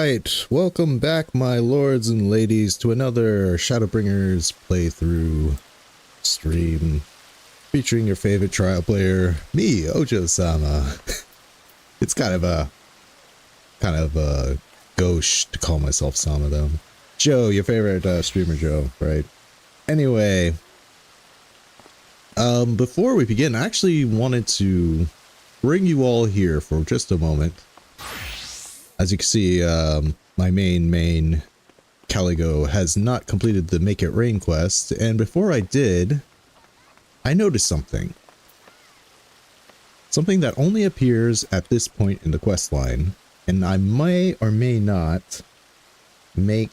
Alright, welcome back my lords and ladies to another Shadowbringers playthrough stream featuring your favorite trial player, me, Ojo-sama. It's kind of a gauche to call myself Sama though. Joe, your favorite streamer Joe, right? Anyway, before we begin, I actually wanted to bring you all here for just a moment. As you can see, my main Caligo has not completed the Make It Rain quest, and before I did, I noticed something. Something that only appears at this point in the quest line, and I may or may not make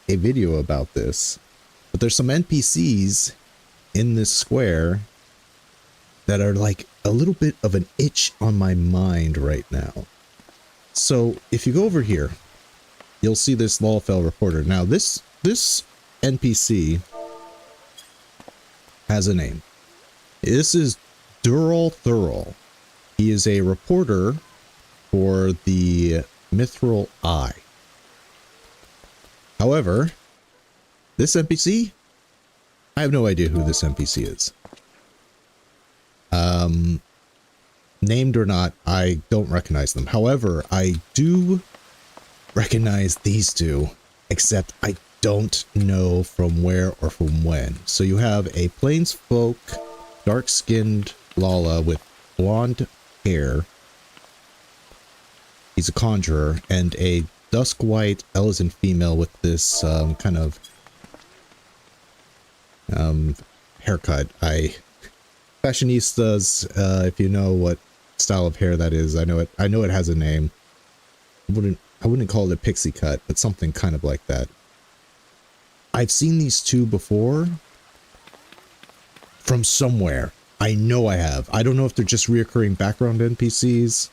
a video about this, but there's some NPCs in this square that are like a little bit of an itch on my mind right now. So if you go over here, you'll see this Lawfell reporter. Now this NPC has a name. This is Dural Thurl. He is a reporter for the Mithril Eye. However, this NPC, I have no idea who this NPC is. Named or not, I don't recognize them. However, I do recognize these two, except I don't know from where or from when. So you have a plainsfolk, dark-skinned Lala with blonde hair. He's a conjurer, and a dusk-white Elysian female with this kind of haircut. Fashionistas, if you know what style of hair that is, I know it has a name. I wouldn't call it a pixie cut, but something kind of like that. I've seen these two before from somewhere. I know I have. I don't know if they're just reoccurring background NPCs,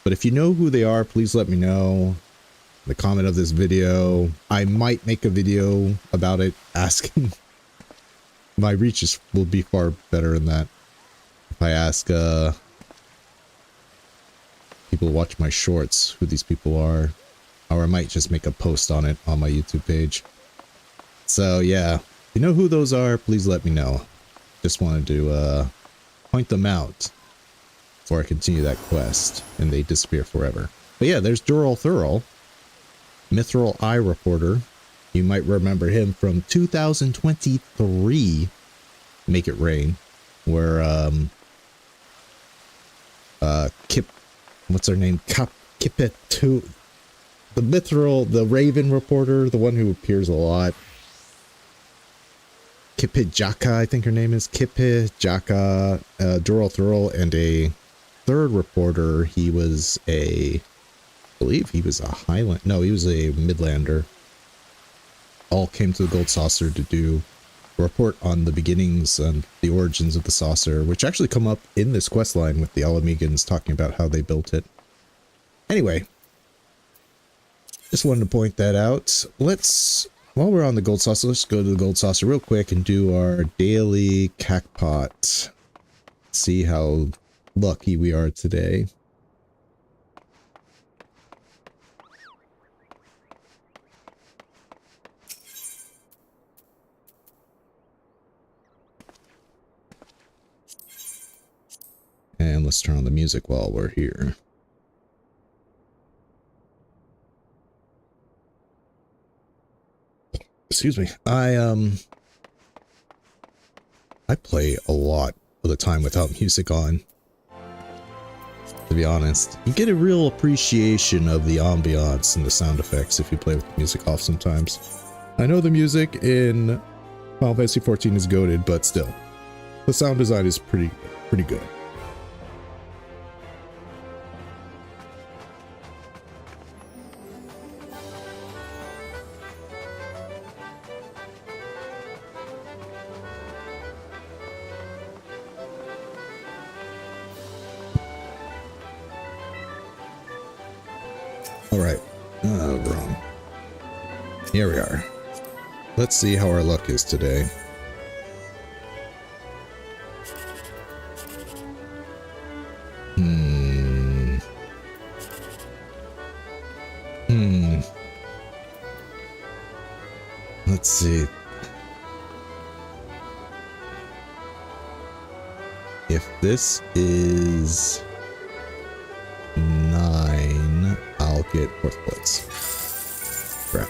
but if you know who they are, please let me know in the comment of this video. I might make a video about it asking. My reach will be far better than that if I ask people who watch my shorts who these people are, or I might just make a post on it on my YouTube page. So yeah, if you know who those are, please let me know. Just wanted to point them out before I continue that quest and they disappear forever. But yeah, there's Dural Thurl, Mithril Eye reporter. You might remember him from 2023 Make It Rain, where what's her name? Kipetu, the Mithril, the Raven reporter, the one who appears a lot. Kipijaka, I think her name is Kipijaka, Dural Thurl, and a third reporter. He was I believe he was a Highland. No, he was a Midlander. All came to the Gold Saucer to do a report on the beginnings and the origins of the saucer, which actually come up in this quest line with the Alamegans talking about how they built it. Anyway, just wanted to point that out. While we're on the Gold Saucer, let's go to the Gold Saucer real quick and do our daily cackpot. See how lucky we are today. And let's turn on the music while we're here. Excuse me. I play a lot of the time without music on. To be honest, you get a real appreciation of the ambiance and the sound effects if you play with the music off sometimes. I know the music in Final Fantasy XIV is goated, but still, the sound design is pretty good. Alright. Wrong. Here we are. Let's see how our luck is today. Let's see. If this is 9, I'll get 4th place. Crap.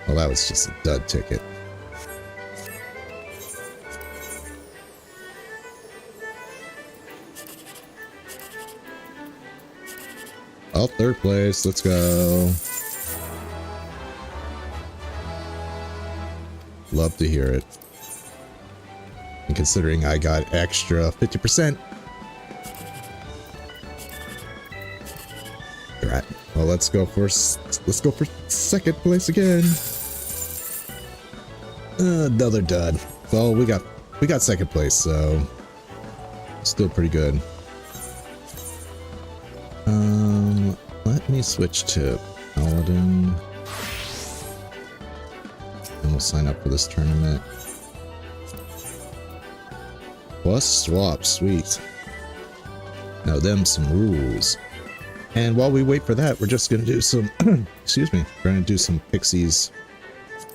Well, that was just a dud ticket. Oh, 3rd place. Let's go. Love to hear it. And considering I got extra 50%. Alright. Well, let's go for 2nd place again. Another dud. Well, we got 2nd place, so still pretty good. Let me switch to Paladin. And we'll sign up for this tournament. Plus swap, sweet. Now them some rules. And while we wait for that, we're just gonna do some excuse me, we're gonna do some Pixies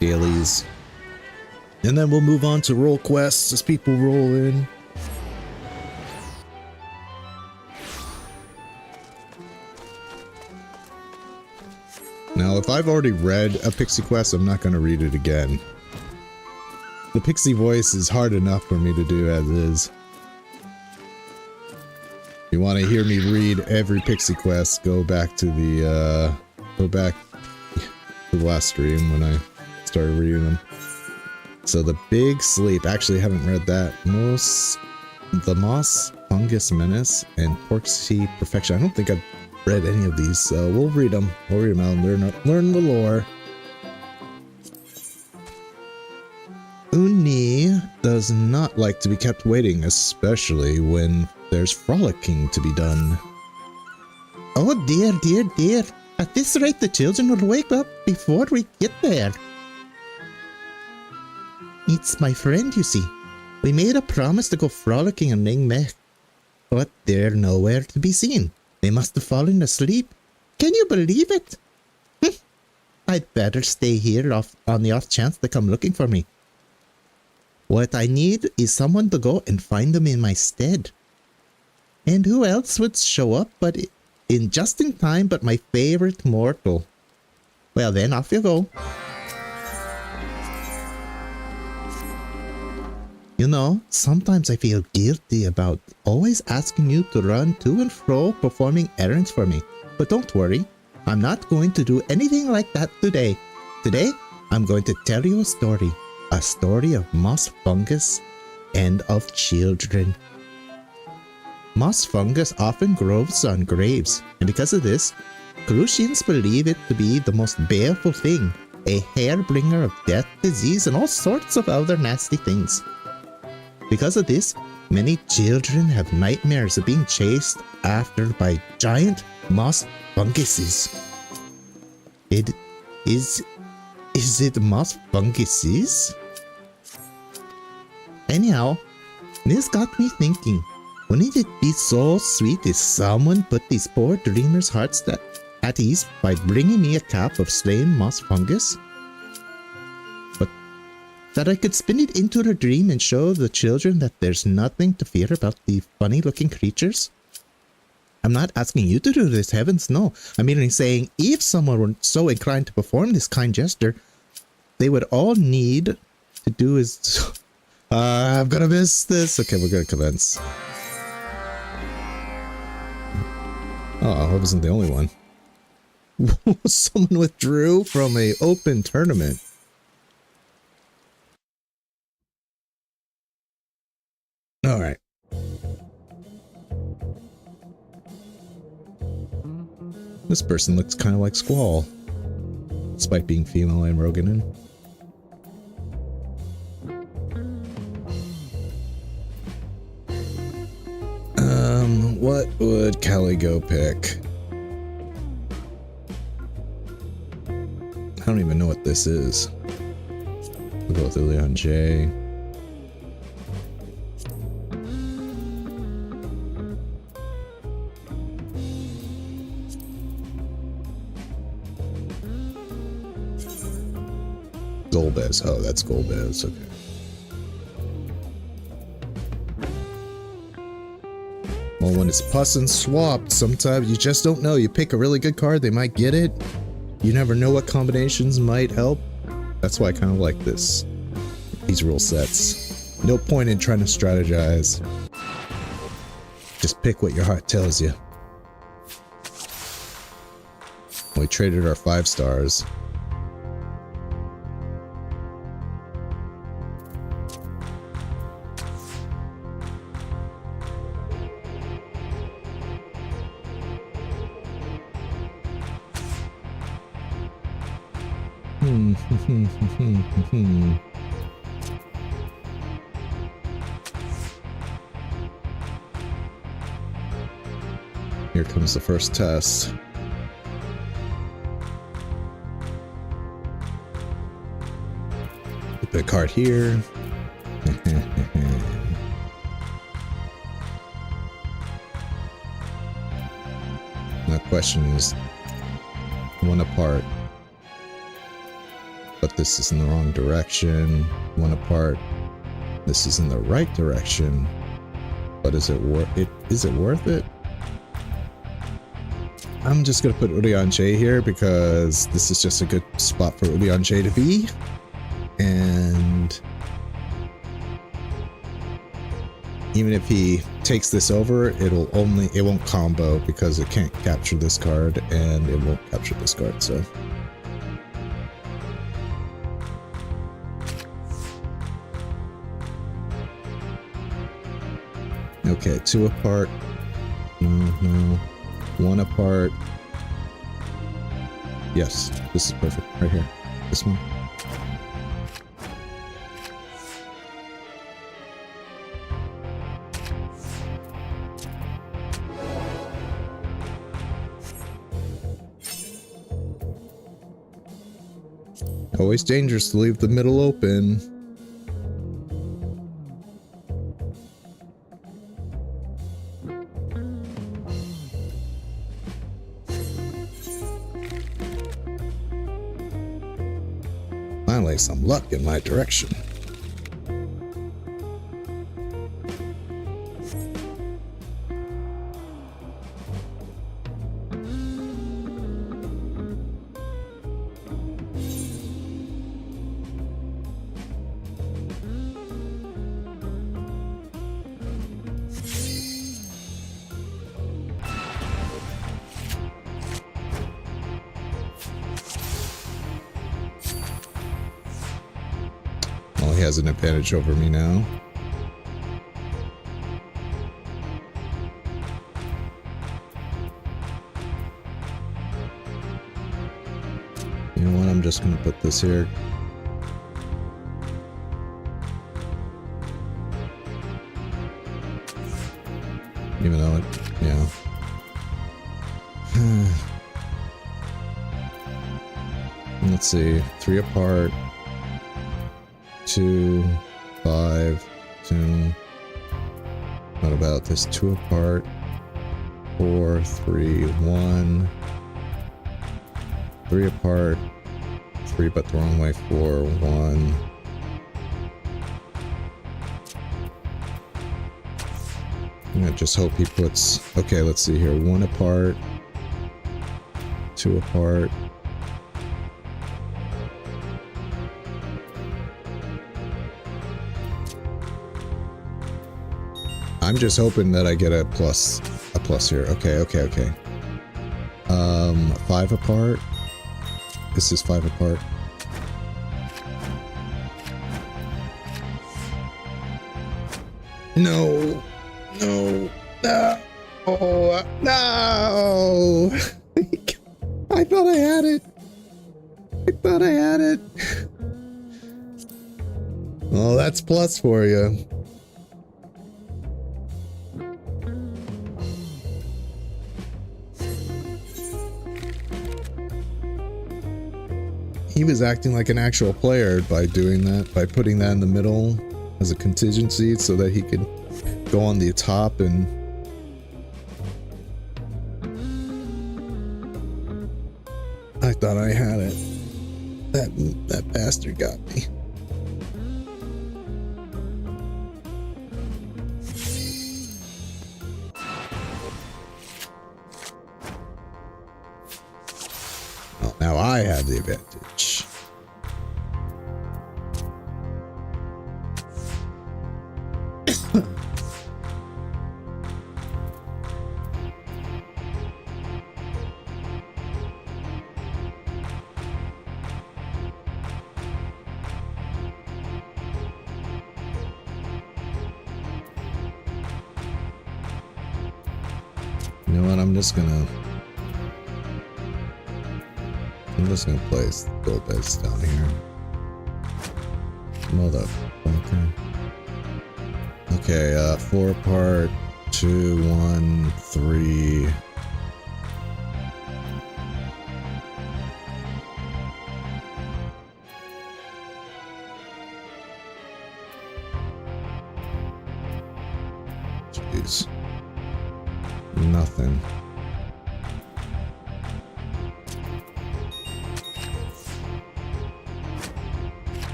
dailies. And then we'll move on to roll quests as people roll in. Now, if I've already read a Pixie quest, I'm not going to read it again. The Pixie voice is hard enough for me to do as is. If you want to hear me read every Pixie quest, go back to the last stream when I started reading them. So the Big Sleep, actually haven't read that. The Moss Fungus Menace and Porksea Perfection. I don't think I've read any of these, so we'll read them. We'll read them out and learn the lore. Uni does not like to be kept waiting, especially when there's frolicking to be done. Oh dear, dear, dear. At this rate, the children will wake up before we get there. It's my friend, you see. We made a promise to go frolicking in Ningmeh, but they're nowhere to be seen. They must have fallen asleep. Can you believe it? I'd better stay here on the off chance they come looking for me. What I need is someone to go and find them in my stead. And who else would show up but just in time but my favorite mortal? Well then, off you go. You know, sometimes I feel guilty about always asking you to run to and fro performing errands for me. But don't worry, I'm not going to do anything like that today. Today, I'm going to tell you a story. A story of moss fungus and of children. Moss fungus often grows on graves, and because of this, Crucians believe it to be the most baleful thing, a hair-bringer of death, disease, and all sorts of other nasty things. Because of this, many children have nightmares of being chased after by giant moss funguses. Is it moss funguses? Anyhow, this got me thinking, wouldn't it be so sweet if someone put these poor dreamers' hearts at ease by bringing me a cap of slain moss fungus? But that I could spin it into a dream and show the children that there's nothing to fear about the funny-looking creatures? I'm not asking you to do this, heavens no. I'm merely saying, if someone were so inclined to perform this kind gesture, they would all need to do is... I'm gonna miss this. Okay, we're gonna commence. Oh, I wasn't the only one. Someone withdrew from a open tournament. Alright. This person looks kind of like Squall, despite being female and Roganin. What would Callie go pick? I don't even know what this is. We'll go with Leon J. Golbez. Oh, that's Golbez. Okay. Well, when it's Puss and swapped, sometimes you just don't know. You pick a really good card, they might get it. You never know what combinations might help. That's why I kind of like these rule sets. No point in trying to strategize. Just pick what your heart tells you. We traded our 5 stars. Here comes the first test. Put the card here. Now, question is 1 apart. But this is in the wrong direction. 1 apart. This is in the right direction. But is it worth it? Is it worth it? I'm just gonna put Urianger here because this is just a good spot for Urianger to be. And even if he takes this over, it won't combo because it can't capture this card and it won't capture this card, so. Okay, 2 apart. No. 1 apart. Yes, this is perfect. Right here. This one. Always dangerous to leave the middle open. Finally, some luck in my direction. He has an advantage over me now. You know what? I'm just gonna put this here. Even though it, yeah. Let's see, 3 apart. 2, 5, 2. What about this? 2 apart. 4, 3, 1. 3 apart. 3 but the wrong way. 4, 1. I just hope he puts. Okay, let's see here. 1 apart. 2 apart. I'm just hoping that I get a plus here. Okay. 5 apart. This is 5 apart. No. I thought I had it. Well, that's plus for you. He was acting like an actual player by doing that, by putting that in the middle as a contingency so that he could go on the top and... I thought I had it. That bastard got me. Well, now I have the advantage. You know what? I'm just gonna place the gold beds down here. Hold up. Okay, 4 apart, 2, 1, 3. Jeez. Nothing.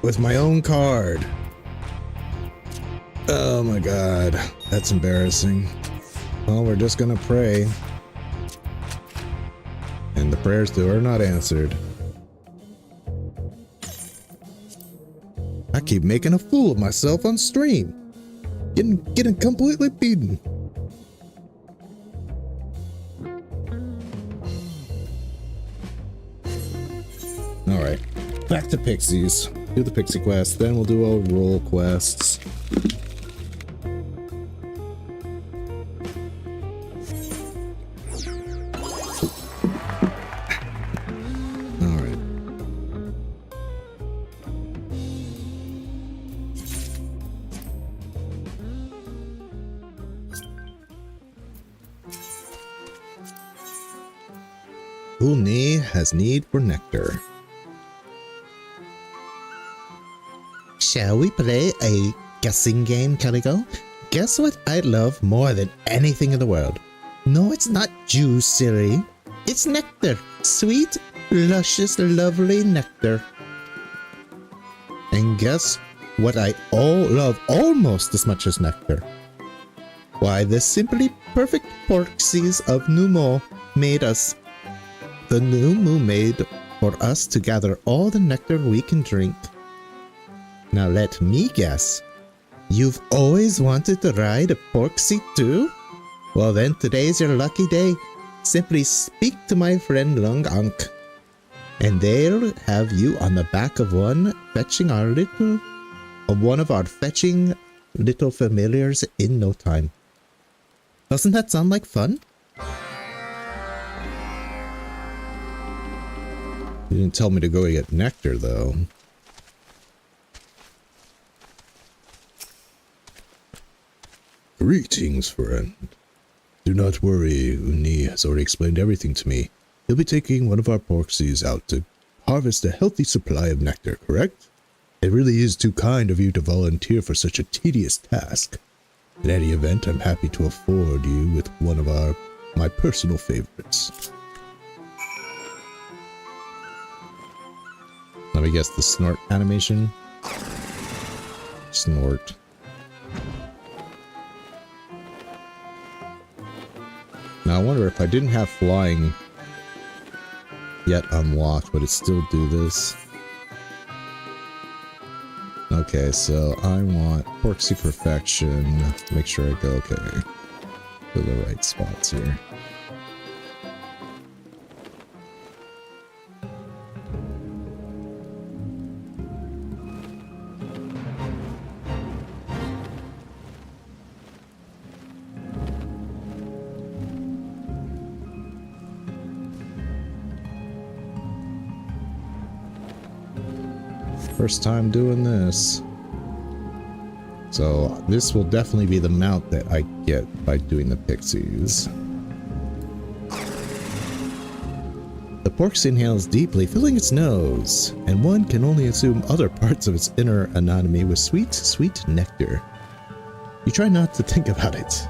With my own card. Oh my god, that's embarrassing. Well, we're just gonna pray. And the prayers too are not answered. I keep making a fool of myself on stream. Getting completely beaten. Alright, back to Pixies. Do the Pixie quest, then we'll do all roll quests. Alright. Uni has need for nectar. Shall we play a guessing game, Calico? Guess what I love more than anything in the world? No, it's not juice, silly. It's nectar. Sweet, luscious, lovely nectar. And guess what I love almost as much as nectar? Why, the simply perfect porxies of Numo made us. The Numu made for us to gather all the nectar we can drink. Now let me guess. You've always wanted to ride a porksy too? Well then, today's your lucky day. Simply speak to my friend Lung Ankh, and they'll have you on the back of one of our fetching little familiars in no time. Doesn't that sound like fun? You didn't tell me to go get nectar though. Greetings, friend. Do not worry, Uni has already explained everything to me. He'll be taking one of our porxies out to harvest a healthy supply of nectar, correct? It really is too kind of you to volunteer for such a tedious task. In any event, I'm happy to afford you with one of my personal favorites. Let me guess, the snort animation? Snort. Now I wonder if I didn't have flying yet unlocked, would it still do this? Okay, so I want Porksy Perfection. Make sure I go okay to the right spots here. First time doing this. So this will definitely be the mount that I get by doing the Pixies. The Porksy inhales deeply, filling its nose, and one can only assume other parts of its inner anatomy with sweet, sweet nectar. You try not to think about it.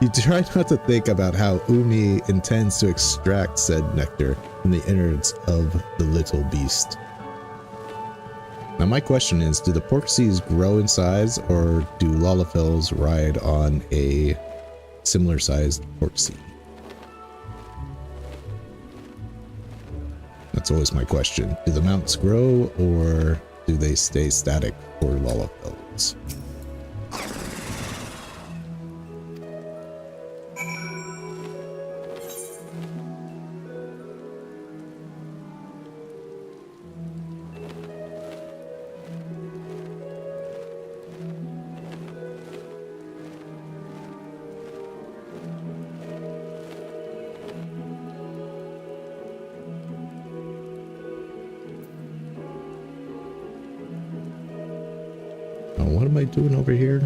You try not to think about how Umi intends to extract said nectar from the innards of the little beast. Now my question is, do the porcsees grow in size, or do Lalafels ride on a similar sized porcsea? That's always my question. Do the mounts grow, or do they stay static for Lalafels? What am I doing over here?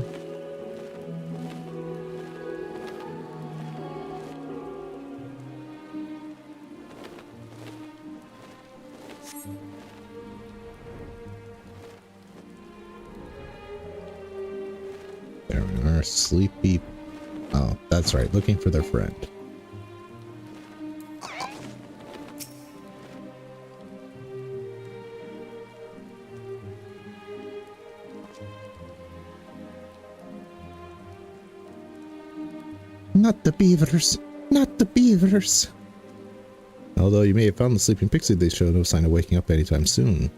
There we are, sleepy. Oh, that's right, looking for their friend. Not the beavers. Not the beavers. Although you may have found the sleeping pixie, they show no sign of waking up anytime soon.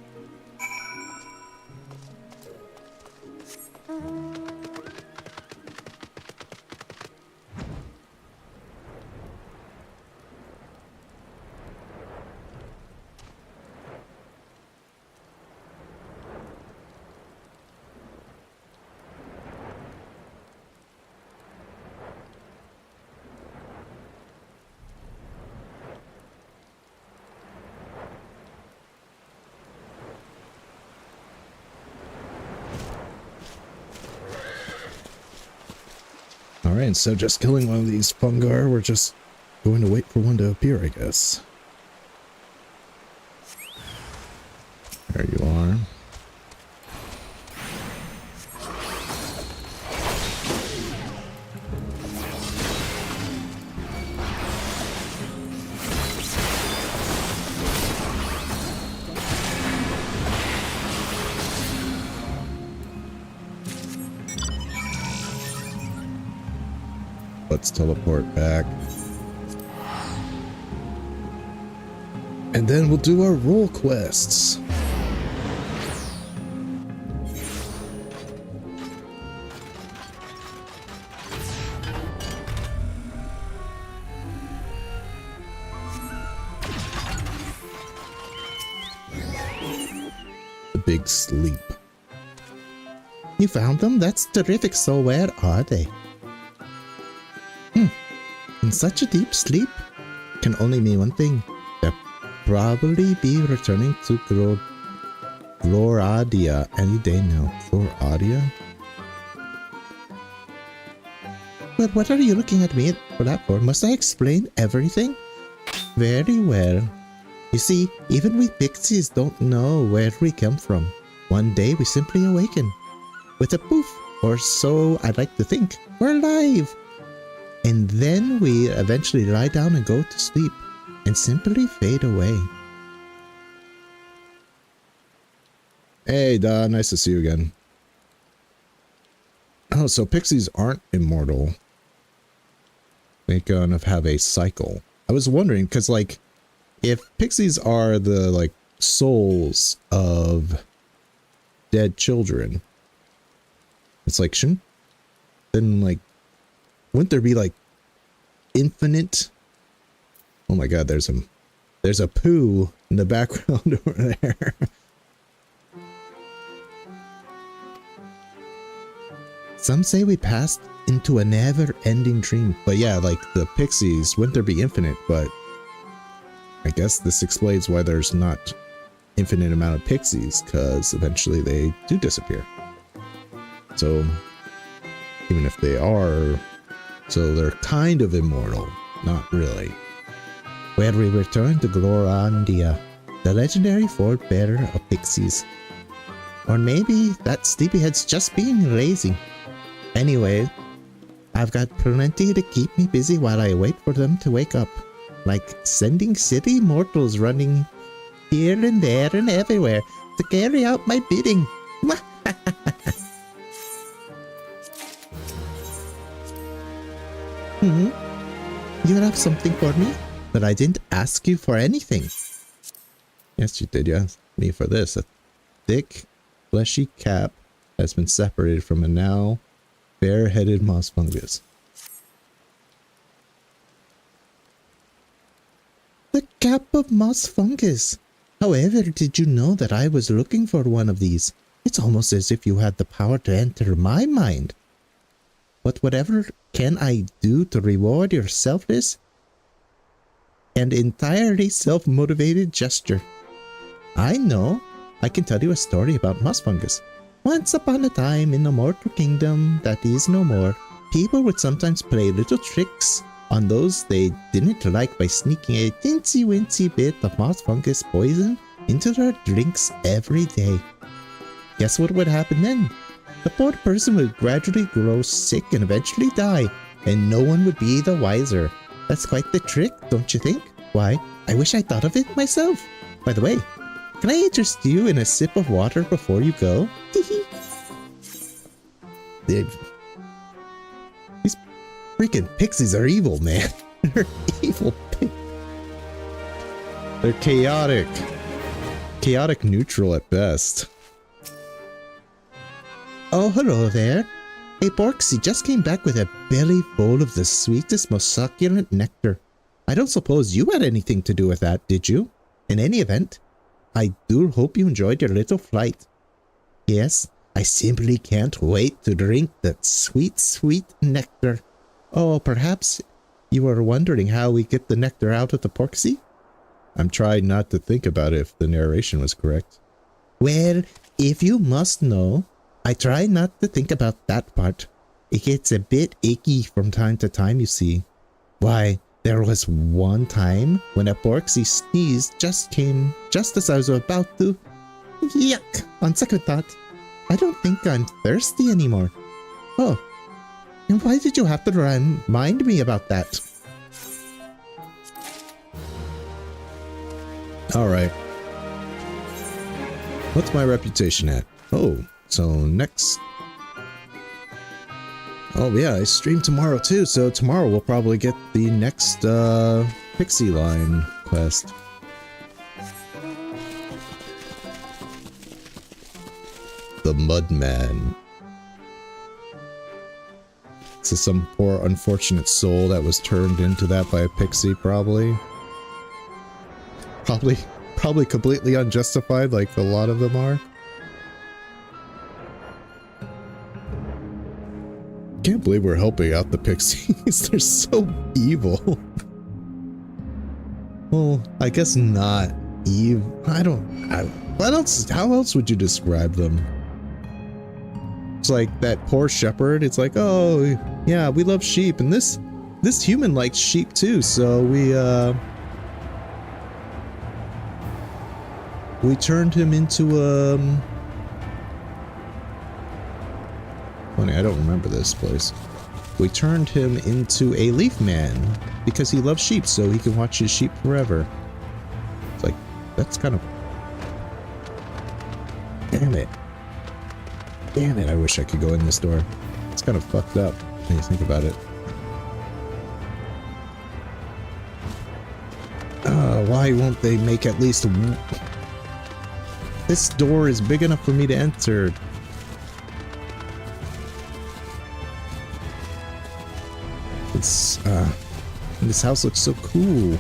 Alright, instead of just killing one of these fungar, we're just going to wait for one to appear, I guess. There you are. Let's teleport back. And then we'll do our role quests. The big sleep. You found them? That's terrific. So where are they? In such a deep sleep can only mean one thing. They'll probably be returning to Gloradia any day now. Gloradia? But what are you looking at me for that for? Must I explain everything? Very well. You see, even we pixies don't know where we come from. One day we simply awaken. With a poof, or so I like to think. We're alive! And then we eventually lie down and go to sleep, and simply fade away. Hey, Da, nice to see you again. Oh, so pixies aren't immortal. They kind of have a cycle. I was wondering, because, like, if pixies are the, like, souls of dead children, it's like, shouldn't, then, like, wouldn't there be, like, infinite? Oh my god, there's a poo in the background over there. Some say we passed into a never-ending dream. But yeah, like the pixies, wouldn't there be infinite? But I guess this explains why there's not infinite amount of pixies, because eventually they do disappear. So even if they are, so they're kind of immortal, not really. Where we return to Glorandia, the legendary forebearer of pixies. Or maybe that sleepyhead's just being lazy. Anyway, I've got plenty to keep me busy while I wait for them to wake up. Like sending city mortals running here and there and everywhere to carry out my bidding. You have something for me? But I didn't ask you for anything. Yes, you did. You asked me for this. A thick, fleshy cap has been separated from a now bare-headed moss fungus. The cap of moss fungus. However, did you know that I was looking for one of these? It's almost as if you had the power to enter my mind. But whatever can I do to reward your selfless and entirely self-motivated gesture? I know. I can tell you a story about moss fungus. Once upon a time in a mortal kingdom that is no more, people would sometimes play little tricks on those they didn't like by sneaking a teensy-weensy bit of moss fungus poison into their drinks every day. Guess what would happen then? The poor person would gradually grow sick and eventually die, and no one would be the wiser. That's quite the trick, don't you think? Why, I wish I thought of it myself. By the way, can I interest you in a sip of water before you go? These freaking pixies are evil, man. They're evil pixies. They're chaotic. Chaotic neutral at best. Oh, hello there. Hey, Borksy just came back with a belly full of the sweetest, most succulent nectar. I don't suppose you had anything to do with that, did you? In any event, I do hope you enjoyed your little flight. Yes, I simply can't wait to drink that sweet, sweet nectar. Oh, perhaps you were wondering how we get the nectar out of the Porksy? I'm trying not to think about it if the narration was correct. Well, if you must know, I try not to think about that part. It gets a bit icky from time to time, you see. Why, there was one time when a Porksy sneeze just as I was about to. Yuck! On second thought, I don't think I'm thirsty anymore. Oh, and why did you have to remind me about that? Alright. What's my reputation at? Oh, so next... Oh yeah, I stream tomorrow too, so tomorrow we'll probably get the next Pixie Line quest. The Mudman. So some poor unfortunate soul that was turned into that by a pixie, probably. Probably completely unjustified, like a lot of them are. Can't believe we're helping out the pixies. They're so evil. Well, I guess not evil. What else? How else would you describe them? It's like that poor shepherd. It's like, oh yeah, we love sheep, and this human likes sheep too. So we turned him into funny, I don't remember this place. We turned him into a leaf man because he loves sheep, so he can watch his sheep forever. It's like, that's kind of... Damn it. Damn it, I wish I could go in this door. It's kind of fucked up when you think about it. Why won't they make at least... This door is big enough for me to enter. This house looks so cool.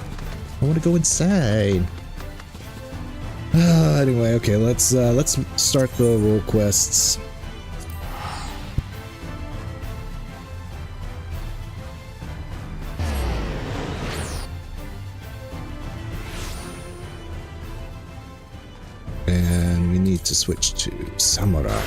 I want to go inside. Anyway, okay, let's start the role quests. And we need to switch to Samurai.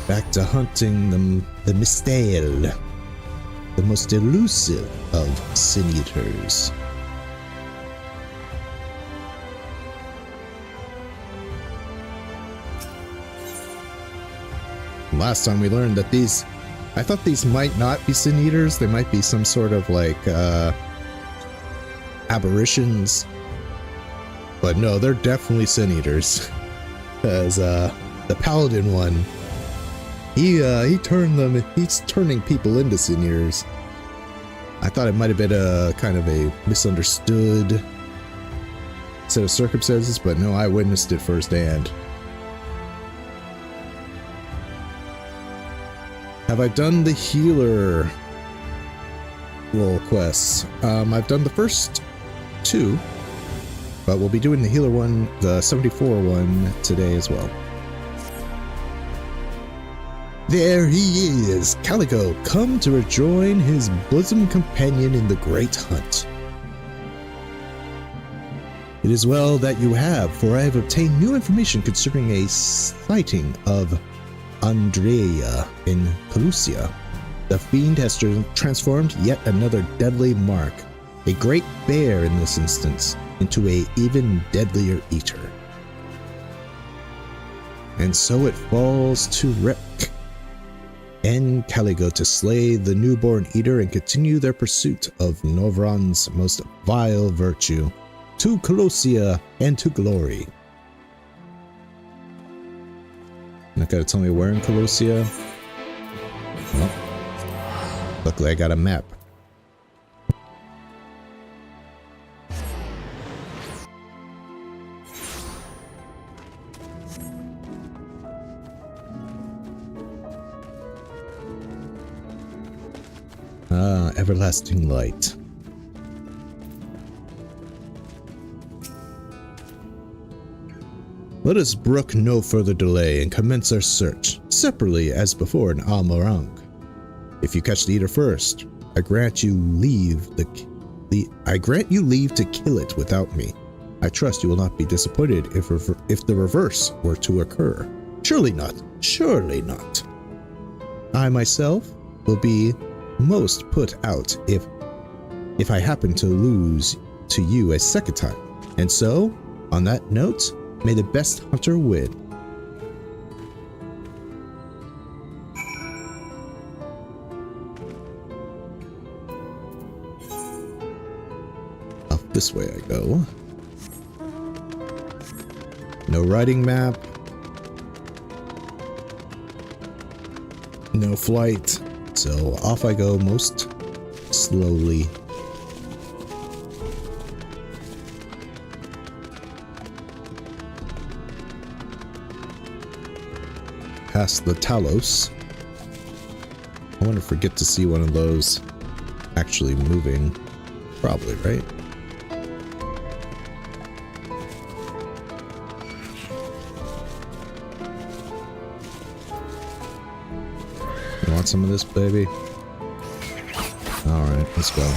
Back to hunting the Mistale, the most elusive of sin eaters. last time we learned that these... I thought these might not be Sin Eaters. They might be some sort of, like, aberrations. But no, they're definitely Sin Eaters. Because, the Paladin one, he turned them... He's turning people into Sin Eaters. I thought it might have been a kind of a misunderstood set of circumstances, but no, I witnessed it firsthand. Have I done the healer role quests? I've done the first 2, but we'll be doing the healer one, the 74 one, today as well. There he is, Calico, come to rejoin his bosom companion in the great hunt. It is well that you have, for I have obtained new information concerning a sighting of Andrea in Pelusia. The fiend has transformed yet another deadly mark, a great bear in this instance, into a even deadlier eater. And so it falls to Rek and Caligo to slay the newborn eater and continue their pursuit of Novron's most vile virtue, to Colossia and to glory. Not gonna tell me where in Colossia? Well, luckily I got a map. Ah, everlasting light. Let us brook no further delay and commence our search, separately as before in Almarang. If you catch the eater first, I grant you leave to kill it without me. I trust you will not be disappointed if the reverse were to occur. Surely not. Surely not. I myself will be most put out if I happen to lose to you a second time. And so, on that note, may the best hunter win. Up this way I go. No riding map. No flight. So off I go most slowly. Past the Talos. I wonder if we get to see one of those actually moving. Probably, right? You want some of this, baby? Alright, let's go.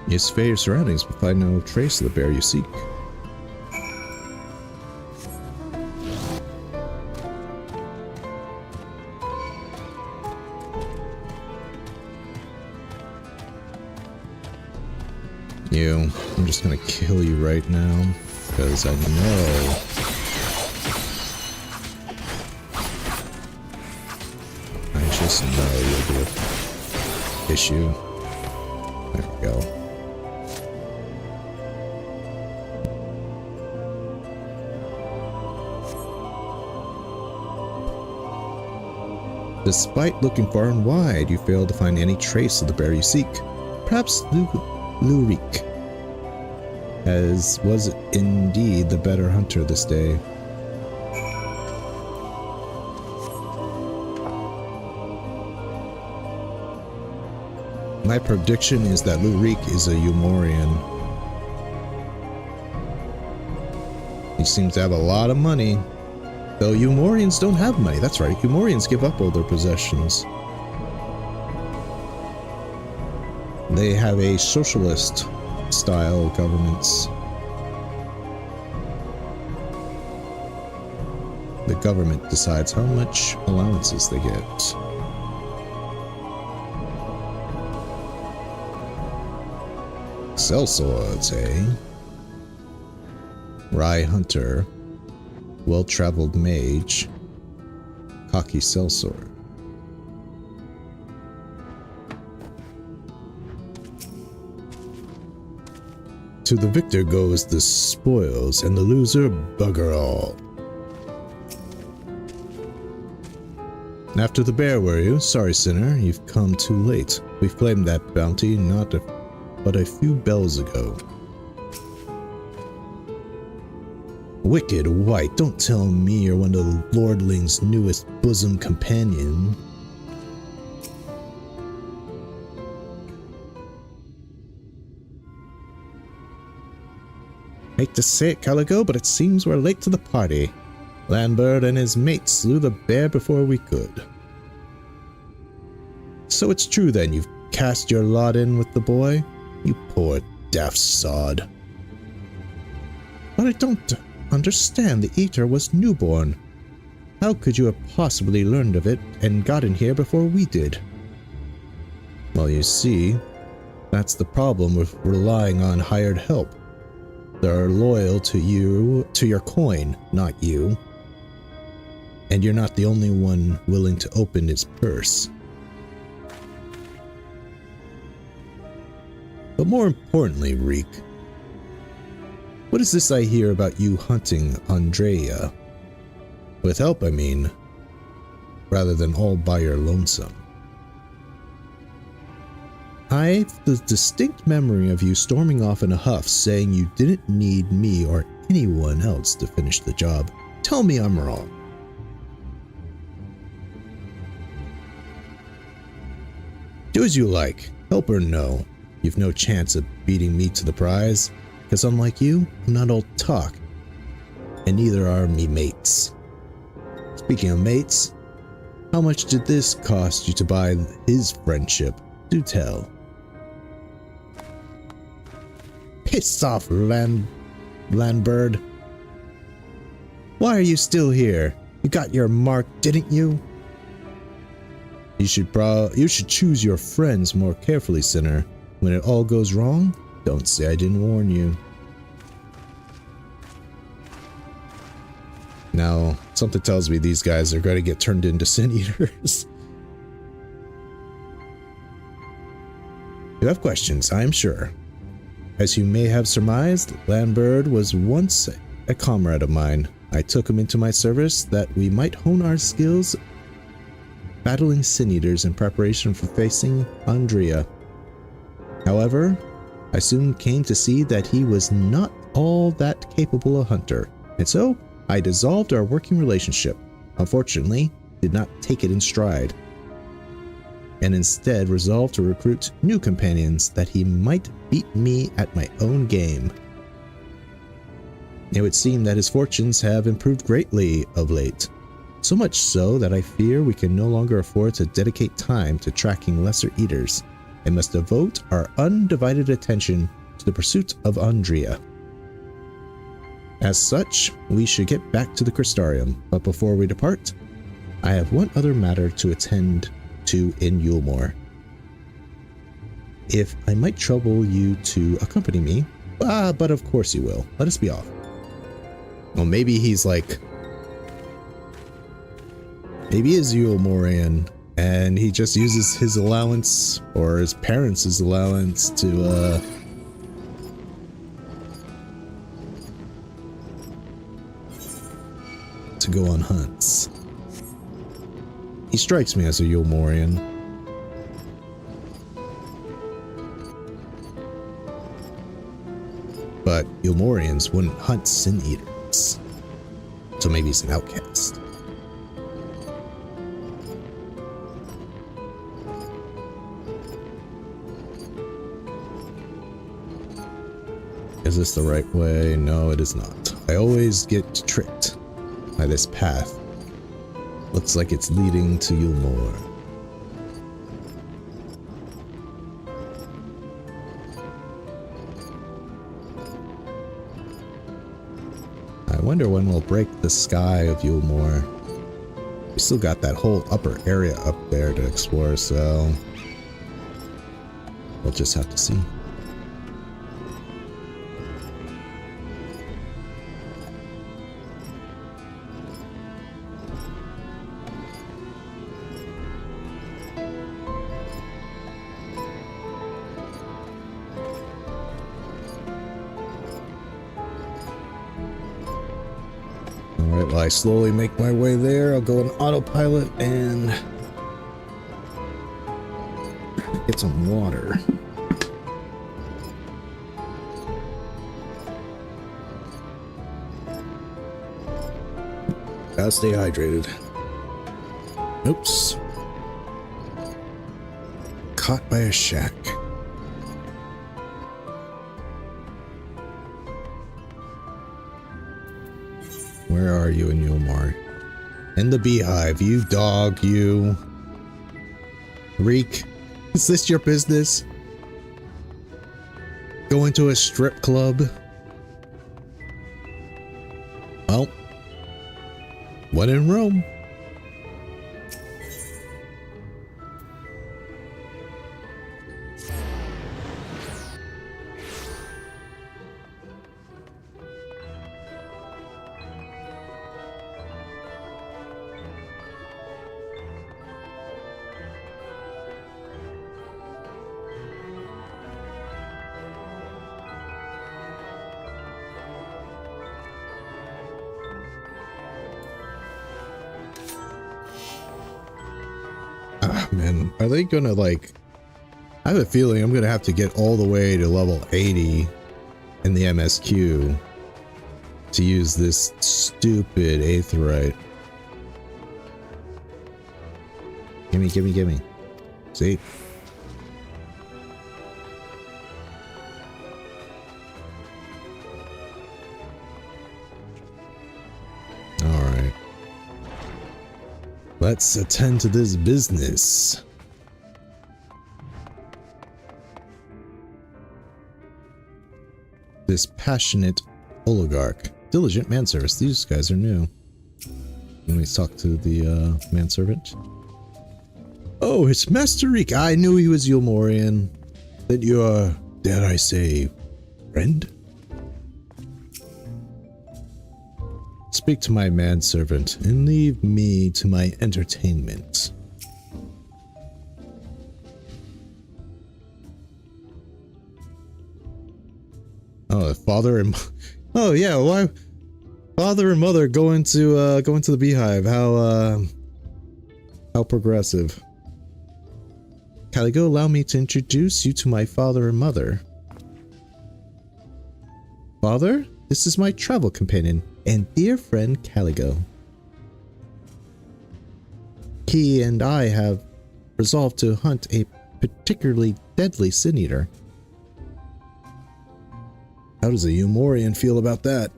You survey your surroundings but find no trace of the bear you seek. I'm just gonna kill you right now, because I know you'll be an issue. There we go. Despite looking far and wide, you fail to find any trace of the bear you seek. Perhaps Lurik was indeed the better hunter this day. My prediction is that Lurik is a Umorian. He seems to have a lot of money. Though Umorians don't have money, that's right, Umorians give up all their possessions. They have a socialist style governments. The government decides how much allowances they get. Sellswords, eh? Rye hunter, well-traveled mage, cocky sellsword. To the victor goes the spoils, and the loser bugger all. After the bear, were you? Sorry, sinner, you've come too late. We've claimed that bounty but a few bells ago. Wicked wight, don't tell me you're one of the lordling's newest bosom companion. Hate to say it, Calico, but it seems we're late to the party. Landbird and his mate slew the bear before we could. So it's true then, you've cast your lot in with the boy? You poor daft sod. But I don't understand. The eater was newborn. How could you have possibly learned of it and gotten here before we did? Well, you see, that's the problem with relying on hired help. They're loyal to you, to your coin, not you. And you're not the only one willing to open its purse. But more importantly, Reek, what is this I hear about you hunting Andrea? With help, I mean, rather than all by your lonesome. I've the distinct memory of you storming off in a huff, saying you didn't need me or anyone else to finish the job. Tell me I'm wrong. Do as you like, help or no. You've no chance of beating me to the prize, because unlike you, I'm not all talk, and neither are me mates. Speaking of mates, how much did this cost you to buy his friendship? Do tell. Piss off, Landbird. Why are you still here? You got your mark, didn't you? You should choose your friends more carefully, sinner. When it all goes wrong, don't say I didn't warn you. Now, something tells me these guys are going to get turned into sin eaters. You have questions, I am sure. As you may have surmised, Landbird was once a comrade of mine. I took him into my service that we might hone our skills battling sin eaters in preparation for facing Andrea. However, I soon came to see that he was not all that capable a hunter, and so I dissolved our working relationship. Unfortunately, did not take it in stride, and instead resolved to recruit new companions that he might beat me at my own game. It would seem that his fortunes have improved greatly of late, so much so that I fear we can no longer afford to dedicate time to tracking lesser eaters, and must devote our undivided attention to the pursuit of Andrea. As such, we should get back to the Crystarium, but before we depart, I have one other matter to attend to in Yulmore. If I might trouble you to accompany me, but of course you will. Let us be off. Well, maybe he's like, maybe he's Yulmorian, and he just uses his allowance, or his parents' allowance, to go on hunts. He strikes me as a Yulmorian. But Yulmorians wouldn't hunt sin eaters, so maybe he's an outcast. Is this the right way? No, it is not. I always get tricked by this path. Looks like it's leading to Yulmore. I wonder when we'll break the sky of Yulmore. We still got that whole upper area up there to explore, so we'll just have to see. Alright, while I slowly make my way there, I'll go on autopilot and get some water. Gotta stay hydrated. Oops. Caught by a shack. Where are you in Yulmore? In the beehive, you dog, you. Reek, is this your business? Going to a strip club? Well, when in Rome. Man, are they gonna like... I have a feeling I'm gonna have to get all the way to level 80 in the MSQ to use this stupid aetheryte. Gimme, gimme, gimme. See? Alright. Let's attend to this business. This passionate oligarch. Diligent manservant. These guys are new. Let me talk to the manservant. Oh, it's Master Reek. I knew he was Yulmorian. That you're, dare I say, friend? Speak to my manservant and leave me to my entertainment. Oh, father and oh yeah, why? Father and mother going to the beehive. How progressive. Caligo, allow me to introduce you to my father and mother. Father, this is my travel companion and dear friend Caligo. He and I have resolved to hunt a particularly deadly sin eater. How does a Yulmorian feel about that?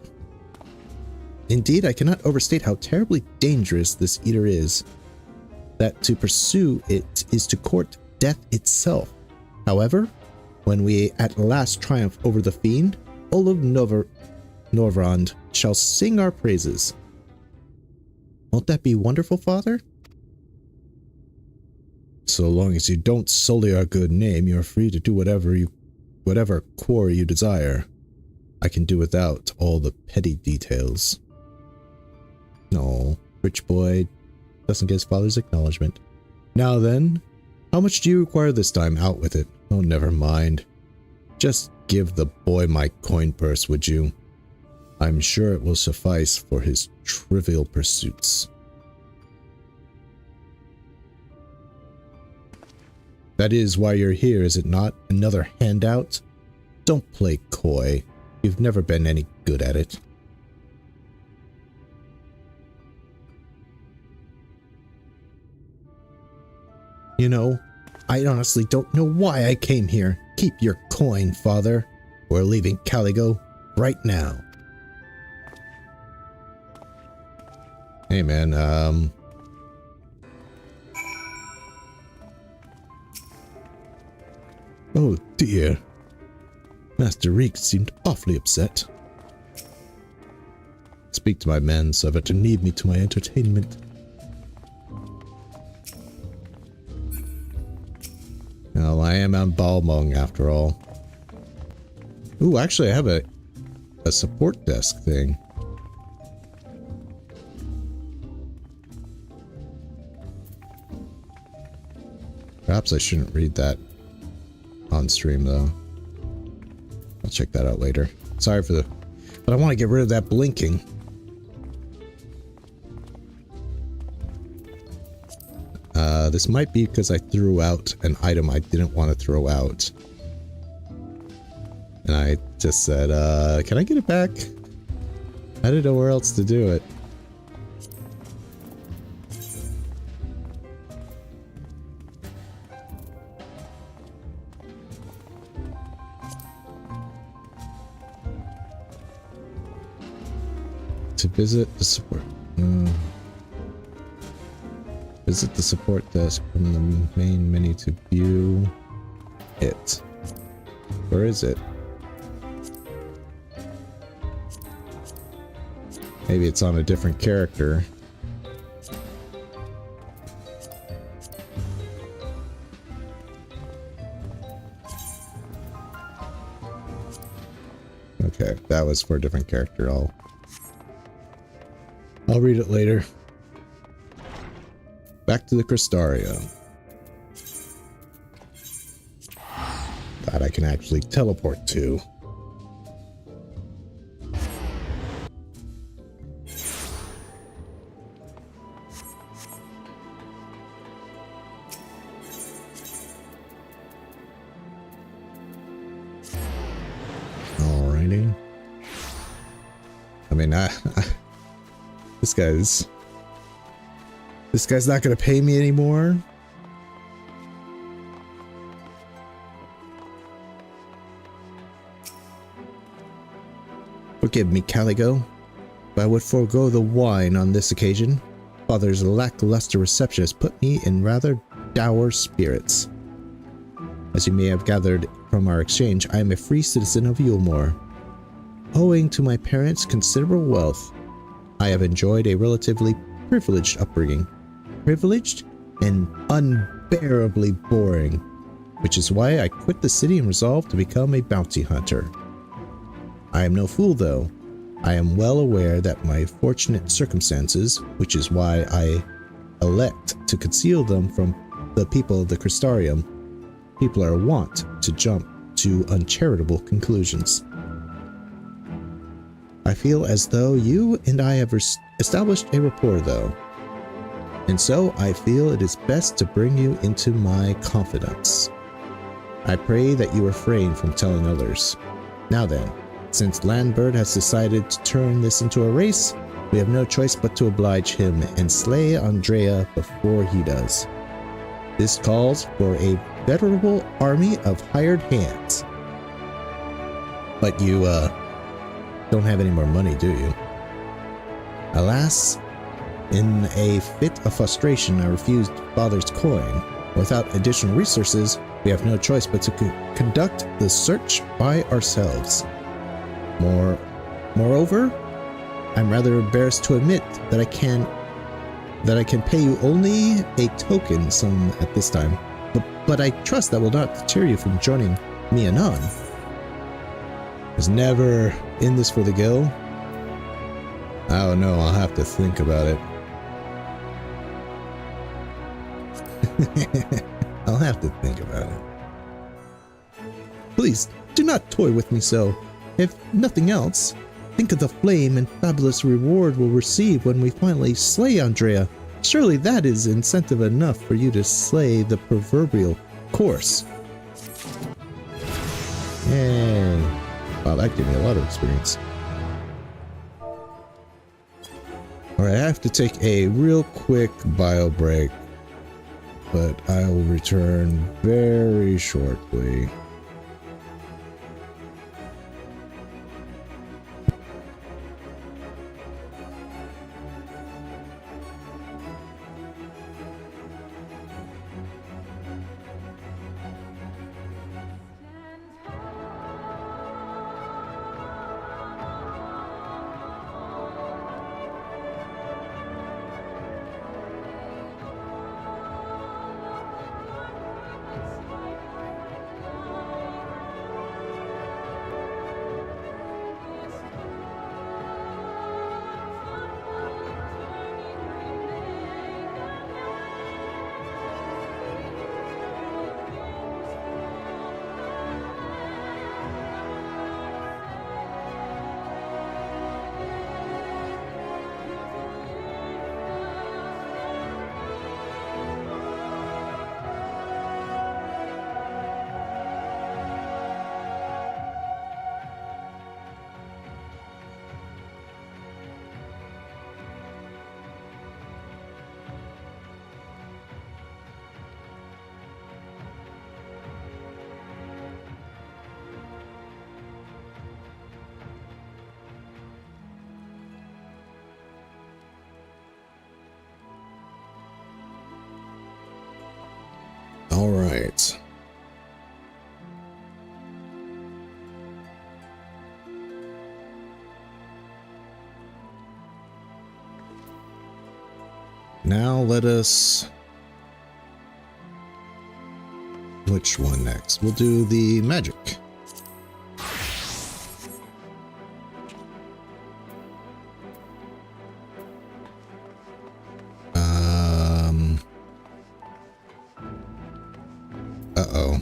Indeed, I cannot overstate how terribly dangerous this eater is. That to pursue it is to court death itself. However, when we at last triumph over the fiend, Olov Norvrand shall sing our praises. Won't that be wonderful, Father? So long as you don't sully our good name, you are free to do whatever quarry you desire. I can do without all the petty details. No, rich boy doesn't get his father's acknowledgement. Now then, how much do you require this time? Out with it. Oh, never mind. Just give the boy my coin purse, would you? I'm sure it will suffice for his trivial pursuits. That is why you're here, is it not? Another handout? Don't play coy. You've never been any good at it. You know, I honestly don't know why I came here. Keep your coin, Father. We're leaving Caligo right now. Hey, man, oh, dear. Master Reek seemed awfully upset. speak to my men so that they need me to my entertainment. Well, I am on Balmung after all. Ooh, actually I have a support desk thing. Perhaps I shouldn't read that on stream though. I'll check that out later. Sorry for the... But I want to get rid of that blinking. This might be because I threw out an item I didn't want to throw out. And I just said, can I get it back? I didn't know where else to do it. To visit the support. Visit the support desk from the main menu to view it. Where is it? Maybe it's on a different character. Okay, that was for a different character. I'll read it later. Back to the Crystarium. That I can actually teleport to. Alrighty. I mean, This guy's not gonna pay me anymore. Forgive me, Caligo, but I would forego the wine on this occasion. Father's lackluster reception has put me in rather dour spirits. As you may have gathered from our exchange, I am a free citizen of Yulmore. Owing to my parents' considerable wealth, I have enjoyed a relatively privileged upbringing. Privileged and unbearably boring, which is why I quit the city and resolved to become a bounty hunter. I am no fool though. I am well aware that my fortunate circumstances, which is why I elect to conceal them from the people of the Crystarium, people are wont to jump to uncharitable conclusions. I feel as though you and I have established a rapport though. And so I feel it is best to bring you into my confidence. I pray that you refrain from telling others. Now then, since Landbird has decided to turn this into a race, we have no choice but to oblige him and slay Andrea before he does. This calls for a veritable army of hired hands. But you, don't have any more money, do you? Alas, in a fit of frustration, I refused Father's coin. Without additional resources, we have no choice but to conduct the search by ourselves. Moreover, I'm rather embarrassed to admit that I can pay you only a token sum at this time, but I trust that will not deter you from joining me anon. Was never in this for the gil. I don't know, I'll have to think about it. I'll have to think about it. Please, do not toy with me so. If nothing else, think of the flame and fabulous reward we'll receive when we finally slay Andrea. Surely that is incentive enough for you to slay the proverbial course. Yay. Wow, that gave me a lot of experience. Alright, I have to take a real quick bio break, but I will return very shortly. now let us... Which one next? We'll do the magic. Uh-oh.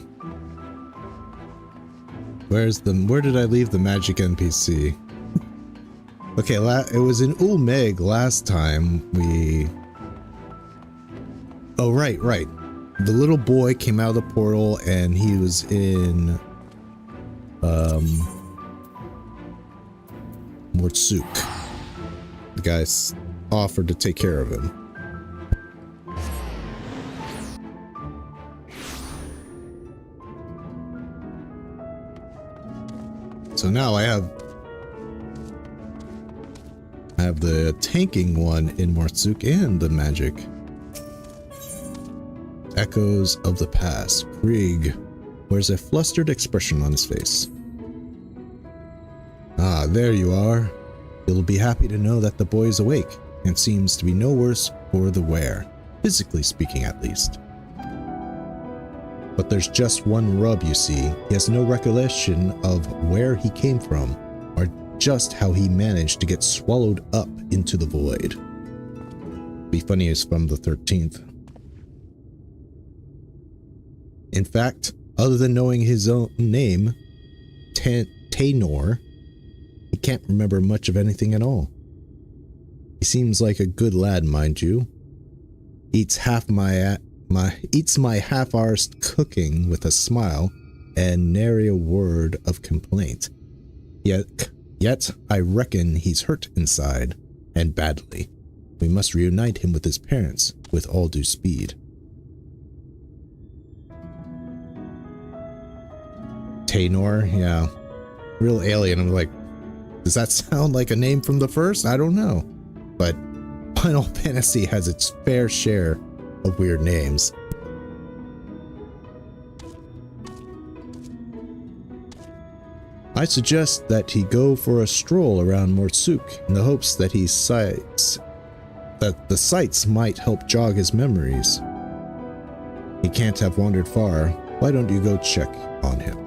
Where did I leave the magic NPC? Okay, it was in Ulmeg last time we... Oh, right. The little boy came out of the portal and he was in... Mortsuk. The guys offered to take care of him. So now I have the tanking one in Mortsuk and the magic. Echoes of the past. Krieg wears a flustered expression on his face. Ah, there you are. You'll be happy to know that the boy is awake and seems to be no worse for the wear, physically speaking at least. But there's just one rub, you see. He has no recollection of where he came from, or just how he managed to get swallowed up into the void. Be funny is from the 13th. In fact, other than knowing his own name, Taynor, he can't remember much of anything at all. He seems like a good lad, mind you. Eats my half-arsed cooking with a smile and nary a word of complaint. Yet I reckon he's hurt inside, and badly. We must reunite him with his parents with all due speed. Taynor, yeah. Real alien. I'm like, does that sound like a name from the first? I don't know. But Final Fantasy has its fair share of weird names. I suggest that he go for a stroll around Mortsuk in the hopes that the sights might help jog his memories. He can't have wandered far. Why don't you go check on him?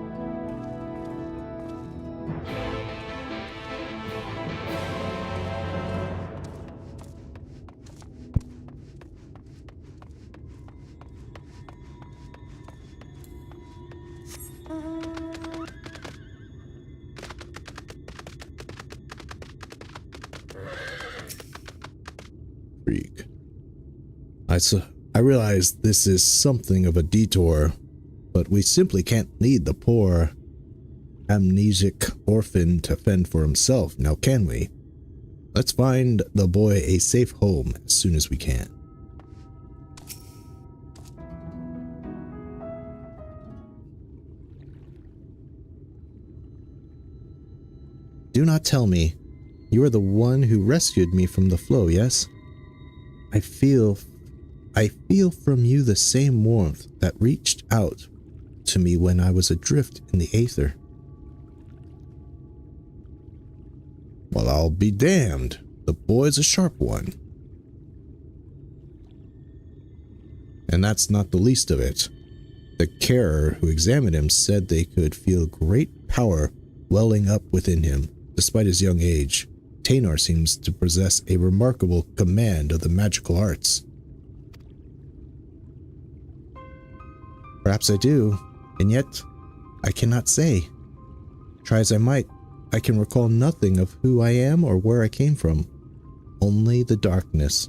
I realize this is something of a detour, but we simply can't lead the poor amnesic orphan to fend for himself, now can we? Let's find the boy a safe home as soon as we can. Do not tell me. You are the one who rescued me from the flow, yes? I feel from you the same warmth that reached out to me when I was adrift in the aether. Well, I'll be damned. The boy's a sharp one. And that's not the least of it. The carer who examined him said they could feel great power welling up within him, despite his young age. Taynor seems to possess a remarkable command of the magical arts. Perhaps I do, and yet I cannot say. Try as I might, I can recall nothing of who I am or where I came from. Only the darkness.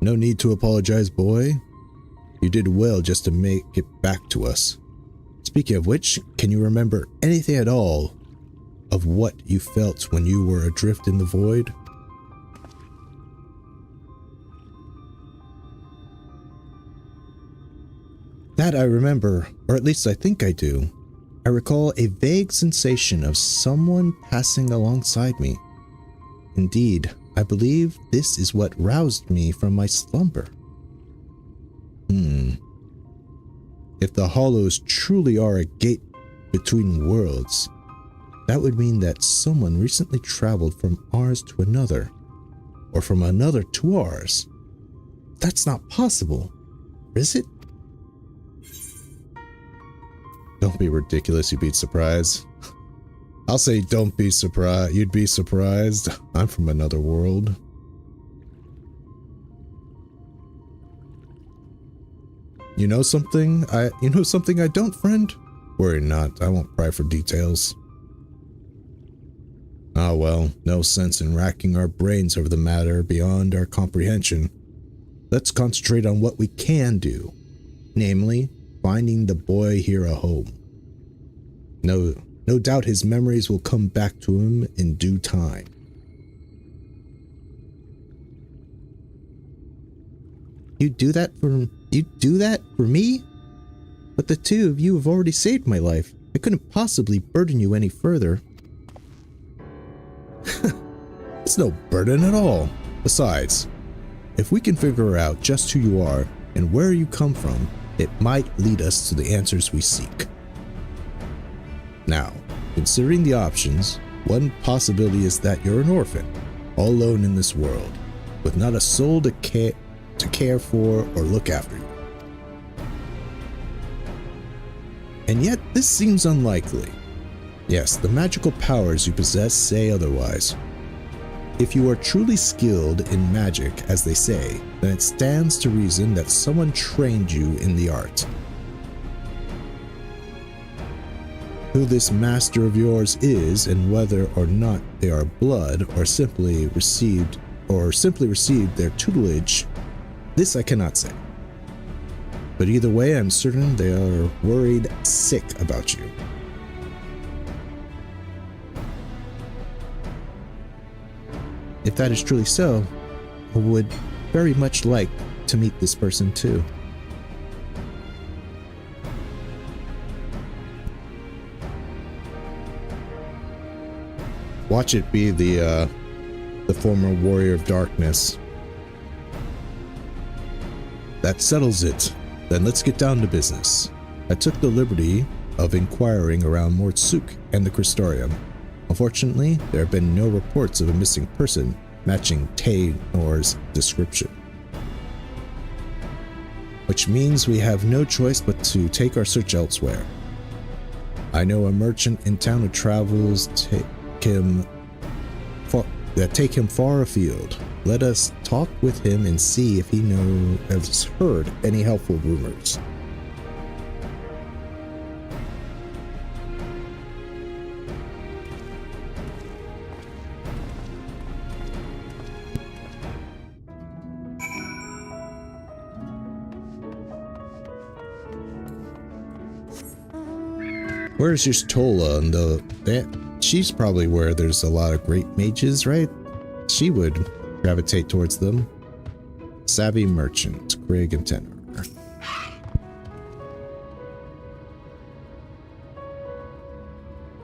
No need to apologize, boy. You did well just to make it back to us. Speaking of which, can you remember anything at all of what you felt when you were adrift in the void? That I remember, or at least I think I do. I recall a vague sensation of someone passing alongside me. Indeed, I believe this is what roused me from my slumber. If the hollows truly are a gate between worlds, That would mean that someone recently traveled from ours to another, or from another to ours. That's not possible, is it? Don't be ridiculous, you'd be surprised. I'll say don't be surprised, you'd be surprised. I'm from another world. You know something I don't, friend? Worry not, I won't pry for details. Ah well, no sense in racking our brains over the matter beyond our comprehension. Let's concentrate on what we can do, namely, finding the boy here a home. No doubt his memories will come back to him in due time. You'd do that for me? But the two of you have already saved my life. I couldn't possibly burden you any further. It's no burden at all. Besides, if we can figure out just who you are and where you come from, it might lead us to the answers we seek. Now, considering the options, one possibility is that you're an orphan, all alone in this world, with not a soul to care for or look after you. And yet, this seems unlikely. Yes, the magical powers you possess say otherwise. If you are truly skilled in magic, as they say, then it stands to reason that someone trained you in the art. Who this master of yours is, and whether or not they are blood or simply received their tutelage, this I cannot say. But either way, I'm certain they are worried sick about you. If that is truly so, I would very much like to meet this person too. Watch it be the former warrior of darkness. That settles it. Then let's get down to business. I took the liberty of inquiring around Mortsuk and the Crystarium. Unfortunately, there have been no reports of a missing person matching Taynor's description. Which means we have no choice but to take our search elsewhere. I know a merchant in town who travels take him far afield. Let us talk with him and see if he has heard any helpful rumors. Where's your Stola? She's probably where there's a lot of great mages, right? She would gravitate towards them. Savvy merchant, Craig and Tenor.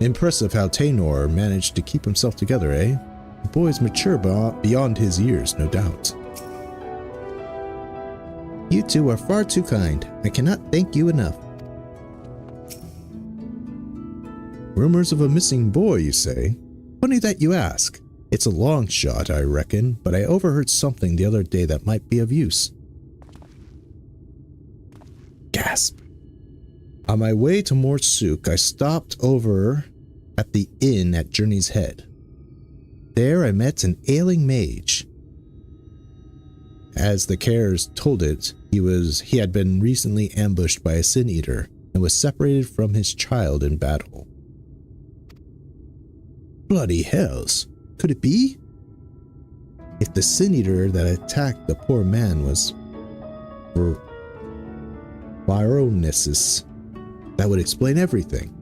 Impressive how Taynor managed to keep himself together, eh? The boy's mature beyond his years, no doubt. You two are far too kind. I cannot thank you enough. Rumors of a missing boy, you say? Funny that you ask. It's a long shot, I reckon, but I overheard something the other day that might be of use. Gasp. On my way to Mortsuk, I stopped over at the inn at Journey's Head. There I met an ailing mage. As the Cares told it, he had been recently ambushed by a Sin Eater and was separated from his child in battle. Bloody hells, could it be? If the Sin Eater that attacked the poor man was Baronessus, that would explain everything.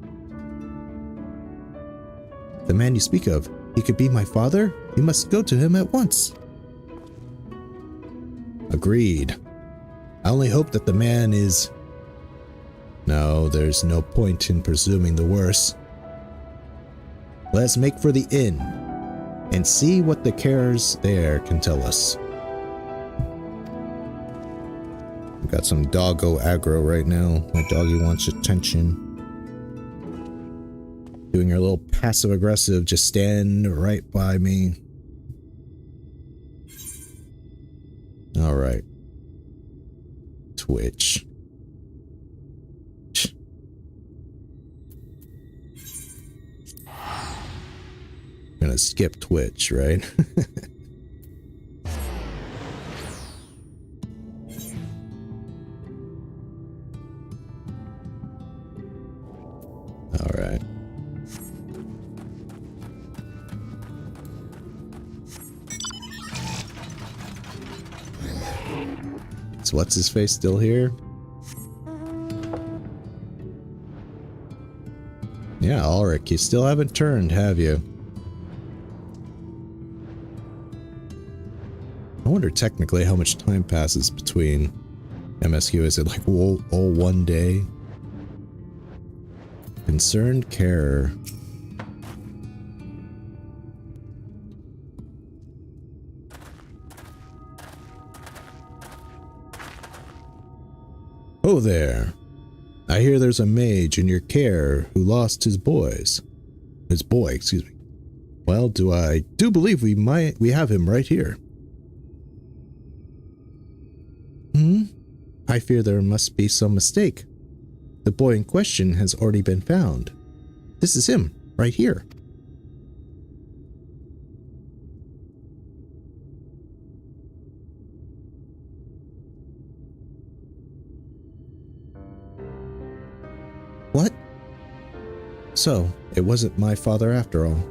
The man you speak of, he could be my father? We must go to him at once. Agreed. I only hope that the man is... No, there's no point in presuming the worst. Let's make for the inn and see what the Cares there can tell us. I've got some doggo aggro right now. My doggy wants attention. Doing her little passive aggressive, just stand right by me. Alright. Twitch. Gonna skip Twitch, right? Alright. So what's his face still here? Yeah, Ulrich, you still haven't turned, have you? I wonder technically how much time passes between MSQ. Is it like all 1 day? Concerned carer. Oh there. I hear there's a mage in your care who lost his boy, excuse me. Well, I do believe we have him right here. I fear there must be some mistake. The boy in question has already been found. This is him, right here. What? So, it wasn't my father after all.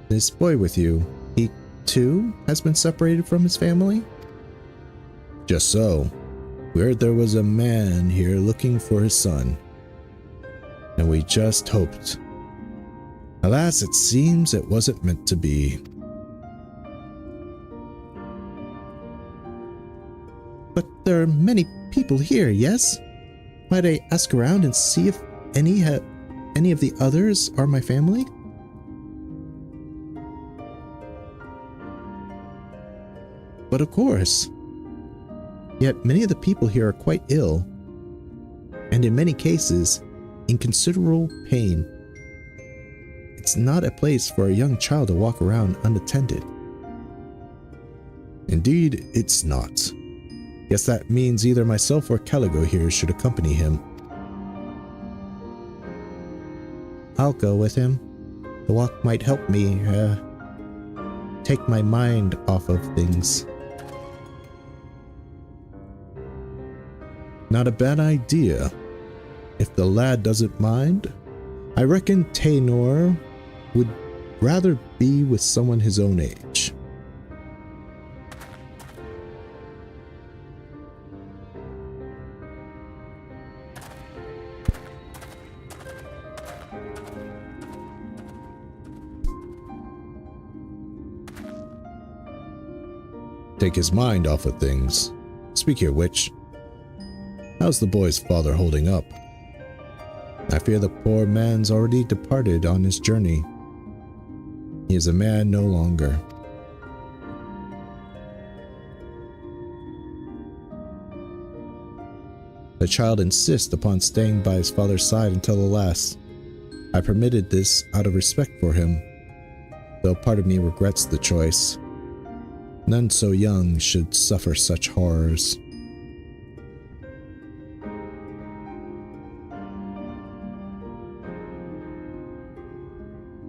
This boy with you, he too has been separated from his family? Just so. We heard there was a man here looking for his son. And we just hoped. Alas, it seems it wasn't meant to be. But there are many people here, yes? Might I ask around and see if any of the others are my family? But of course. Yet many of the people here are quite ill, and in many cases, in considerable pain. It's not a place for a young child to walk around unattended. Indeed, it's not. Guess that means either myself or Caligo here should accompany him. I'll go with him. The walk might help me, take my mind off of things. Not a bad idea. If the lad doesn't mind, I reckon Taynor would rather be with someone his own age. Take his mind off of things. Speak of which, how's the boy's father holding up? I fear the poor man's already departed on his journey. He is a man no longer. The child insists upon staying by his father's side until the last. I permitted this out of respect for him, though part of me regrets the choice. None so young should suffer such horrors.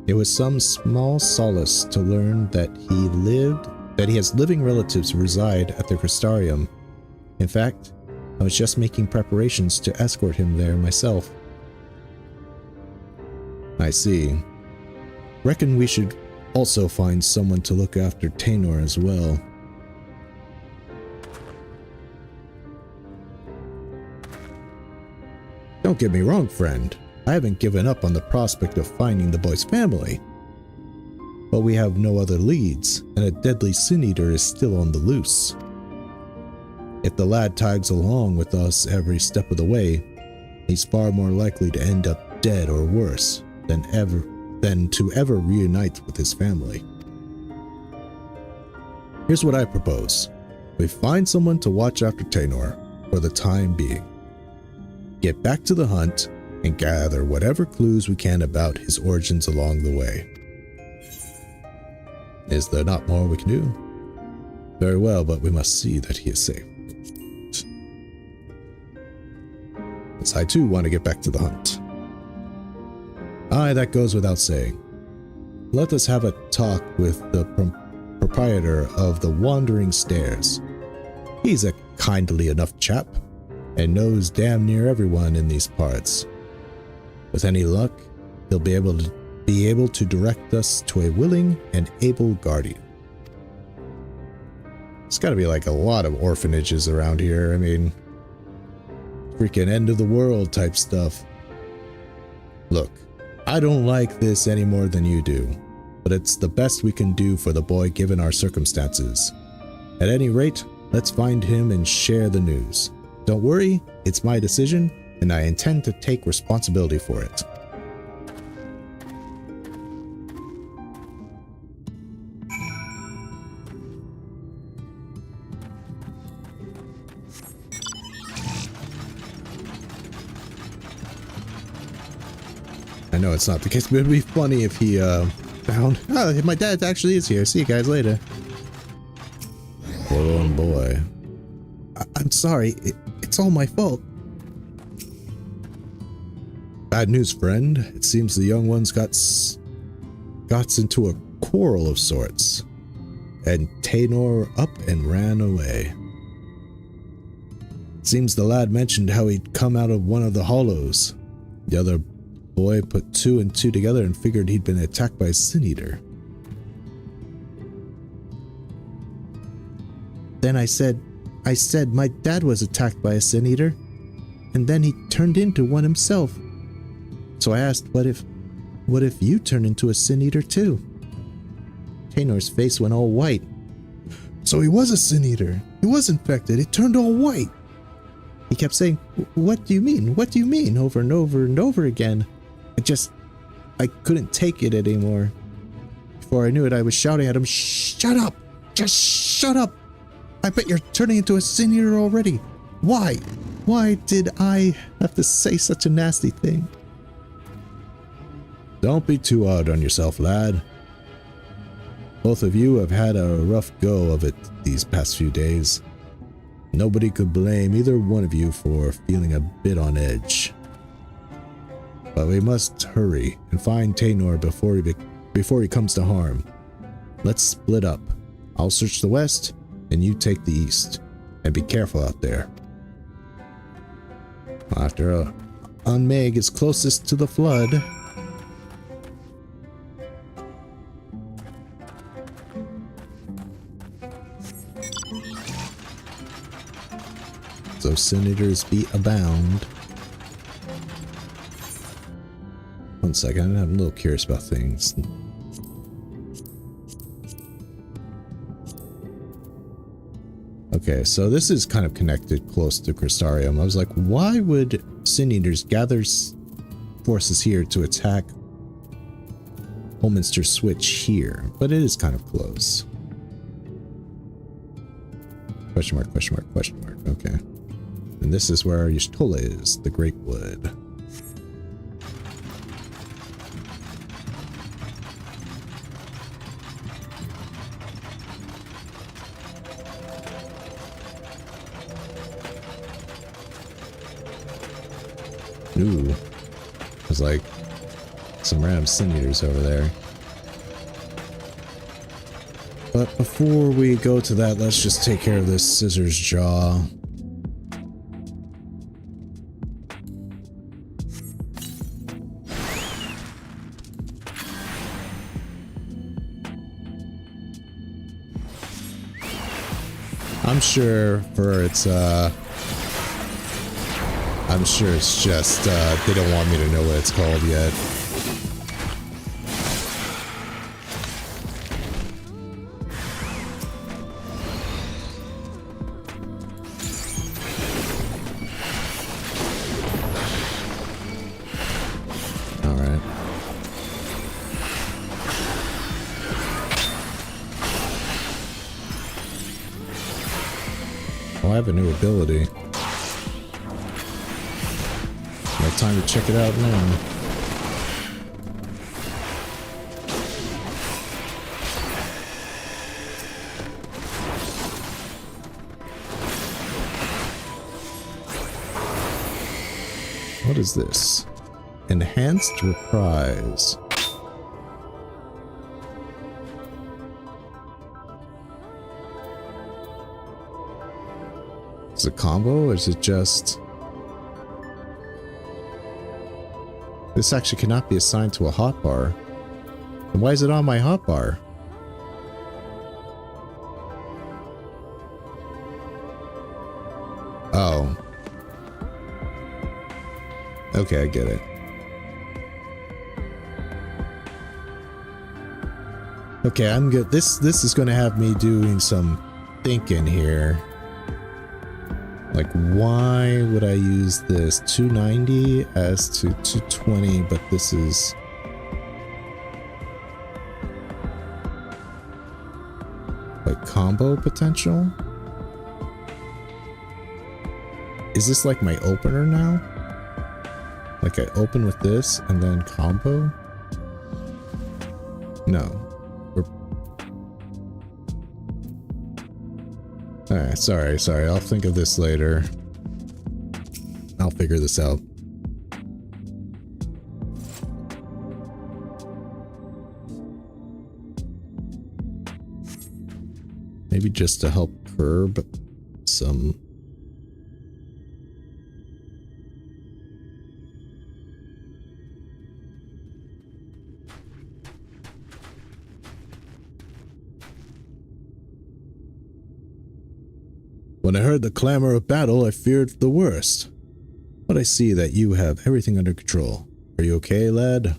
It was some small solace to learn that he has living relatives who reside at the Crystarium. In fact, I was just making preparations to escort him there myself. I see. Reckon we should also find someone to look after Taynor as well. Don't get me wrong, friend. I haven't given up on the prospect of finding the boy's family. But we have no other leads, and a deadly sin-eater is still on the loose. If the lad tags along with us every step of the way, he's far more likely to end up dead or worse than to ever reunite with his family. Here's what I propose. We find someone to watch after Taynor for the time being. get back to the hunt and gather whatever clues we can about his origins along the way. Is there not more we can do? Very well, but we must see that he is safe. As I too want to get back to the hunt. Aye, that goes without saying. Let us have a talk with the proprietor of the Wandering Stairs. He's a kindly enough chap, and knows damn near everyone in these parts. With any luck, he'll be able to direct us to a willing and able guardian. There's gotta be like a lot of orphanages around here. I mean, freaking end of the world type stuff. Look, I don't like this any more than you do, but it's the best we can do for the boy given our circumstances. At any rate, let's find him and share the news. Don't worry, it's my decision, and I intend to take responsibility for it. I know it's not the case, but it'd be funny if he found, oh, my dad actually is here. See you guys later. Oh boy. I'm sorry, it's all my fault. Bad news, friend. It seems the young ones got into a quarrel of sorts, and Taynor up and ran away. Seems the lad mentioned how he'd come out of one of the hollows. The other boy put 2 and 2 together and figured he'd been attacked by a sin eater. Then I said my dad was attacked by a sin eater, and then he turned into one himself. So I asked, what if you turned into a sin eater too? Taynor's face went all white. So he was a sin eater. He was infected. It turned all white. He kept saying, "What do you mean? What do you mean?" over and over and over again. I couldn't take it anymore. Before I knew it, I was shouting at him, "Shut up! Just shut up! I bet you're turning into a sin eater already. Why? Why did I have to say such a nasty thing?" Don't be too hard on yourself, lad. Both of you have had a rough go of it these past few days. Nobody could blame either one of you for feeling a bit on edge. But we must hurry and find Taynor before he comes to harm. Let's split up. I'll search the west, and you take the east. And be careful out there. After Unmeg is closest to the flood, so sin eaters be abound. One second, I'm a little curious about things. Okay, so this is kind of connected close to Crystarium. I was like, why would sin eaters gather forces here to attack Holminster Switch here? But it is kind of close. Question mark, question mark, question mark. Okay. And this is where Y'shtola is, the Greatwood. Ooh. There's like some random sin eaters over there. But before we go to that, let's just take care of this scissors jaw. I'm sure it's just, they don't want me to know what it's called yet. Alright. Oh, I have a new ability. have time to check it out now. What is this? Enhanced reprise. Is it a combo or is it just... This actually cannot be assigned to a hotbar. And why is it on my hotbar? Oh. Okay, I get it. Okay, I'm good. This is going to have me doing some thinking here. Like, why would I use this 290 as to 220, but this is... like, combo potential? Is this like my opener now? Like I open with this and then combo? No. Alright, sorry. I'll think of this later. I'll figure this out. Maybe just to help curb some... When I heard the clamor of battle, I feared the worst. But I see that you have everything under control. Are you okay, lad?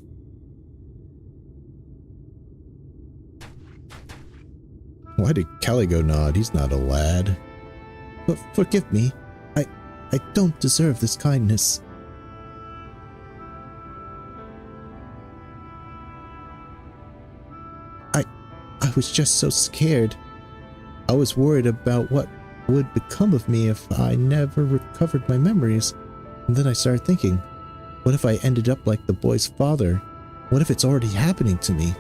Why did Caligo nod? He's not a lad. But forgive me. I don't deserve this kindness. I was just so scared. I was worried about what would become of me if I never recovered my memories. And then I started thinking, what if I ended up like the boy's father? What if it's already happening to me?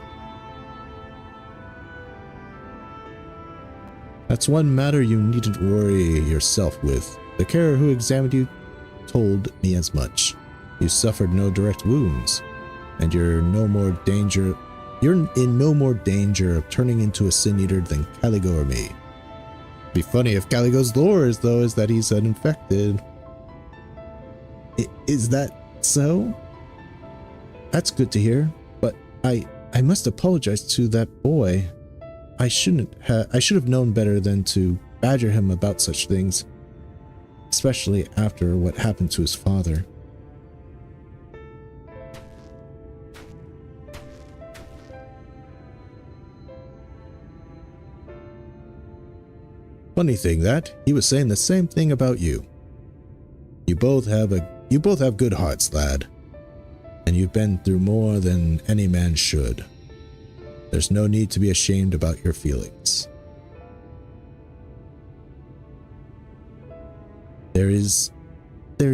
That's one matter you needn't worry yourself with. The carer who examined you told me as much. You suffered no direct wounds, and you're in no more danger of turning into a sin eater than Caligo or me. Be funny if Caligo's lore is that he's uninfected. Is that so? That's good to hear, but I must apologize to that boy. I should have known better than to badger him about such things, especially after what happened to his father. Funny thing that he was saying the same thing about you. You both have good hearts, lad, and you've been through more than any man should. There's no need to be ashamed about your feelings. There is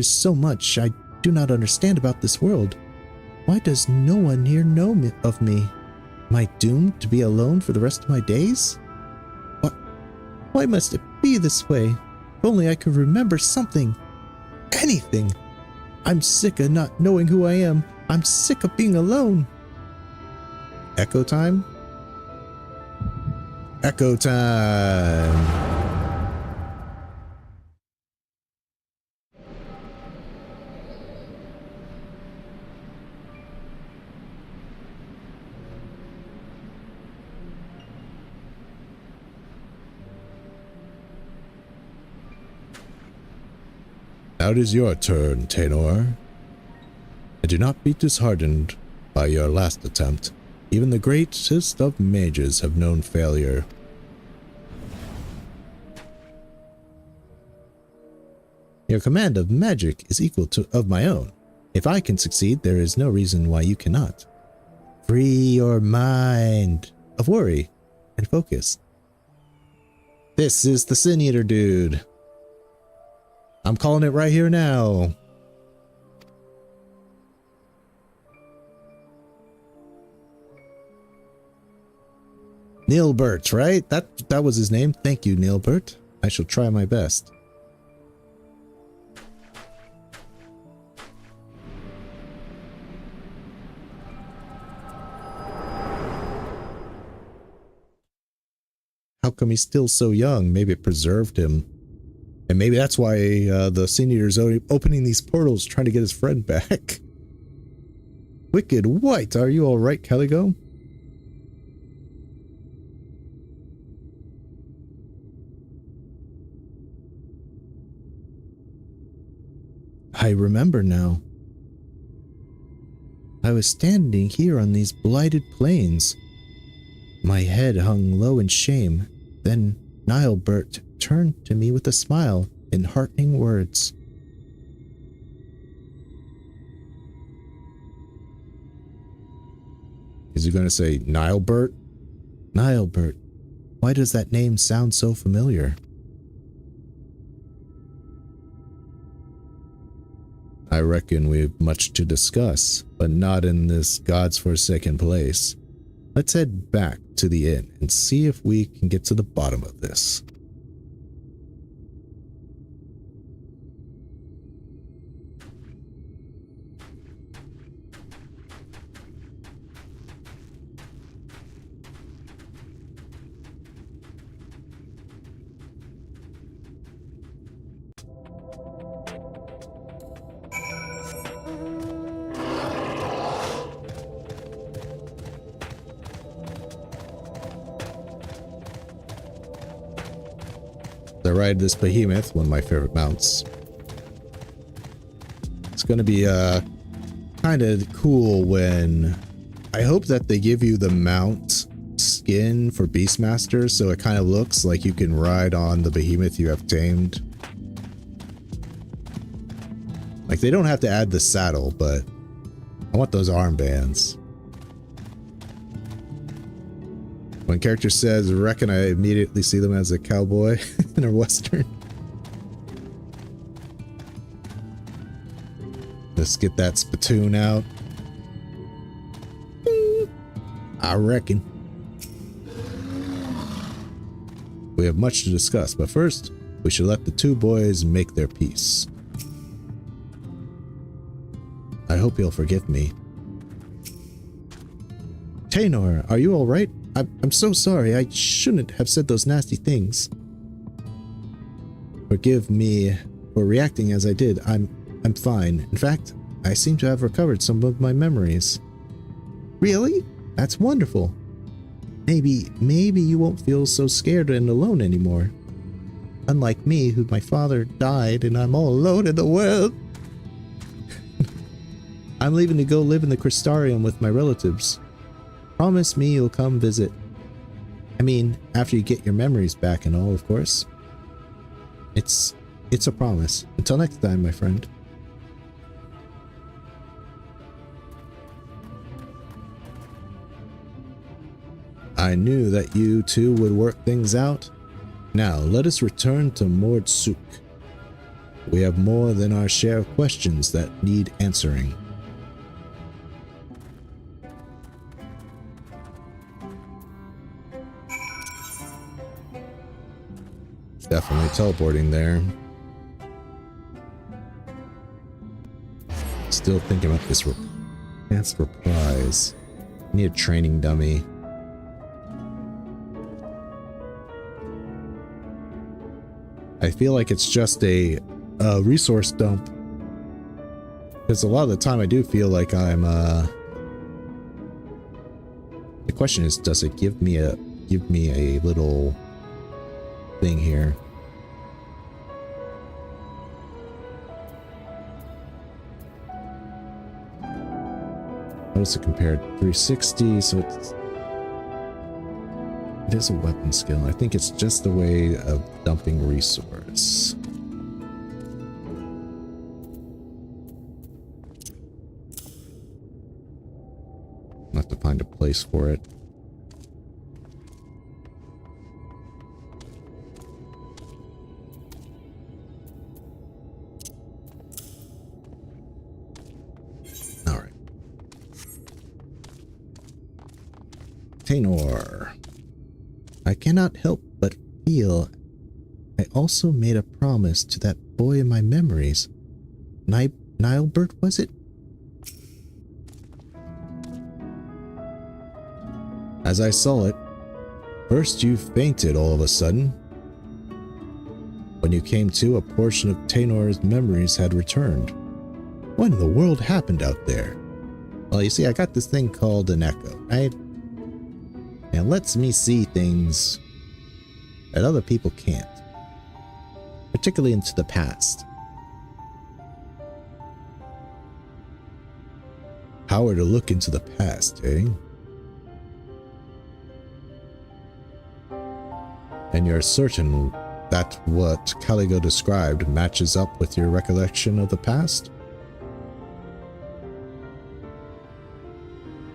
so much I do not understand about this world. Why does no one here know of me? Am I doomed to be alone for the rest of my days? Why must it be this way? If only I could remember something. Anything. I'm sick of not knowing who I am. I'm sick of being alone. Echo time? Echo time! Now it is your turn, Tenor. And do not be disheartened by your last attempt. Even the greatest of mages have known failure. Your command of magic is equal to of my own. If I can succeed, there is no reason why you cannot. Free your mind of worry and focus. This is the Sin Eater dude. I'm calling it right here now. Neilbert, right? That was his name. Thank you, Neilbert. I shall try my best. How come he's still so young? Maybe it preserved him. And maybe that's why the senior's opening these portals, trying to get his friend back. Wicked White, are you alright, Caligo? I remember now. I was standing here on these blighted plains. My head hung low in shame. Then Nilebert turned to me with a smile and heartening words. Is he going to say Nilebert? Nilebert. Why does that name sound so familiar? I reckon we've much to discuss, but not in this God's forsaken place. Let's head back to the inn and see if we can get to the bottom of this. I ride this behemoth, one of my favorite mounts. It's going to be kind of cool when I hope that they give you the mount skin for Beastmaster, so it kind of looks like you can ride on the behemoth you have tamed. Like, they don't have to add the saddle, but I want those armbands. When a character says reckon, I immediately see them as a cowboy in a western. Let's get that spittoon out. I reckon. We have much to discuss, but first, we should let the two boys make their peace. I hope you'll forgive me. Taynor, are you alright? I'm so sorry. I shouldn't have said those nasty things. Forgive me for reacting as I did. I'm fine. In fact, I seem to have recovered some of my memories. Really? That's wonderful. Maybe you won't feel so scared and alone anymore. Unlike me, who my father died and I'm all alone in the world. I'm leaving to go live in the Crystarium with my relatives. Promise me you'll come visit. I mean, after you get your memories back and all, of course. It's a promise. Until next time, my friend. I knew that you two would work things out. Now, let us return to Mordsuk. We have more than our share of questions that need answering. Definitely teleporting there. Still thinking about this advanced replies. Need a training dummy. I feel like it's just a resource dump. Because a lot of the time I do feel like I'm the question is, does it give me a little thing here? How does it compare? 360, so it is a weapon skill. I think it's just a way of dumping resource. I'll have to find a place for it. Taynor. I cannot help but feel I also made a promise to that boy in my memories. Nilebert, was it? As I saw it, first you fainted all of a sudden. When you came to, a portion of Taenor's memories had returned. What in the world happened out there? Well, you see, I got this thing called an echo, right? And it lets me see things that other people can't. Particularly into the past. Power to look into the past, eh? And you're certain that what Caligo described matches up with your recollection of the past?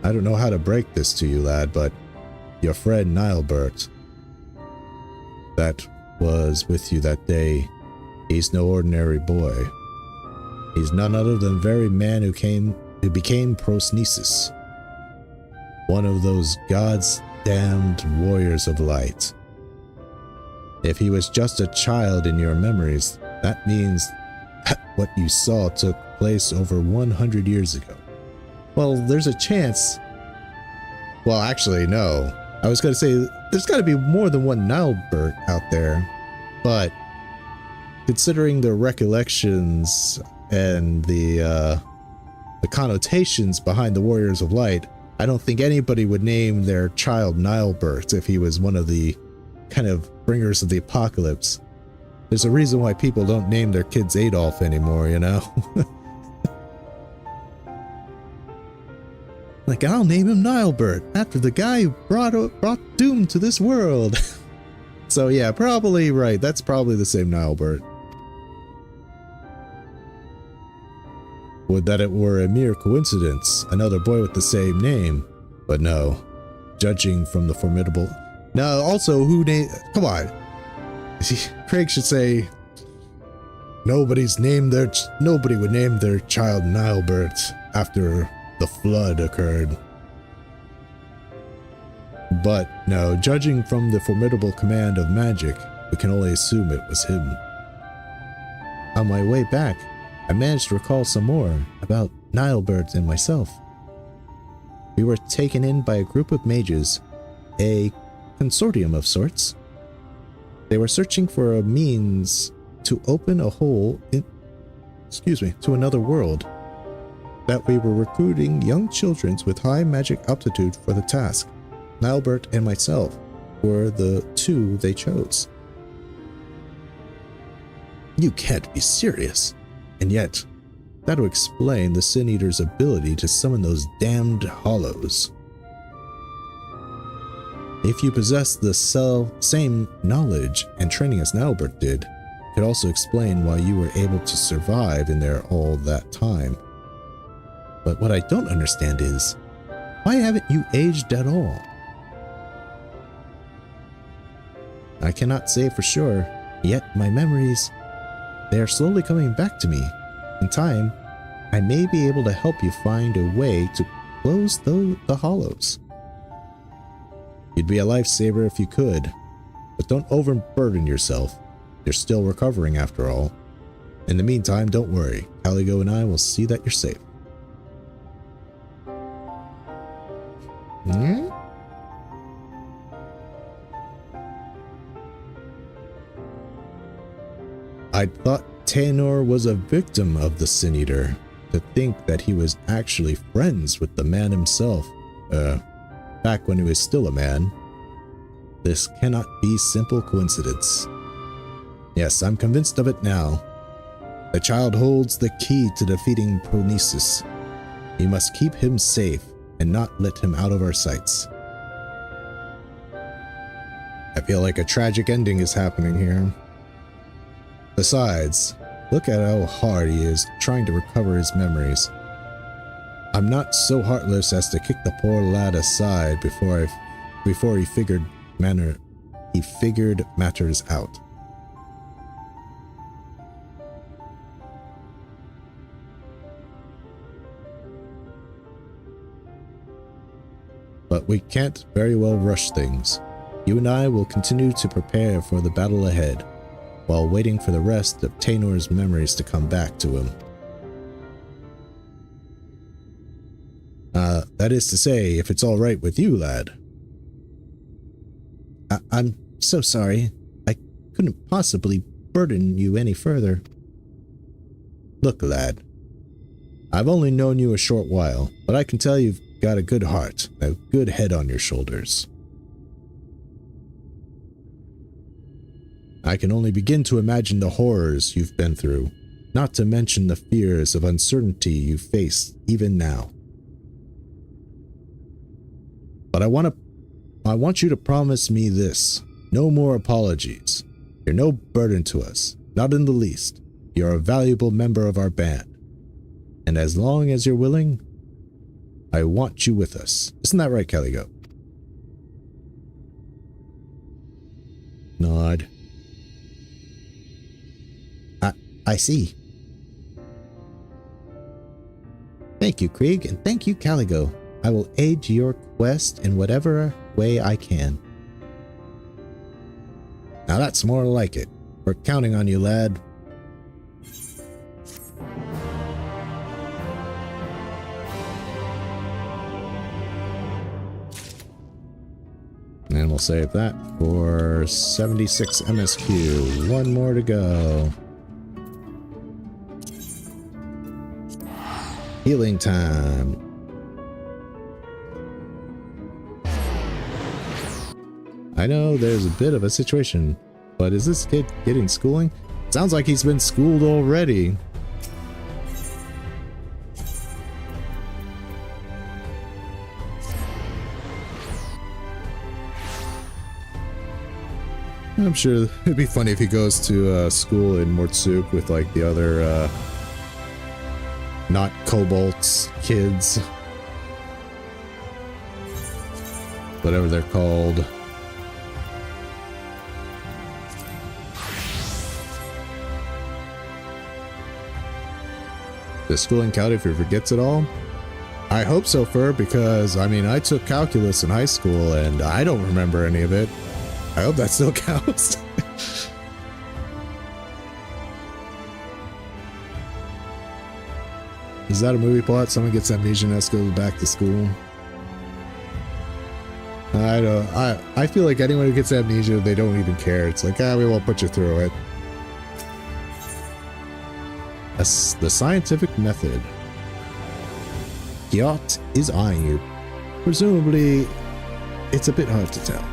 I don't know how to break this to you, lad, but your friend Nilebert, that was with you that day, he's no ordinary boy. He's none other than the very man who became Prosnesis, one of those God's damned warriors of light. If he was just a child in your memories, that means that what you saw took place over 100 years ago. Well, there's a chance. Well, actually, no. I was going to say, there's got to be more than one Nilebert out there. But considering the recollections and the connotations behind the Warriors of Light, I don't think anybody would name their child Nilebert if he was one of the kind of bringers of the apocalypse. There's a reason why people don't name their kids Adolf anymore, you know? Like, I'll name him Nilebert, after the guy who brought doom to this world. So yeah, probably right. That's probably the same Nilebert. Would that it were a mere coincidence, another boy with the same name. But no, judging from the formidable... Now, also, who named... Come on. Craig should say... Nobody would name their child Nilebert after the flood occurred. But no, judging from the formidable command of magic, we can only assume it was him. On my way back, I managed to recall some more about Nilebert and myself. We were taken in by a group of mages, a consortium of sorts. They were searching for a means to open a hole to another world. That we were recruiting young children with high magic aptitude for the task. Nilebert and myself were the two they chose. You can't be serious. And yet, that would explain the Sin Eater's ability to summon those damned hollows. If you possess the same knowledge and training as Nilebert did, it could also explain why you were able to survive in there all that time. But what I don't understand is, why haven't you aged at all? I cannot say for sure, yet my memories, they are slowly coming back to me. In time, I may be able to help you find a way to close the hollows. You'd be a lifesaver if you could, but don't overburden yourself. You're still recovering after all. In the meantime, don't worry. Caligo and I will see that you're safe. I thought Taenor was a victim of the Sin Eater. To think that he was actually friends with the man himself, back when he was still a man. This cannot be simple coincidence. Yes, I'm convinced of it now. The child holds the key to defeating Prosnesis. We must keep him safe and not let him out of our sights. I feel like a tragic ending is happening here. Besides, look at how hard he is trying to recover his memories. I'm not so heartless as to kick the poor lad aside before he figured matters out. But we can't very well rush things. You and I will continue to prepare for the battle ahead, while waiting for the rest of Taenor's memories to come back to him. That is to say, if it's all right with you, lad. I'm so sorry. I couldn't possibly burden you any further. Look, lad. I've only known you a short while, but I can tell you've got a good heart, a good head on your shoulders. I can only begin to imagine the horrors you've been through, not to mention the fears of uncertainty you face even now. But I want you to promise me this. No more apologies. You're no burden to us, not in the least. You're a valuable member of our band. And as long as you're willing, I want you with us. Isn't that right, Caligo? Nod. I see. Thank you, Krieg, and thank you, Caligo. I will aid your quest in whatever way I can. Now that's more like it. We're counting on you, lad. And we'll save that for 76 MSQ. One more to go. Healing time. I know there's a bit of a situation, but is this kid getting schooling? Sounds like he's been schooled already. I'm sure it'd be funny if he goes to school in Mortsuk with like the other not kobolds kids, whatever they're called. Does schooling count if he forgets it all? I hope so, Fur, because I mean I took calculus in high school and I don't remember any of it. I hope that still counts. Is that a movie plot? Someone gets amnesia and has to go back to school? I don't. I feel like anyone who gets amnesia, they don't even care. It's like, we won't put you through it. That's the scientific method. Yacht is eyeing you. Presumably, it's a bit hard to tell.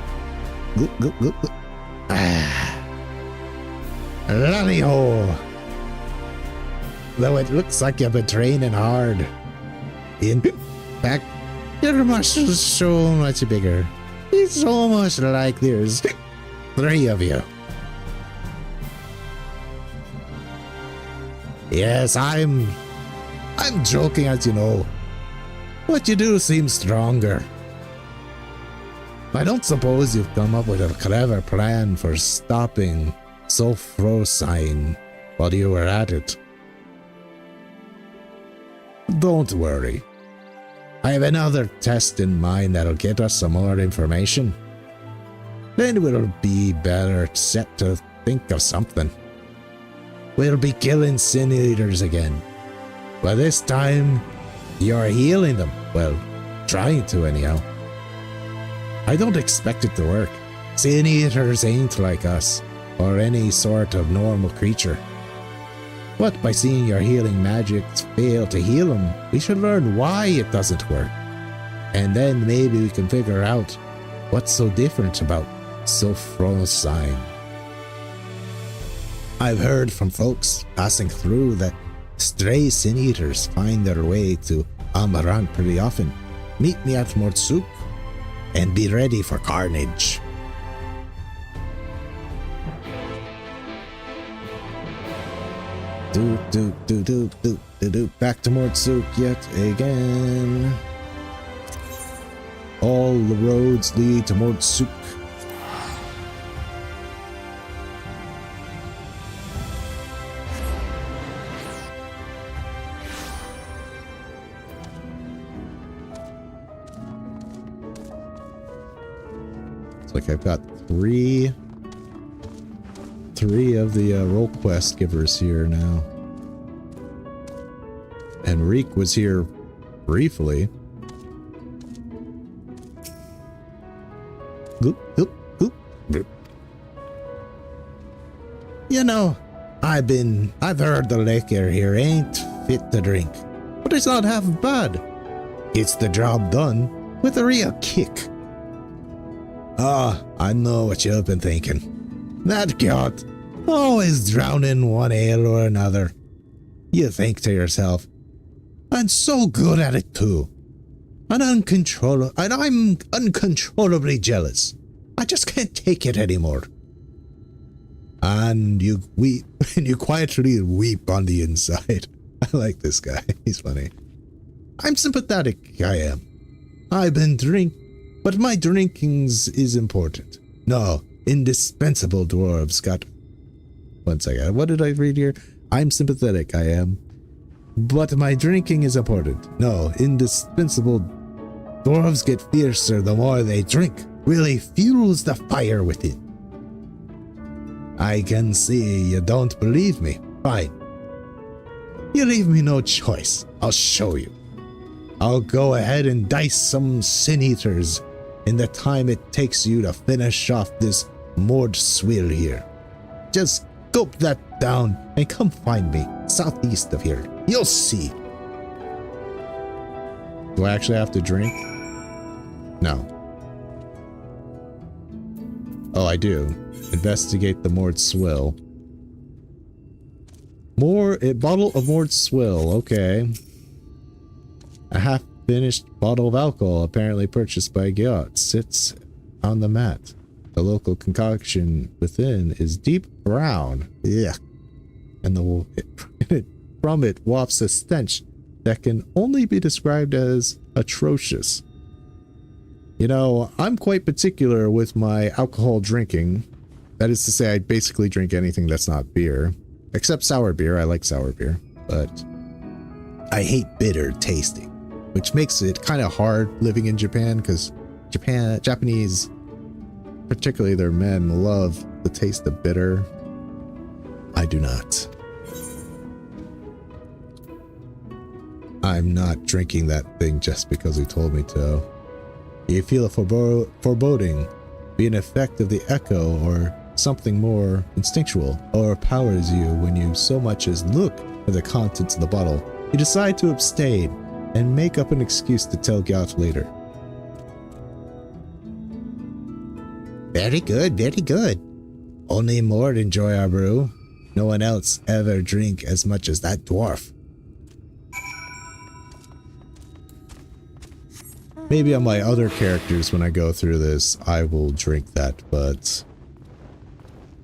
Bloody hole. Though it looks like you've been training hard. In fact, your muscles so much bigger. It's almost like there's 3 of you. Yes, I'm joking, as you know. What you do seems stronger. I don't suppose you've come up with a clever plan for stopping Sulfurosine while you were at it. Don't worry. I have another test in mind that'll get us some more information. Then we'll be better set to think of something. We'll be killing Sin Eaters again. But this time, you're healing them. Well, trying to anyhow. I don't expect it to work. Sin Eaters ain't like us, or any sort of normal creature. But by seeing your healing magic fail to heal them, we should learn why it doesn't work. And then maybe we can figure out what's so different about Sulfurosine. I've heard from folks passing through that stray Sin Eaters find their way to Amarant pretty often. Meet me at Mortsuk and be ready for carnage. Back to Mortsuk yet again. All the roads lead to Mortsuk. It's like I've got three of the role quest givers here now. And Reek was here briefly. Goop, goop, goop, goop. You know, I've heard the liquor here ain't fit to drink, but it's not half bad. It's the job done with a real kick. Ah, I know what you've been thinking. That god, always drowning one ale or another. You think to yourself, I'm so good at it too. And I'm uncontrollably jealous. I just can't take it anymore. And you weep, and you quietly weep on the inside. I like this guy. He's funny. I'm sympathetic, I am. I've been but my drinkings is important. No, indispensable, dwarves got... One second, what did I read here? I'm sympathetic, I am. But my drinking is important. No, indispensable. Dwarves get fiercer the more they drink. Really fuels the fire within. I can see you don't believe me. Fine. You leave me no choice. I'll show you. I'll go ahead and dice some sin eaters in the time it takes you to finish off this Mord Swill here. Just gulp that down and come find me southeast of here. You'll see. Do I actually have to drink? No. Oh, I do. Investigate the Mord Swill. A bottle of Mord Swill. Okay. A half-finished bottle of alcohol, apparently purchased by Gyat, sits on the mat. The local concoction within is deep brown. Yeah. And from it wafts a stench that can only be described as atrocious. You know, I'm quite particular with my alcohol drinking. That is to say, I basically drink anything that's not beer. Except sour beer. I like sour beer. But I hate bitter tasting, which makes it kind of hard living in Japan, because Japanese, particularly their men, love the taste of bitter. I do not. I'm not drinking that thing just because he told me to. You feel a foreboding, be an effect of the echo or something more instinctual, overpowers you when you so much as look at the contents of the bottle. You decide to abstain and make up an excuse to tell Gout later. Very good, very good. Only Mord enjoy our brew. No one else ever drink as much as that dwarf. Maybe on my other characters, when I go through this, I will drink that, but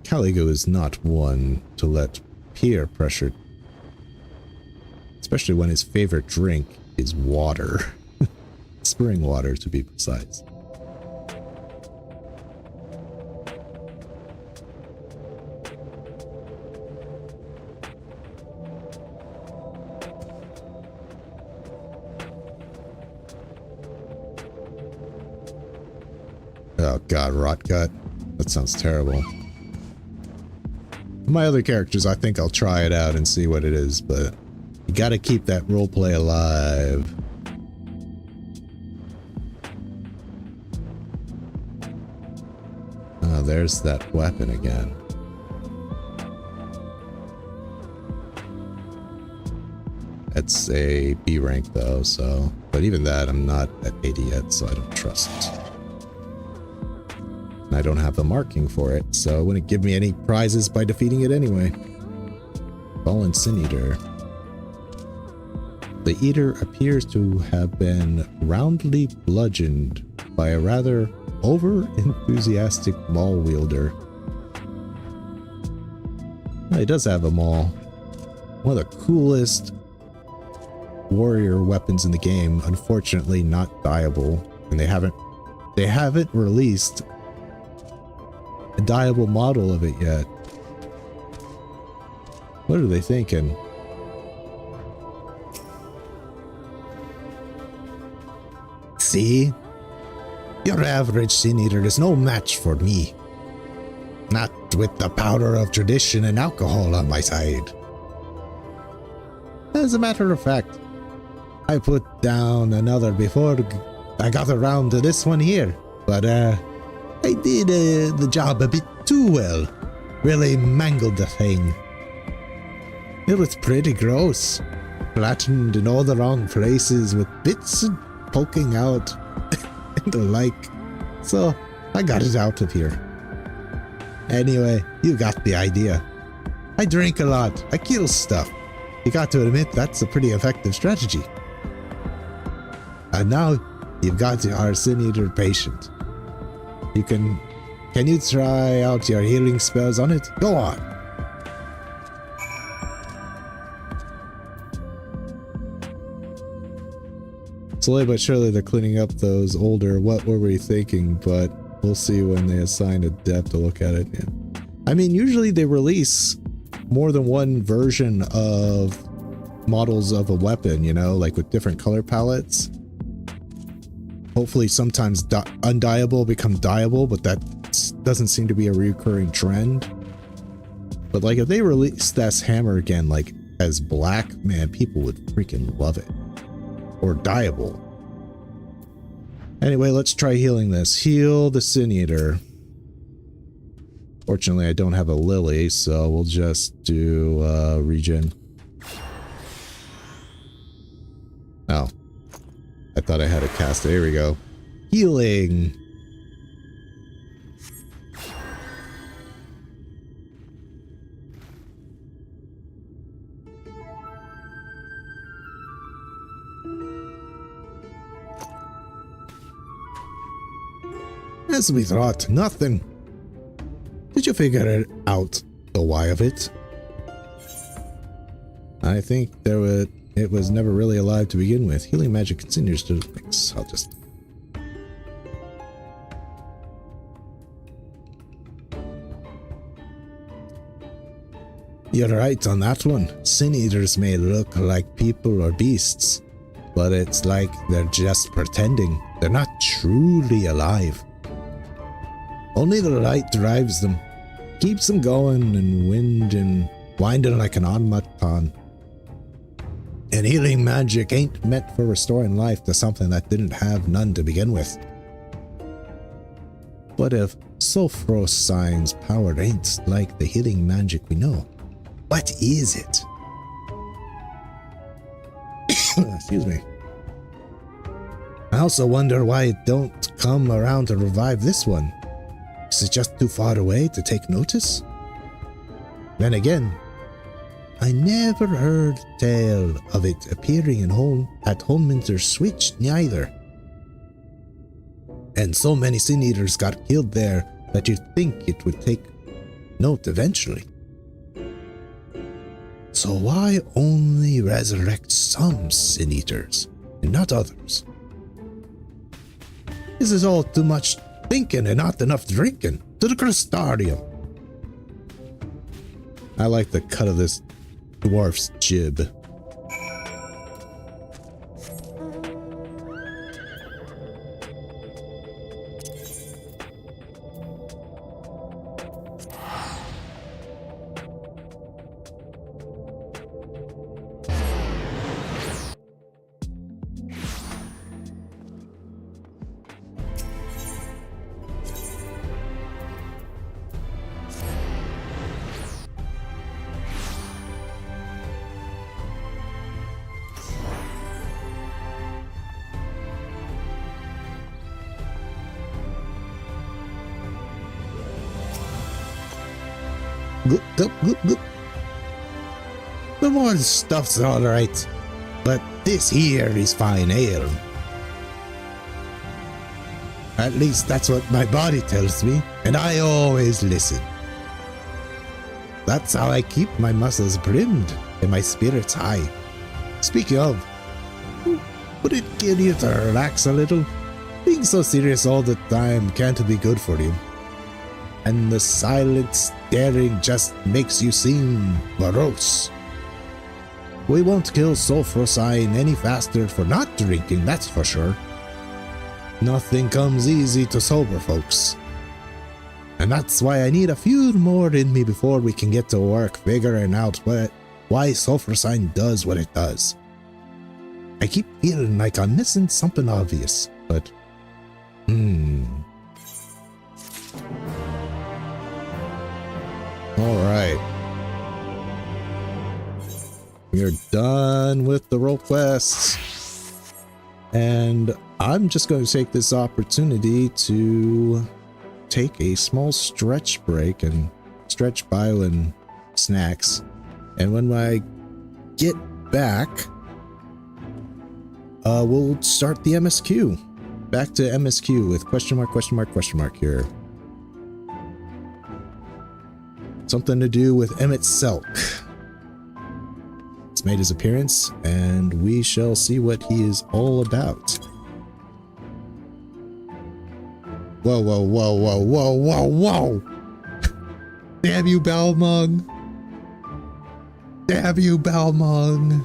Caligo is not one to let peer pressure, especially when his favorite drink is water. Spring water, to be precise. Oh god, rot gut. That sounds terrible. My other characters, I think I'll try it out and see what it is, but you gotta keep that roleplay alive. Oh, there's that weapon again. It's a B rank though, so... But even that, I'm not at 80 yet, so I don't trust it. I don't have the marking for it, so it wouldn't give me any prizes by defeating it anyway. Fallen Sin Eater. The Eater appears to have been roundly bludgeoned by a rather over-enthusiastic maul wielder. He does have a maul. One of the coolest warrior weapons in the game, unfortunately not dyeable, and they haven't released a dyeable model of it yet. What are they thinking? See? Your average sin eater is no match for me. Not with the power of tradition and alcohol on my side. As a matter of fact, I put down another before I got around to this one here, but I did the job a bit too well. Really mangled the thing. It was pretty gross. Flattened in all the wrong places with bits poking out and the like. So I got it out of here. Anyway, you got the idea. I drink a lot. I kill stuff. You got to admit that's a pretty effective strategy. And now you've got our Sin Eater patient. Can you try out your healing spells on it? Go on. Slowly but surely they're cleaning up those older what were we thinking, but we'll see when they assign a depth to look at it. Yeah. I mean, usually they release more than one version of models of a weapon, you know, like with different color palettes. Hopefully sometimes undieable become dieable, but that doesn't seem to be a recurring trend. But like if they release this hammer again, like as black, man, people would freaking love it. Or dieable. Anyway, let's try healing this. Heal the Sin Eater. Fortunately, I don't have a lily, so we'll just do regen. Oh. I thought I had a cast. There we go. Healing. As we thought, nothing. Did you figure out the why of it? I think it was never really alive to begin with. Healing magic continues to mix. I'll just... You're right on that one. Sin Eaters may look like people or beasts, but it's like they're just pretending. They're not truly alive. Only the light drives them, keeps them going and winding like an automaton. And healing magic ain't meant for restoring life to something that didn't have none to begin with. But if Sulfurosine's power ain't like the healing magic we know, what is it? Excuse me. I also wonder why it don't come around to revive this one. Is it just too far away to take notice? Then again, I never heard tell of it appearing at Homeminter's Switch neither. And so many Sin Eaters got killed there that you'd think it would take note eventually. So why only resurrect some Sin Eaters and not others? This is all too much thinking and not enough drinking. To the Crystarium. I like the cut of this dwarf's jib. The more stuff's alright, but this here is fine ale. At least that's what my body tells me, and I always listen. That's how I keep my muscles brimmed and my spirits high. Speaking of, would it kill you to relax a little? Being so serious all the time can't be good for you. And the silent staring just makes you seem morose. We won't kill Sulfurosine any faster for not drinking, that's for sure. Nothing comes easy to sober folks. And that's why I need a few more in me before we can get to work figuring out why sulfur sign does what it does. I keep feeling like I'm missing something obvious, but Alright. We're done with the role quests. And I'm just going to take this opportunity to take a small stretch break and stretch bio and snacks. And when I get back, we'll start the MSQ. Back to MSQ with question mark here. Something to do with Emmett Selk. It's made his appearance, and we shall see what he is all about. Whoa, whoa, whoa, whoa, whoa, whoa, whoa! Damn you, Balmung! Damn you, Balmung!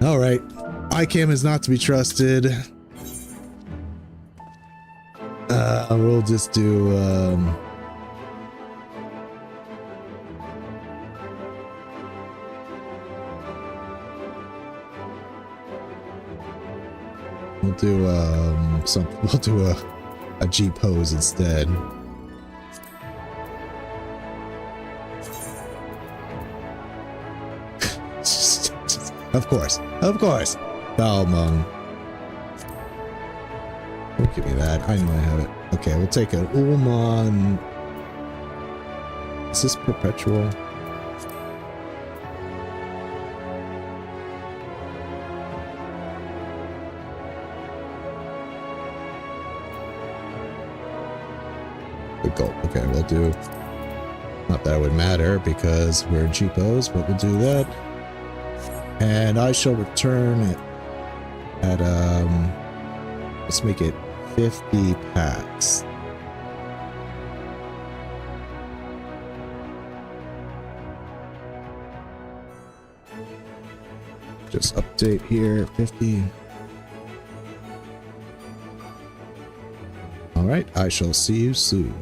Alright, ICAM is not to be trusted. We'll just do, we'll do a G pose instead. Of course, Balmung. Don't give me that. I know I have it. Okay, we'll take an Ullman. Is this perpetual? Good goal. Okay, we'll do. Not that it would matter because we're in cheapos, but we'll do that. And I shall return at let's make it 50 packs. Just update here, 50. All right, I shall see you soon.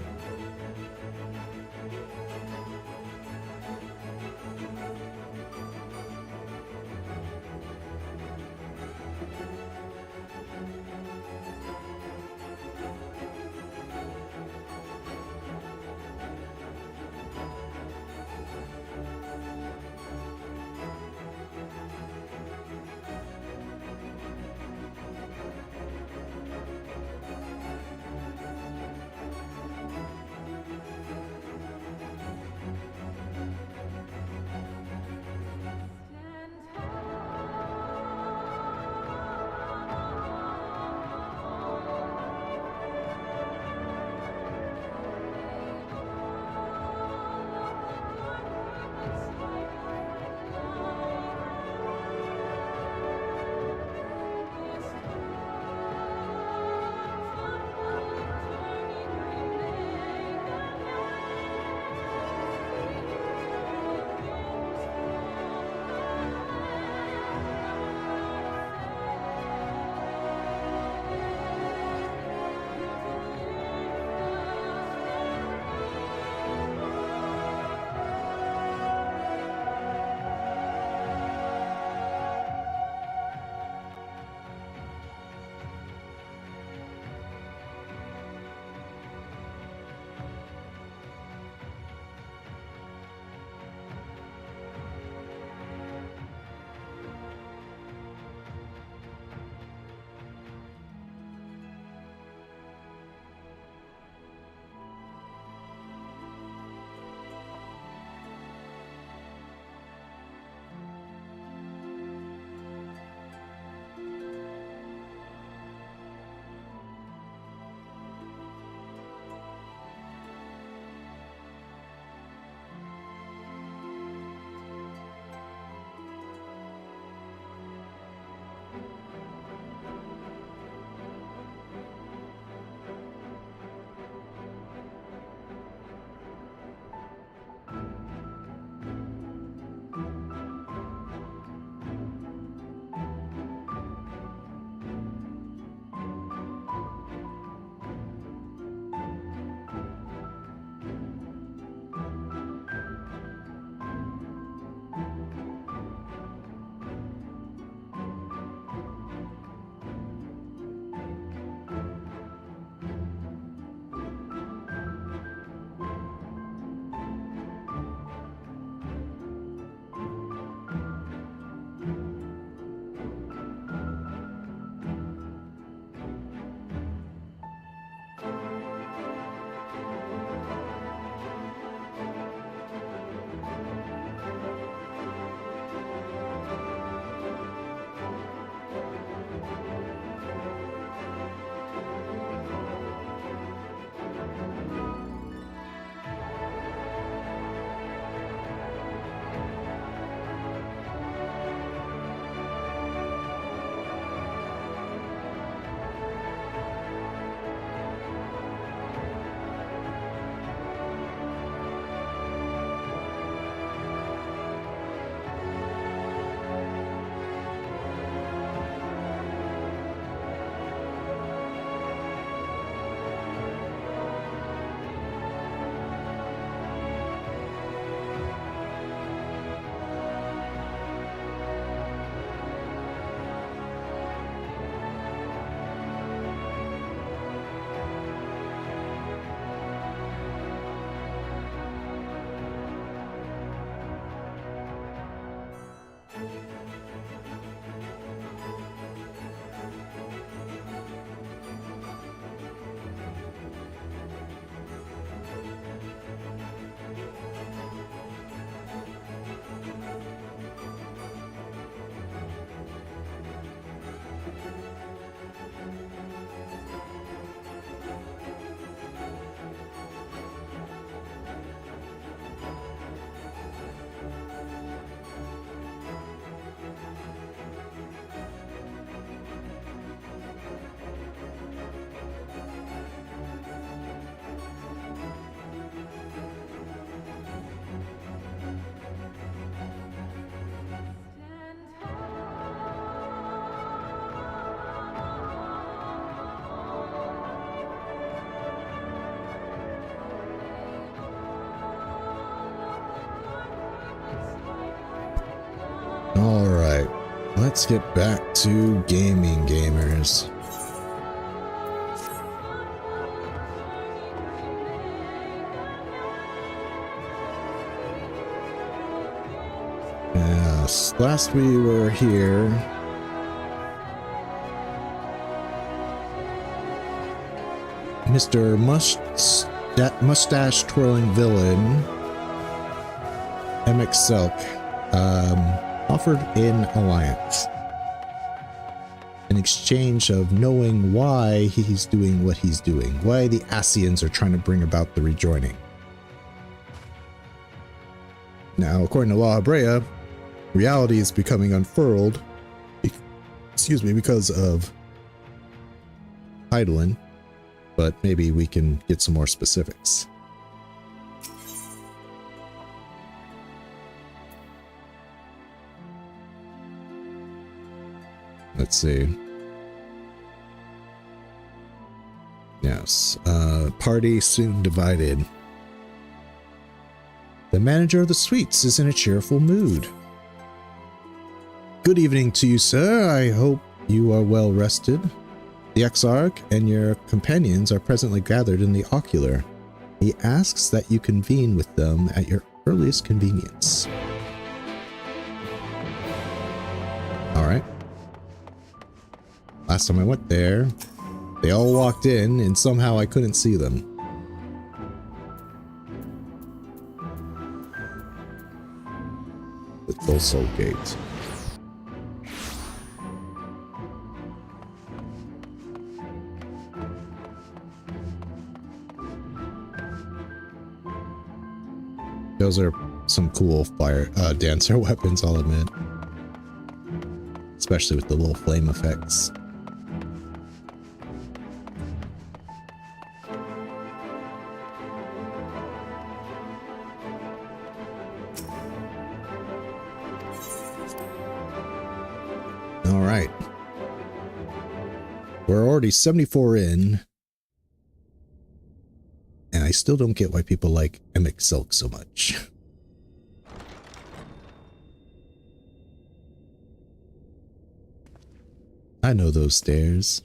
Alright, let's get back to gaming, gamers. Yes, last we were here, Mr. Mustache Twirling Villain, MX Silk, offered an alliance in exchange of knowing why he's doing what he's doing, why the Asians are trying to bring about the rejoining. Now, according to La Habrea, reality is becoming unfurled, because of Heidelin, but maybe we can get some more specifics. Let's see. Yes, party soon divided. The manager of the suites is in a cheerful mood. Good evening to you, sir. I hope you are well rested. The Exarch and your companions are presently gathered in the ocular. He asks that you convene with them at your earliest convenience. Alright. Last time I went there, they all walked in and somehow I couldn't see them. The Thulsul Gate. Those are some cool fire dancer weapons, I'll admit. Especially with the little flame effects. All right. We're already 74 in. And I still don't get why people like MX Silk so much. I know those stairs.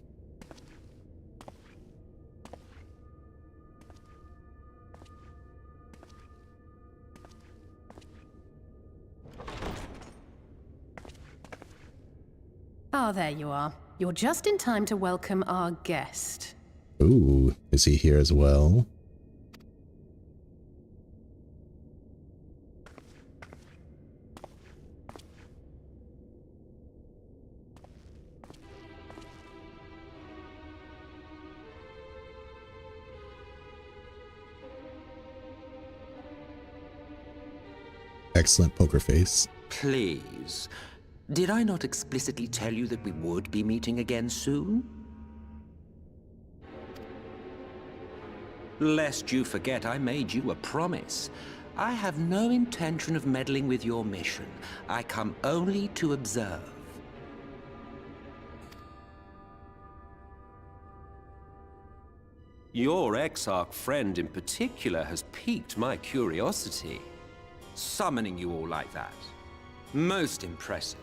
Ah, there you are. You're just in time to welcome our guest. Ooh, is he here as well? Excellent poker face. Please. Did I not explicitly tell you that we would be meeting again soon? Lest you forget, I made you a promise. I have no intention of meddling with your mission. I come only to observe. Your Exarch friend in particular has piqued my curiosity. Summoning you all like that. Most impressive.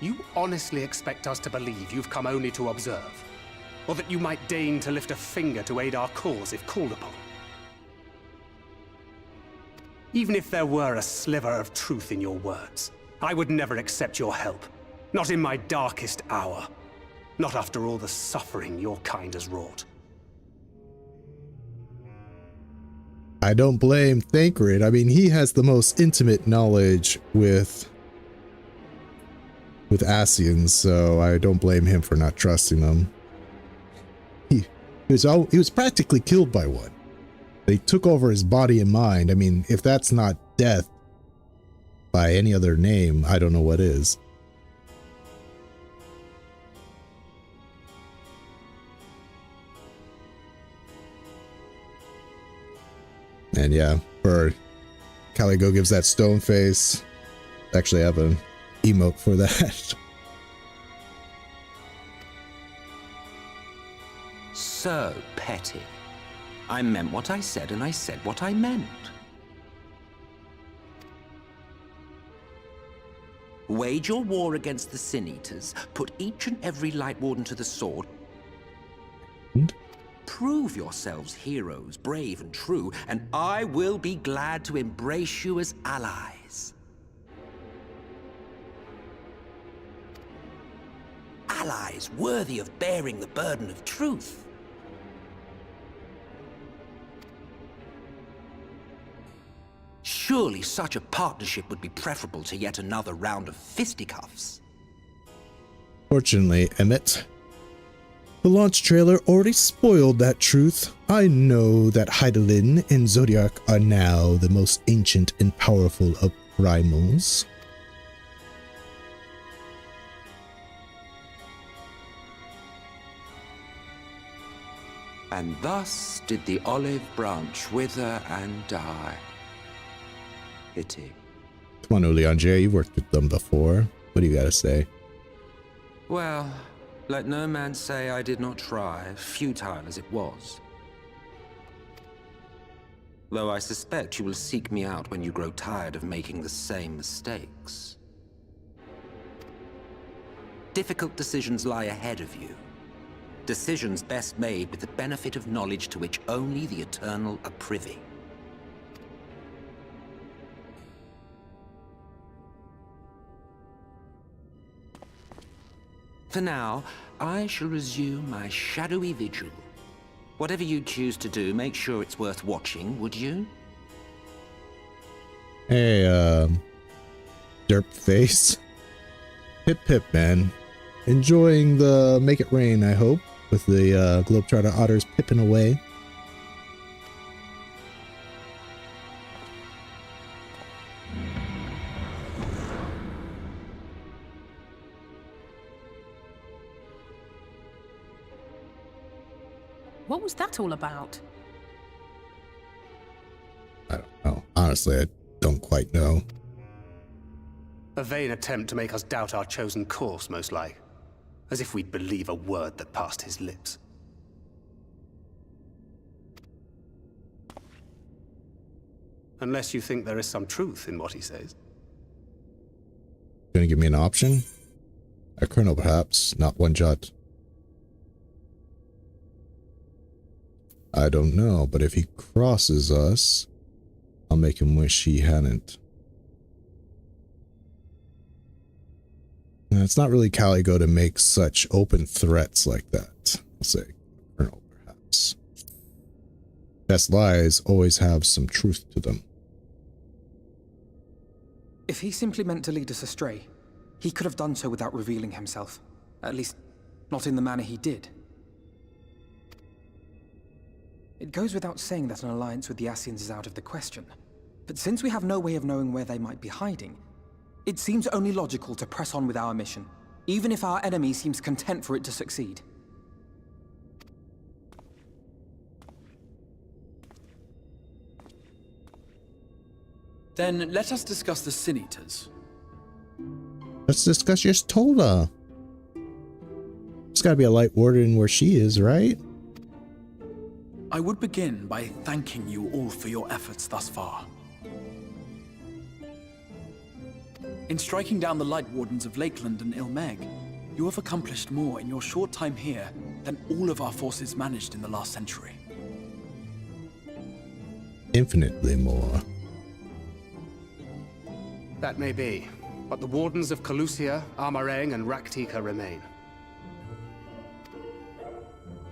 You honestly expect us to believe you've come only to observe? Or that you might deign to lift a finger to aid our cause if called upon? Even if there were a sliver of truth in your words, I would never accept your help. Not in my darkest hour. Not after all the suffering your kind has wrought. I don't blame Thancred. I mean, he has the most intimate knowledge with Asians, so I don't blame him for not trusting them. He was practically killed by one. They took over his body and mind. I mean, if that's not death by any other name, I don't know what is. And yeah, for Caligo gives that stone face. Actually, I have an emote for that. so petty. I meant what I said, and I said what I meant. Wage your war against the Sin Eaters, put each and every Light Warden to the sword. And? Prove yourselves heroes, brave and true, and I will be glad to embrace you as allies. Allies worthy of bearing the burden of truth. Surely such a partnership would be preferable to yet another round of fisticuffs. Fortunately, Emmett, the launch trailer already spoiled that truth. I know that Hydaelyn and Zodiac are now the most ancient and powerful of primals. And thus did the olive branch wither and die. Pity. Come on, Ulianjir, you've worked with them before. What do you gotta say? Well, let no man say I did not try, futile as it was. Though I suspect you will seek me out when you grow tired of making the same mistakes. Difficult decisions lie ahead of you. Decisions best made with the benefit of knowledge to which only the Eternal are privy. For now, I shall resume my shadowy vigil. Whatever you choose to do, make sure it's worth watching, would you? Hey, derp face. Pip pip, man. Enjoying the Make It Rain, I hope, with the Globetrotter otters pipping away. What was that all about? I don't know. Honestly, I don't quite know. A vain attempt to make us doubt our chosen course, most like. As if we'd believe a word that passed his lips. Unless you think there is some truth in what he says. Gonna give me an option? A colonel, perhaps, not one jot. I don't know, but if he crosses us, I'll make him wish he hadn't. It's not really Caligo to make such open threats like that. I'll say colonel, perhaps. Best lies always have some truth to them. If he simply meant to lead us astray, he could have done so without revealing himself. At least, not in the manner he did. It goes without saying that an alliance with the Ascians is out of the question. But since we have no way of knowing where they might be hiding, it seems only logical to press on with our mission, even if our enemy seems content for it to succeed. Then let us discuss the Sin Eaters. Let's discuss Yestola. There's gotta be a light warden where she is, right? I would begin by thanking you all for your efforts thus far. In striking down the Light Wardens of Lakeland and Ilmeg, you have accomplished more in your short time here than all of our forces managed in the last century. Infinitely more. That may be, but the Wardens of Calusia, Amareng, and Raktika remain.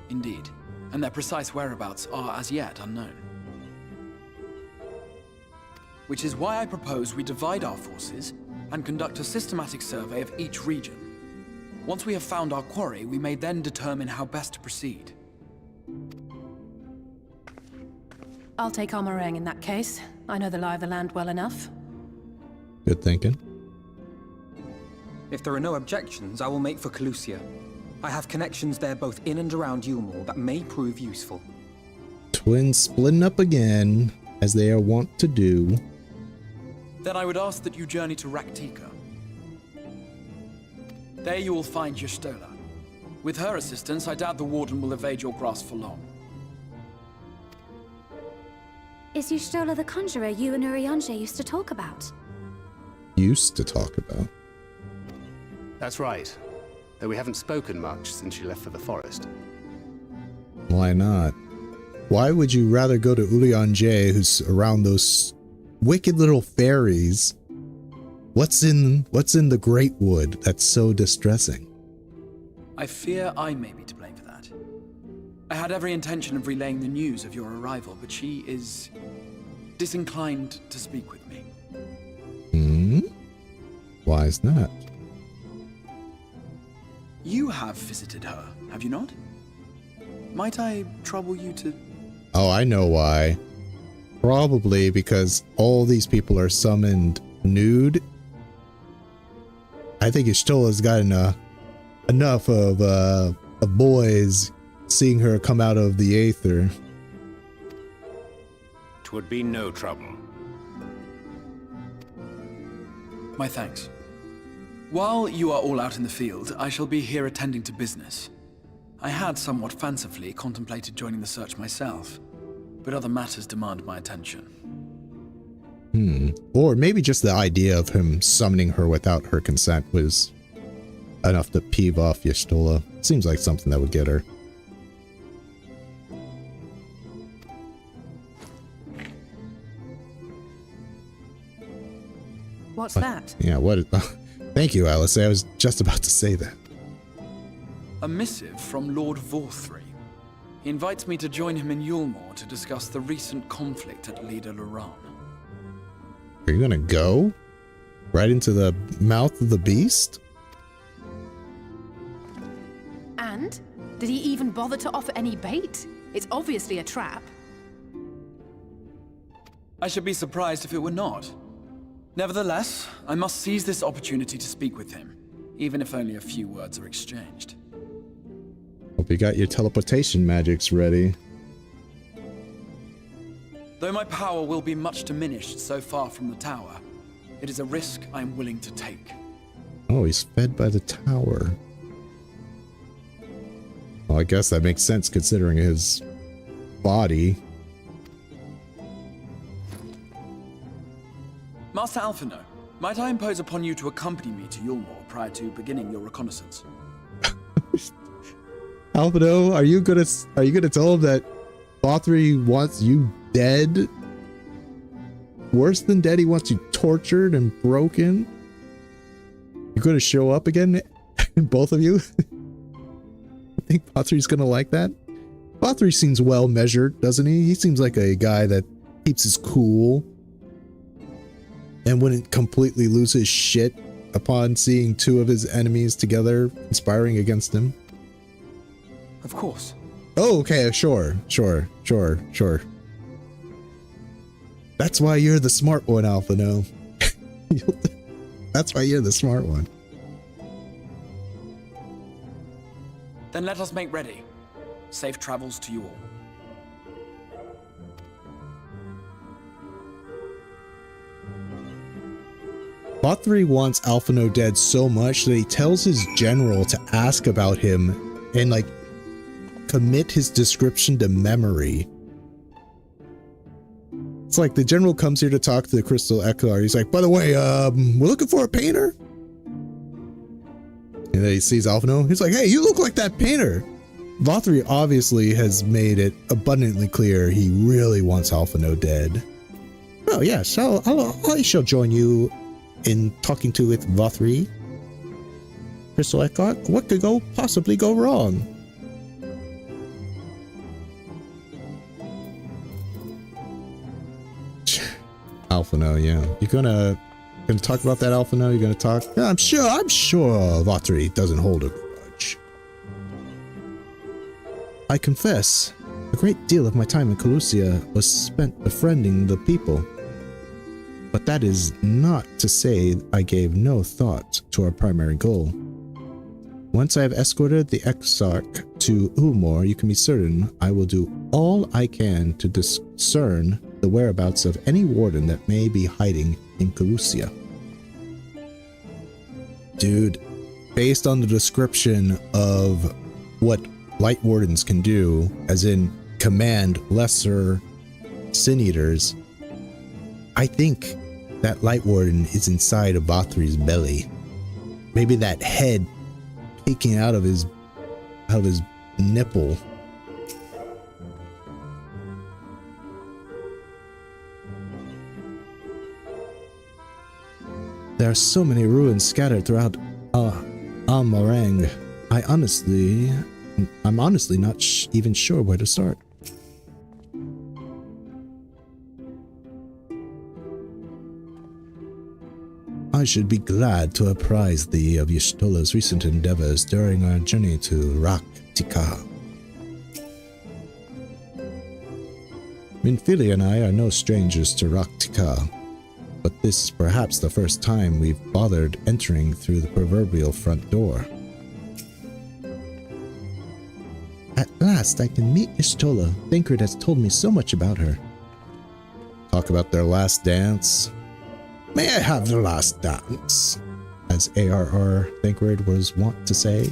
Indeed, and their precise whereabouts are as yet unknown. Which is why I propose we divide our forces and conduct a systematic survey of each region. Once we have found our quarry, we may then determine how best to proceed. I'll take Amareng in that case. I know the lie of the land well enough. Good thinking. If there are no objections, I will make for Calusia. I have connections there both in and around Yulmore that may prove useful. Twins splitting up again, as they are wont to do. Then I would ask that you journey to Raktika. There you will find Yestola. With her assistance, I doubt the Warden will evade your grasp for long. Is Y'shtola the conjurer you and Urianger used to talk about? Used to talk about. That's right. Though we haven't spoken much since she left for the forest. Why not? Why would you rather go to Urianger, who's around those wicked little fairies? What's in the Greatwood that's so distressing? I fear I may be to blame for that. I had every intention of relaying the news of your arrival, but she is disinclined to speak with me. Hmm? Why is that? You have visited her, have you not? Might I trouble you to... Oh, I know why. Probably because all these people are summoned nude. I think Y'shtola's got enough of boys seeing her come out of the aether. 'Twould be no trouble. My thanks. While you are all out in the field, I shall be here attending to business. I had somewhat fancifully contemplated joining the search myself, but other matters demand my attention. Or maybe just the idea of him summoning her without her consent was enough to peeve off Y'shtola. Seems like something that would get her. What's that? Yeah, what? Thank you, Alice. I was just about to say that. A missive from Lord Vorthry. He invites me to join him in Yulmore to discuss the recent conflict at Leda Luran. Are you gonna go? Right into the mouth of the beast? And? Did he even bother to offer any bait? It's obviously a trap. I should be surprised if it were not. Nevertheless, I must seize this opportunity to speak with him, even if only a few words are exchanged. Hope you got your teleportation magics ready. Though my power will be much diminished so far from the tower, it is a risk I am willing to take. Oh, he's fed by the tower. Well, I guess that makes sense considering his body. Master Alphino, might I impose upon you to accompany me to Yulmore prior to beginning your reconnaissance? Alphino, are you gonna tell him that Vorthry wants you dead? Worse than dead, he wants you tortured and broken? You're gonna show up again? Both of you? You think Vorthry's gonna like that? Vorthry seems well measured, doesn't he? He seems like a guy that keeps his cool and wouldn't completely lose his shit upon seeing two of his enemies together conspiring against him. Of course. Oh, okay, sure. That's why you're the smart one, Alphino. That's why you're the smart one. Then let us make ready. Safe travels to you all. Vorthry wants Alphino dead so much that he tells his general to ask about him and like commit his description to memory. It's like the general comes here to talk to the Crystal Eklar. He's like, by the way, we're looking for a painter. And then he sees Alphino. He's like, hey, you look like that painter. Vorthry obviously has made it abundantly clear he really wants Alphino dead. Oh yeah, so I shall join you in talking to with Vorthry. Crystal Eklar, what could possibly go wrong? Alphino, yeah. You gonna talk about that, Alphino? You're gonna talk? Yeah, I'm sure Vorthry doesn't hold a grudge. I confess, a great deal of my time in Calusia was spent befriending the people. But that is not to say I gave no thought to our primary goal. Once I have escorted the Exarch to Ulmore, you can be certain I will do all I can to discern the whereabouts of any warden that may be hiding in Calusia. Dude, based on the description of what Light Wardens can do, as in command lesser Sin Eaters, I think that Light Warden is inside of Vathri's belly. Maybe that head peeking out of his nipple. There are so many ruins scattered throughout Amarang. I'm honestly not even sure where to start. I should be glad to apprise thee of Y'shtola's recent endeavors during our journey to Rak'tika. Minfili and I are no strangers to Rak'tika, but this is perhaps the first time we've bothered entering through the proverbial front door. At last I can meet Y'shtola. Thancred has told me so much about her. Talk about their last dance. May I have the last dance? As ARR Thancred was wont to say.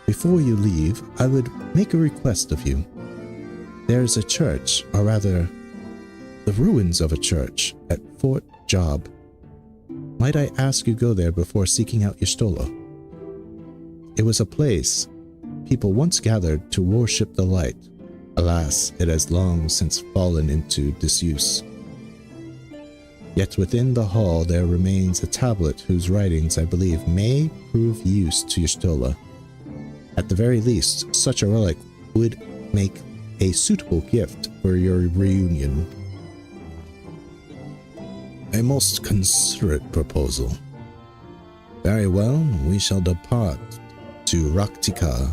Before you leave, I would make a request of you. There is a church, or rather, the ruins of a church at Fort Job. Might I ask you go there before seeking out Y'shtola? It was a place people once gathered to worship the light. Alas, it has long since fallen into disuse. Yet within the hall there remains a tablet whose writings I believe may prove use to Y'shtola. At the very least, such a relic would make a suitable gift for your reunion. A most considerate proposal. Very well, we shall depart to Rak'tika.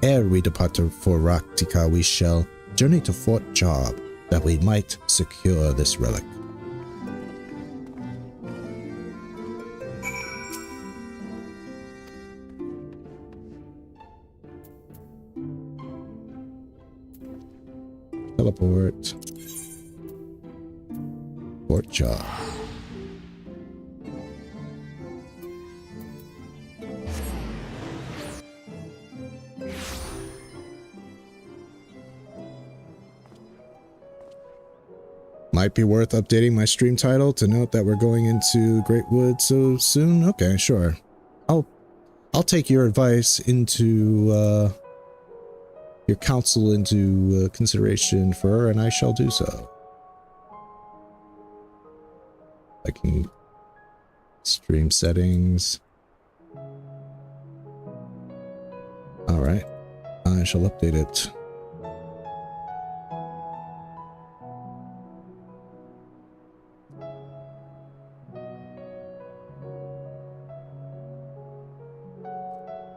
Ere we depart for Rak'tika, we shall journey to Fort Job, that we might secure this relic. Teleport. Fort Job. Might be worth updating my stream title to note that we're going into Greatwood so soon. Okay, sure. I'll take your advice into your counsel into consideration for her, and I shall do so. I can stream settings. All right, I shall update it.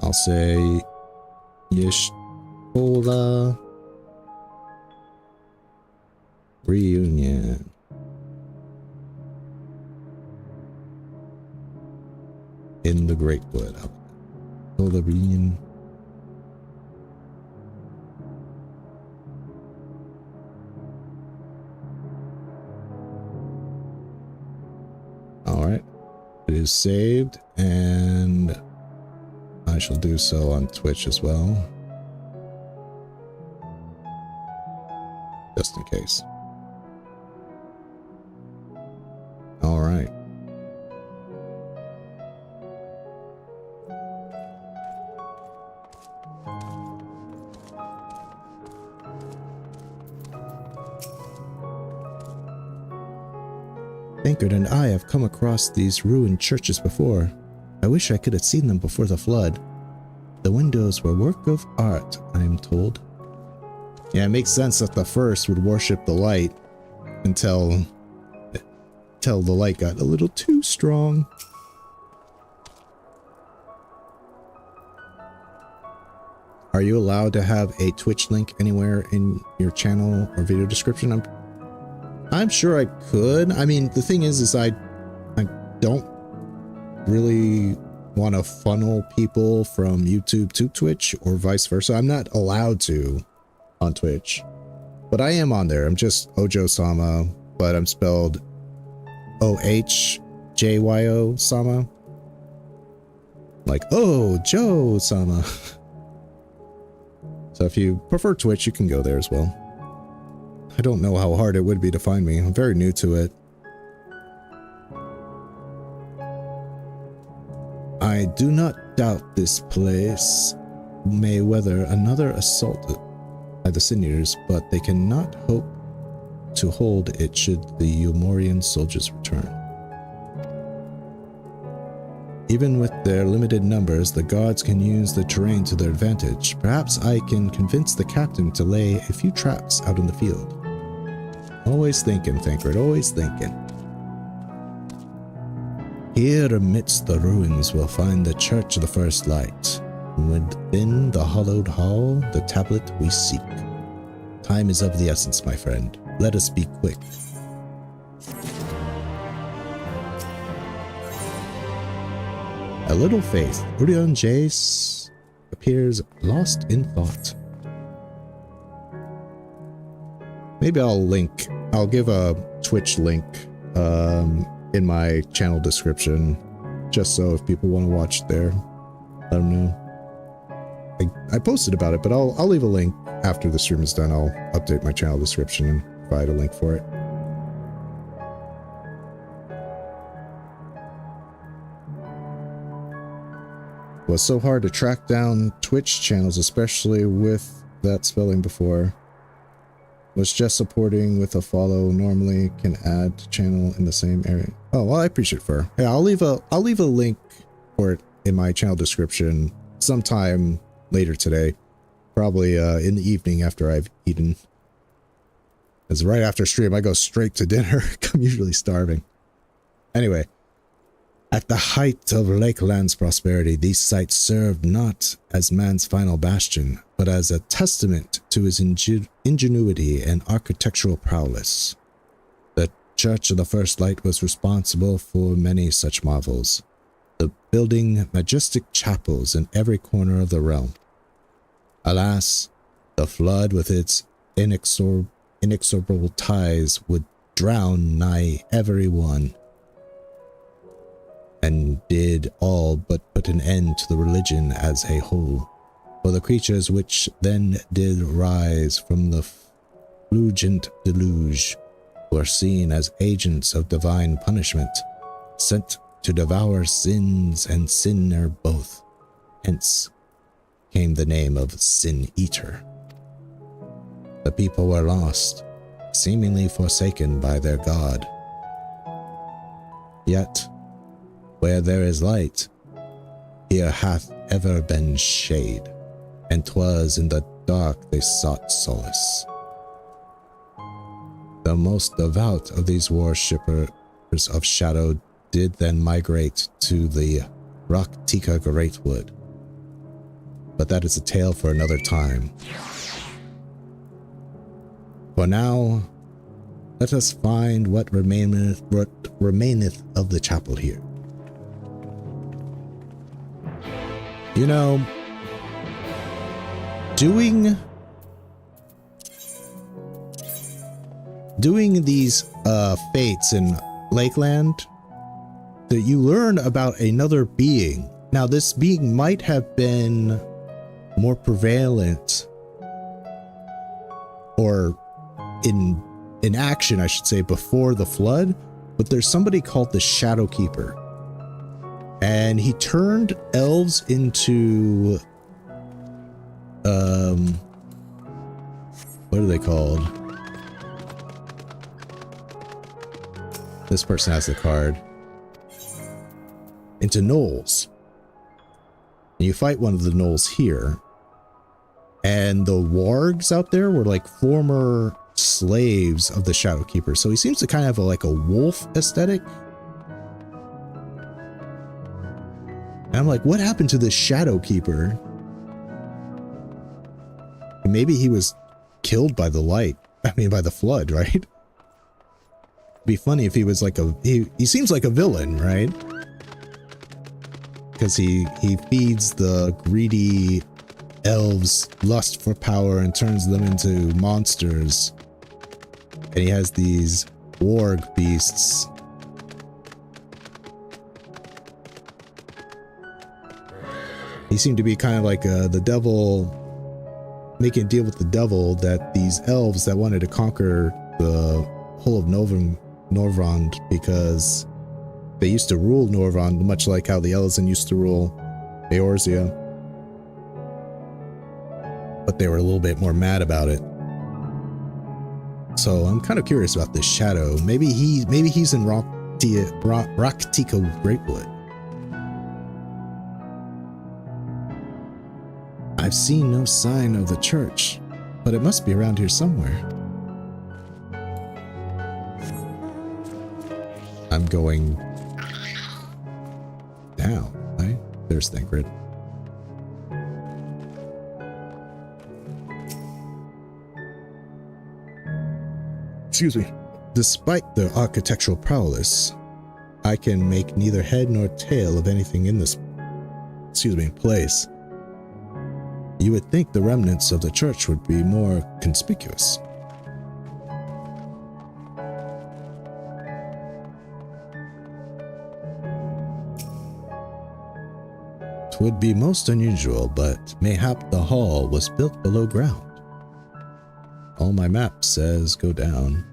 I'll say Y'shtola reunion. In the Greatwood. Y'shtola reunion. Alright. It is saved, and I shall do so on Twitch as well. Just in case. Alright. Thancred and I have come across these ruined churches before. I wish I could have seen them before the flood. The windows were work of art, I am told. Yeah, it makes sense that the first would worship the light until the light got a little too strong. Are you allowed to have a Twitch link anywhere in your channel or video description? I'm sure I could. I mean, the thing is I don't really want to funnel people from YouTube to Twitch or vice versa. I'm not allowed to on Twitch, but I am on there. I'm just Ojo-sama, but I'm spelled OHJYO-sama. Like, oh, Joe-sama. So if you prefer Twitch, you can go there as well. I don't know how hard it would be to find me. I'm very new to it. I do not doubt this place may weather another assault by the Sinews, but they cannot hope to hold it should the Umorian soldiers return. Even with their limited numbers, the guards can use the terrain to their advantage. Perhaps I can convince the captain to lay a few traps out in the field. Always thinking, Thancred, always thinking. Here amidst the ruins we'll find the Church of the First Light. Within the hollowed hall, the tablet we seek. Time is of the essence, my friend. Let us be quick. A little faith. Urion Jace appears lost in thought. Maybe I'll give a Twitch link in my channel description, just so if people want to watch there, let them know. I posted about it, but I'll leave a link after the stream is done. I'll update my channel description and provide a link for it. It was so hard to track down Twitch channels, especially with that spelling before. Was just supporting with a follow. Normally can add channel in the same area. Oh, well, I appreciate Fur. Yeah, I'll leave a link for it in my channel description sometime later today. Probably in the evening after I've eaten. Because right after stream, I go straight to dinner. I'm usually starving. Anyway. At the height of Lakeland's prosperity, these sites served not as man's final bastion, but as a testament to his ingenuity and architectural prowess. The Church of the First Light was responsible for many such marvels, building majestic chapels in every corner of the realm. Alas, the flood with its inexorable ties would drown nigh every one, and did all but put an end to the religion as a whole. For the creatures which then did rise from the flugent deluge were seen as agents of divine punishment, sent to devour sins and sinner both. Hence came the name of Sin Eater. The people were lost, seemingly forsaken by their god. Yet, where there is light, here hath ever been shade, and 'twas in the dark they sought solace. The most devout of these worshippers of shadow did then migrate to the Raktika Greatwood. But that is a tale for another time. For now, let us find what remaineth of the chapel here. You know, doing these fates in Lakeland, that you learn about another being. Now, this being might have been more prevalent, or in action, I should say, before the flood, but there's somebody called the Shadow Keeper. And he turned elves into, what are they called? This person has the card. Into gnolls. And you fight one of the gnolls here. And the wargs out there were like former slaves of the Shadow Keeper. So he seems to kind of have like a wolf aesthetic. And I'm like, what happened to the Shadow Keeper? Maybe he was killed by the light. I mean, by the flood, right? It'd be funny if he was like he seems like a villain, right? Because he feeds the greedy elves lust for power and turns them into monsters. And he has these warg beasts. He seemed to be kind of like the devil, making a deal with the devil that these elves that wanted to conquer the whole of Norvrond because they used to rule Norvrond, much like how the Elezen used to rule Eorzea. But they were a little bit more mad about it. So I'm kind of curious about this Shadow. Maybe he's in Raktika Greatwood. I've seen no sign of the church, but it must be around here somewhere. I'm going down, right? There's Thancred. Excuse me. Despite their architectural prowess, I can make neither head nor tail of anything in this, place. You would think the remnants of the church would be more conspicuous. Twould be most unusual, but mayhap the hall was built below ground. All my map says go down.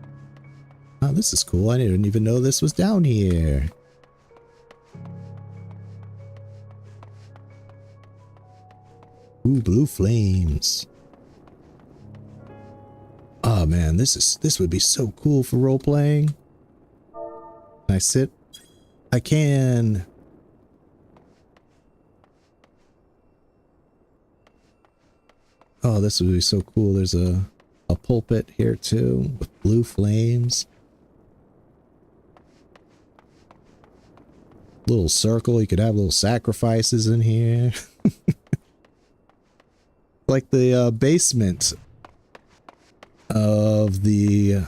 Oh, this is cool. I didn't even know this was down here. Ooh, blue flames. Oh man, this would be so cool for role playing. Can I sit? I can. Oh, this would be so cool. There's a pulpit here too with blue flames. Little circle. You could have little sacrifices in here. Like the basement of the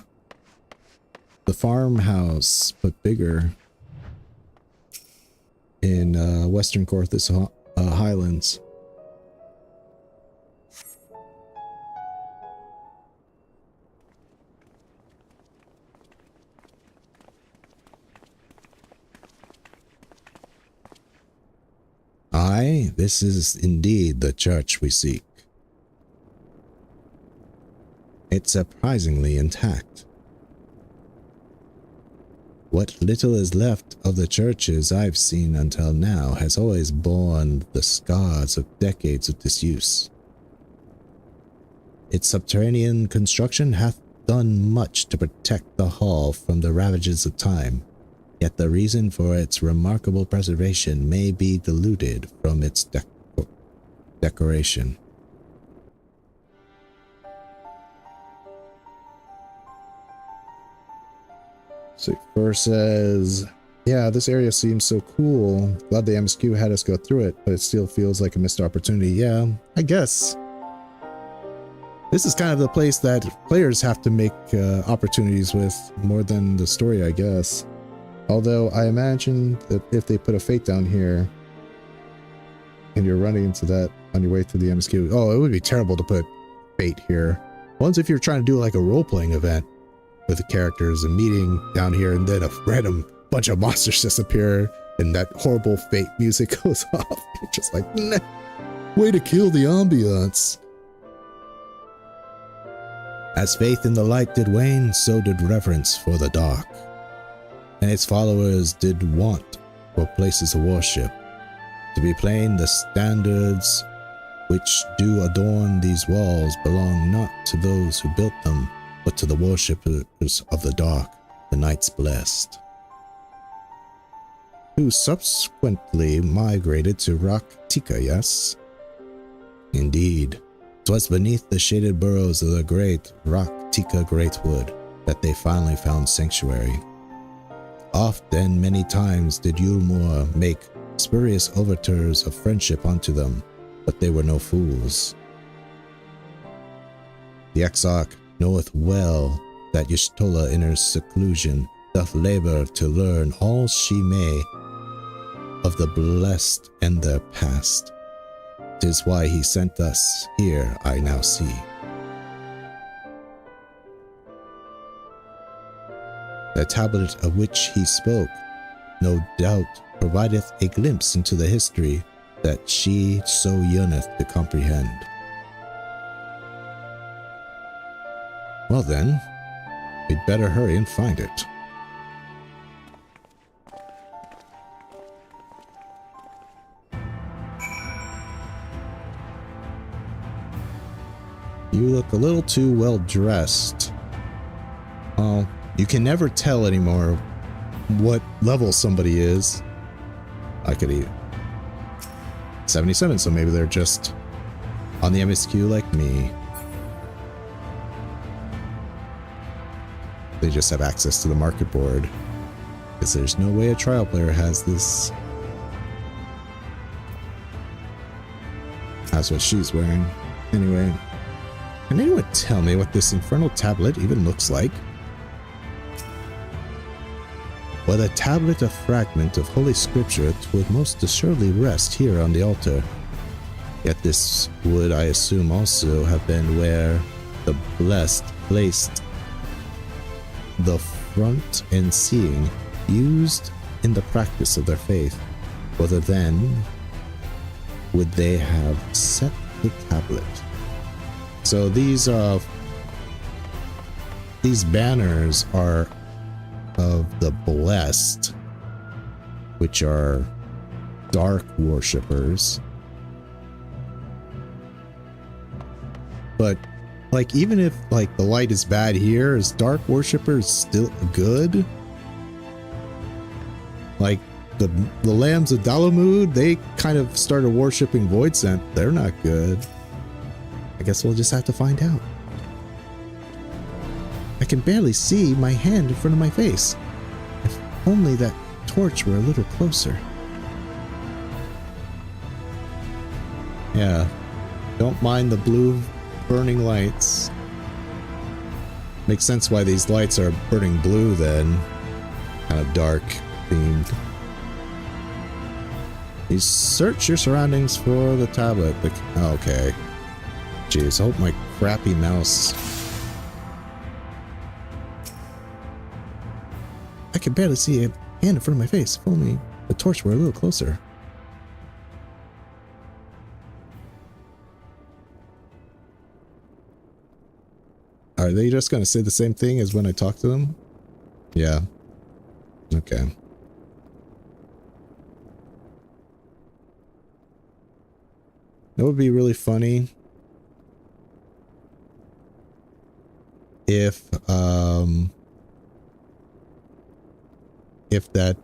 farmhouse, but bigger in Western Corthus Highlands. Aye, this is indeed the church we seek. It's surprisingly intact. What little is left of the churches I've seen until now has always borne the scars of decades of disuse. Its subterranean construction hath done much to protect the hall from the ravages of time, yet the reason for its remarkable preservation may be diluted from its decoration. So first says, yeah, this area seems so cool. Glad the MSQ had us go through it, but it still feels like a missed opportunity. Yeah, I guess. This is kind of the place that players have to make opportunities with more than the story, I guess. Although I imagine that if they put a fate down here and you're running into that on your way through the MSQ, oh, it would be terrible to put fate here. Once if you're trying to do like a role-playing event with the characters and meeting down here and then a random bunch of monsters disappear and that horrible fate music goes off. You're just like, nah, way to kill the ambiance. As faith in the light did wane, so did reverence for the dark. And its followers did want for places of worship. To be plain, the standards which do adorn these walls belong not to those who built them, but to the worshippers of the dark, the Knights Blessed, who subsequently migrated to Raktika, yes? Indeed, 'twas beneath the shaded burrows of the great Raktika Greatwood that they finally found sanctuary. Oft and many times did Yulmur make spurious overtures of friendship unto them, but they were no fools. The Exarch knoweth well that Y'shtola in her seclusion doth labor to learn all she may of the blessed and their past. 'Tis why he sent us here, I now see. The tablet of which he spoke, no doubt, provideth a glimpse into the history that she so yearneth to comprehend. Well then, we'd better hurry and find it. You look a little too well dressed. Oh, you can never tell anymore what level somebody is. I could eat 77, so maybe they're just on the MSQ like me. They just have access to the market board, because there's no way a trial player has this. That's what she's wearing. Anyway, can anyone tell me what this infernal tablet even looks like? Were the tablet a fragment of Holy Scripture, it would most assuredly rest here on the altar. Yet this would, I assume, also have been where the blessed placed the front and seeing used in the practice of their faith. Whether then would they have set the tablet? So these banners are of the blessed, which are dark worshippers. But like, even if like the light is bad here, is dark worshippers still good? Like the lambs of Dalamud, they kind of started worshipping Void Scent. They're not good. I guess we'll just have to find out. I can barely see my hand in front of my face. If only that torch were a little closer. Yeah, don't mind the blue burning lights. Makes sense why these lights are burning blue then. Kind of dark themed. You search your surroundings for the tablet. Okay. Jeez, I hope my crappy mouse. I can barely see a hand in front of my face. If only the torch were a little closer. Are they just going to say the same thing as when I talk to them? Yeah. Okay. That would be really funny if that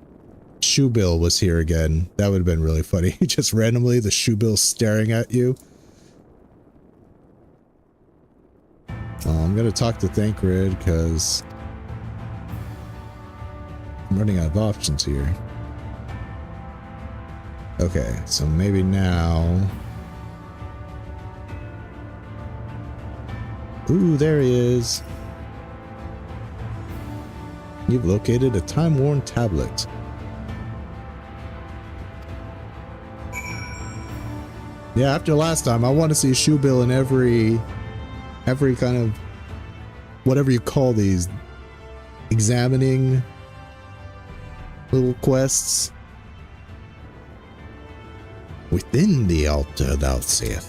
Shoebill was here again. That would have been really funny. Just randomly the Shoebill staring at you. Well, I'm gonna talk to Thancred because I'm running out of options here. Okay, so maybe now. Ooh, there he is. You've located a time-worn tablet. Yeah, after last time, I want to see Shoebill in every kind of whatever you call these examining little quests. Within the altar, thou sayest.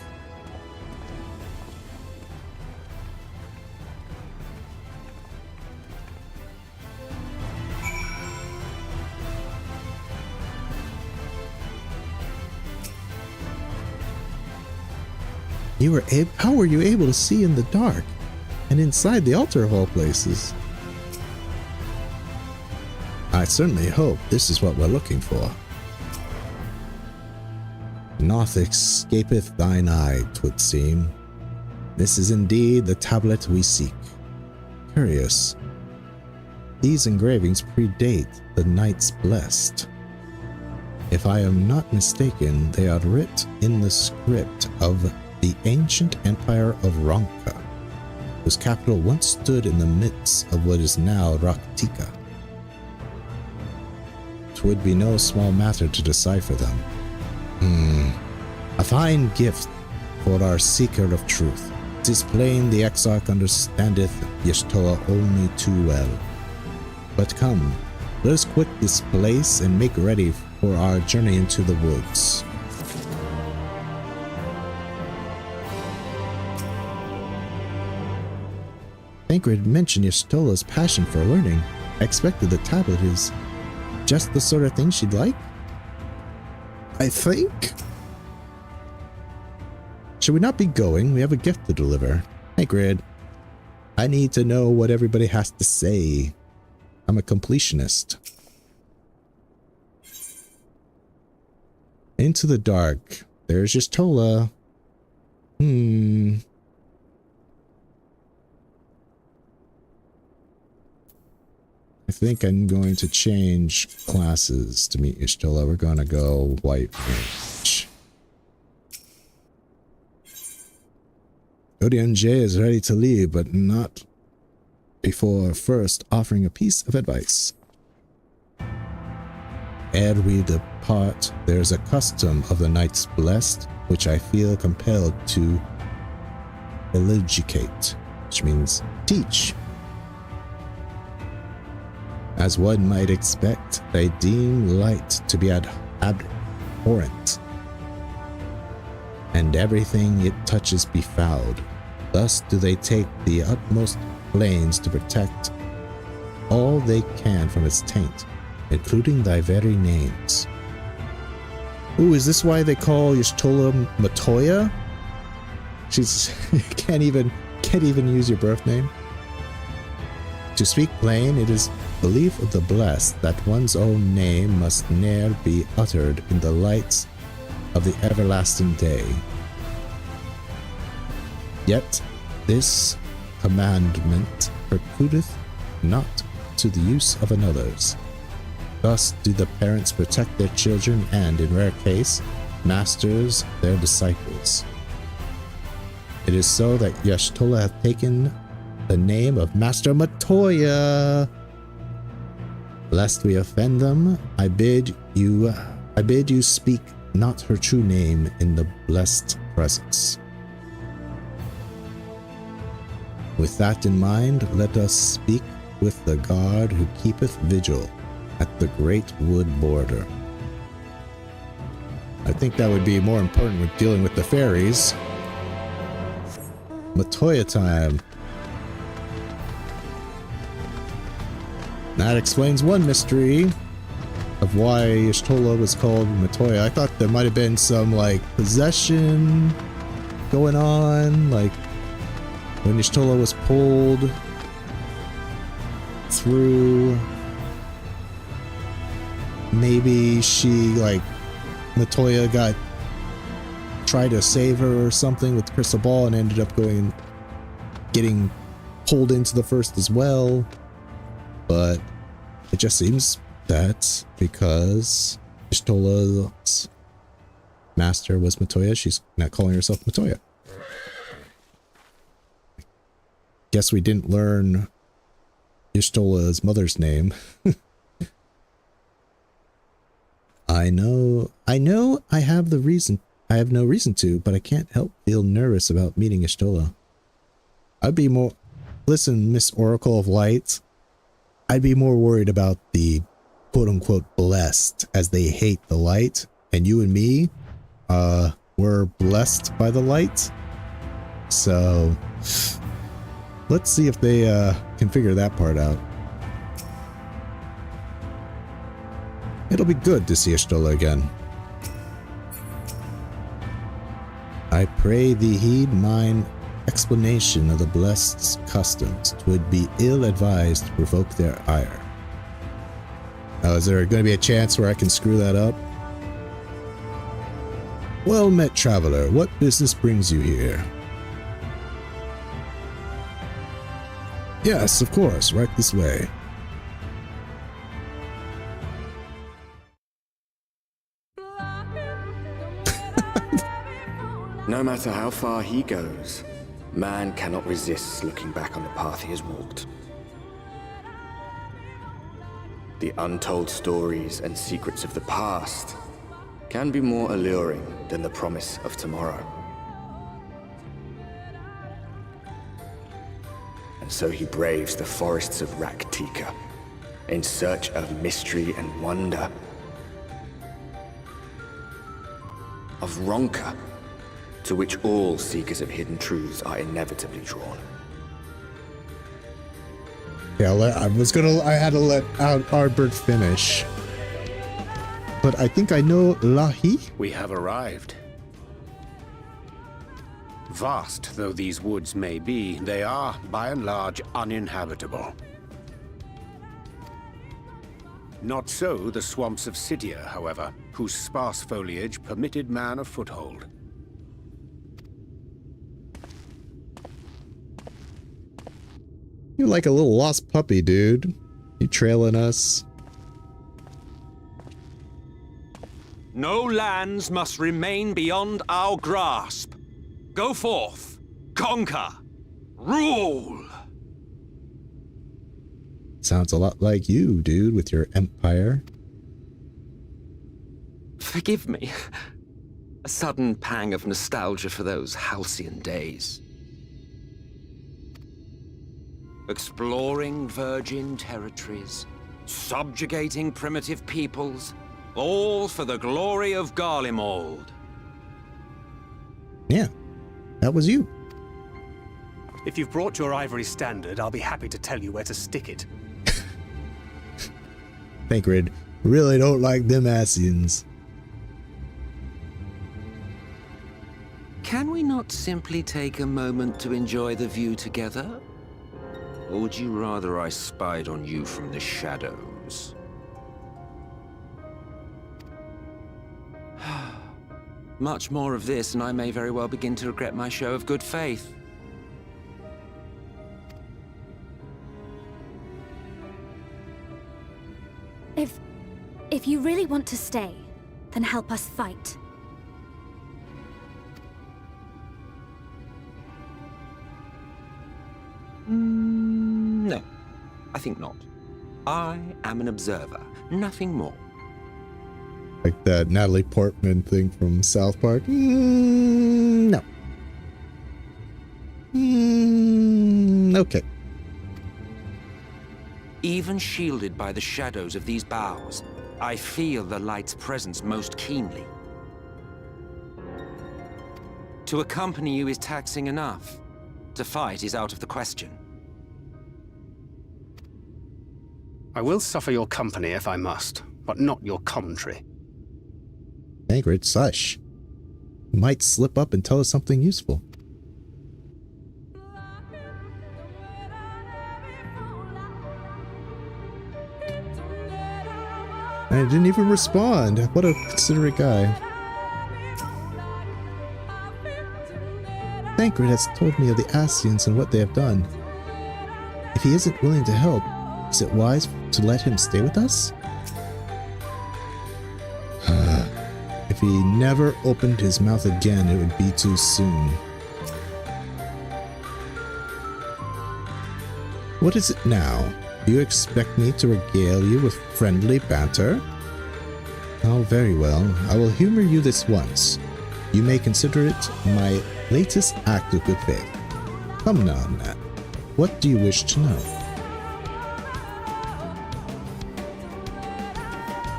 How were you able to see in the dark and inside the altar of all places? I certainly hope this is what we're looking for. Naught escapeth thine eye, 'twould seem. This is indeed the tablet we seek. Curious. These engravings predate the Knights Blessed. If I am not mistaken, they are writ in the script of the ancient empire of Ronka, whose capital once stood in the midst of what is now Raktika. 'Twould be no small matter to decipher them. A fine gift for our seeker of truth. 'Tis plain the Exarch understandeth Y'shtoa only too well. But come, let us quit this place and make ready for our journey into the woods. Thancred mentioned Y'shtola's passion for learning. I expected the tablet is just the sort of thing she'd like. I think. Should we not be going? We have a gift to deliver. Thancred, I need to know what everybody has to say. I'm a completionist. Into the dark. There's Y'shtola. I think I'm going to change classes to meet Y'shtola. We're going to go white mage. Odion is ready to leave, but not before first offering a piece of advice. Ere we depart, there's a custom of the Knights Blessed, which I feel compelled to elegicate, which means teach. As one might expect, they deem light to be abhorrent, and everything it touches befouled. Thus do they take the utmost pains to protect all they can from its taint, including thy very names. Ooh, is this why they call Y'shtola Matoya? She's can't even use your birth name. To speak plain, it is belief of the blessed that one's own name must ne'er be uttered in the lights of the everlasting day. Yet this commandment precludeth not to the use of another's. Thus do the parents protect their children and, in rare case, masters their disciples. It is so that Y'shtola hath taken the name of Master Matoya. Lest we offend them, I bid you speak not her true name in the blessed presence. With that in mind, let us speak with the guard who keepeth vigil at the Greatwood border. I think that would be more important with dealing with the fairies. Matoya time. That explains one mystery of why Y'shtola was called Matoya. I thought there might have been some, like, possession going on, like when Y'shtola was pulled through. Maybe she, like, Matoya tried to save her or something with the crystal ball and ended up getting pulled into the first as well. But it just seems that because Y'shtola's master was Matoya, she's not calling herself Matoya. Guess we didn't learn Y'shtola's mother's name. I know I have no reason to, but I can't help feel nervous about meeting Y'shtola. Listen, Miss Oracle of Light, I'd be more worried about the quote-unquote blessed, as they hate the light, and you and me, we're blessed by the light. So, let's see if they can figure that part out. It'll be good to see Y'shtola again. I pray thee heed mine explanation of the blessed's customs. 'Twould be ill-advised to provoke their ire. Oh, is there going to be a chance where I can screw that up? Well met, traveler. What business brings you here? Yes, of course. Right this way. No matter how far he goes, man cannot resist looking back on the path he has walked. The untold stories and secrets of the past can be more alluring than the promise of tomorrow. And so he braves the forests of Raktika in search of mystery and wonder. Of Ronka, to which all seekers of hidden truths are inevitably drawn. Yeah, I had to let Arbert finish. But I think I know Lahi. We have arrived. Vast though these woods may be, they are, by and large, uninhabitable. Not so the swamps of Cydia, however, whose sparse foliage permitted man a foothold. You're like a little lost puppy, dude. You trailing us? No lands must remain beyond our grasp. Go forth, conquer, rule! Sounds a lot like you, dude, with your empire. Forgive me. A sudden pang of nostalgia for those halcyon days. Exploring virgin territories, subjugating primitive peoples, all for the glory of Garlemald. Yeah, that was you. If you've brought your ivory standard, I'll be happy to tell you where to stick it. Thancred, really don't like them Asians. Can we not simply take a moment to enjoy the view together? Or would you rather I spied on you from the shadows? Much more of this, and I may very well begin to regret my show of good faith. If you really want to stay, then help us fight. No, I think not. I am an observer, nothing more. Like that Natalie Portman thing from South Park. No. Okay. Even shielded by the shadows of these boughs, I feel the light's presence most keenly. To accompany you is taxing enough. To fight is out of the question. I will suffer your company if I must, but not your commentary. Thancred, sush. You might slip up and tell us something useful. I didn't even respond. What a considerate guy. Thancred has told me of the Asians and what they have done. If he isn't willing to help, is it wise to let him stay with us? If he never opened his mouth again, it would be too soon. What is it now? Do you expect me to regale you with friendly banter? Oh, very well. I will humor you this once. You may consider it my latest act of good faith. Come now, Nat. What do you wish to know?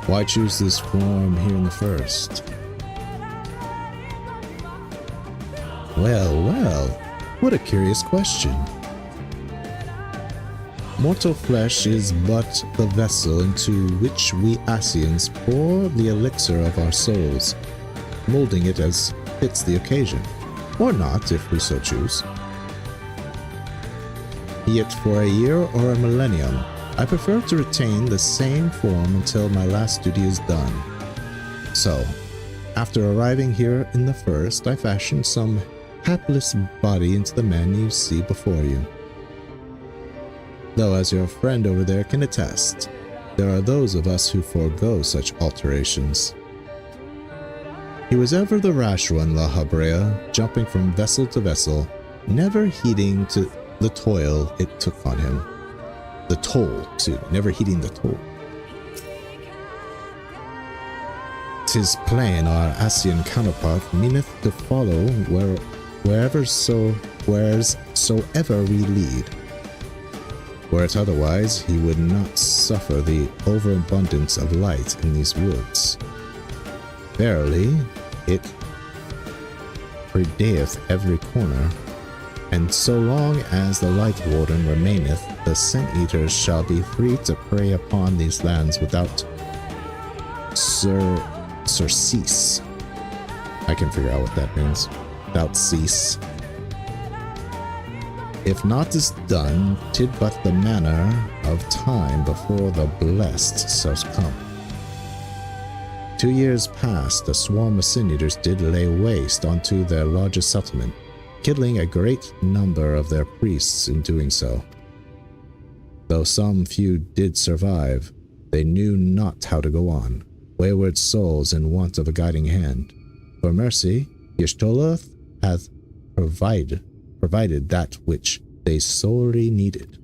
Why choose this form here in the first? Well, well, what a curious question. Mortal flesh is but the vessel into which we Asians pour the elixir of our souls, molding it as fits the occasion, or not if we so choose. Be it for a year or a millennium, I prefer to retain the same form until my last duty is done. So, after arriving here in the first, I fashioned some hapless body into the man you see before you. Though, as your friend over there can attest, there are those of us who forego such alterations. He was ever the rash one, La Habrea, jumping from vessel to vessel, never heeding to the toil it took on him. The toll, too, never heeding the toll. 'Tis plain our Asian counterpart meaneth to follow wheresoever we lead. Were it otherwise, he would not suffer the overabundance of light in these woods. Verily, it predayeth every corner, And so long as the Light Warden remaineth, the Scent Eaters shall be free to prey upon these lands without surcease. I can figure out what that means. Without cease. If naught is done, tid but the manner of time before the blessed succumb. 2 years past, a swarm of Sin Eaters did lay waste unto their largest settlement, killing a great number of their priests in doing so. Though some few did survive, they knew not how to go on, wayward souls in want of a guiding hand. For mercy, Y'shtola hath provided that which they sorely needed.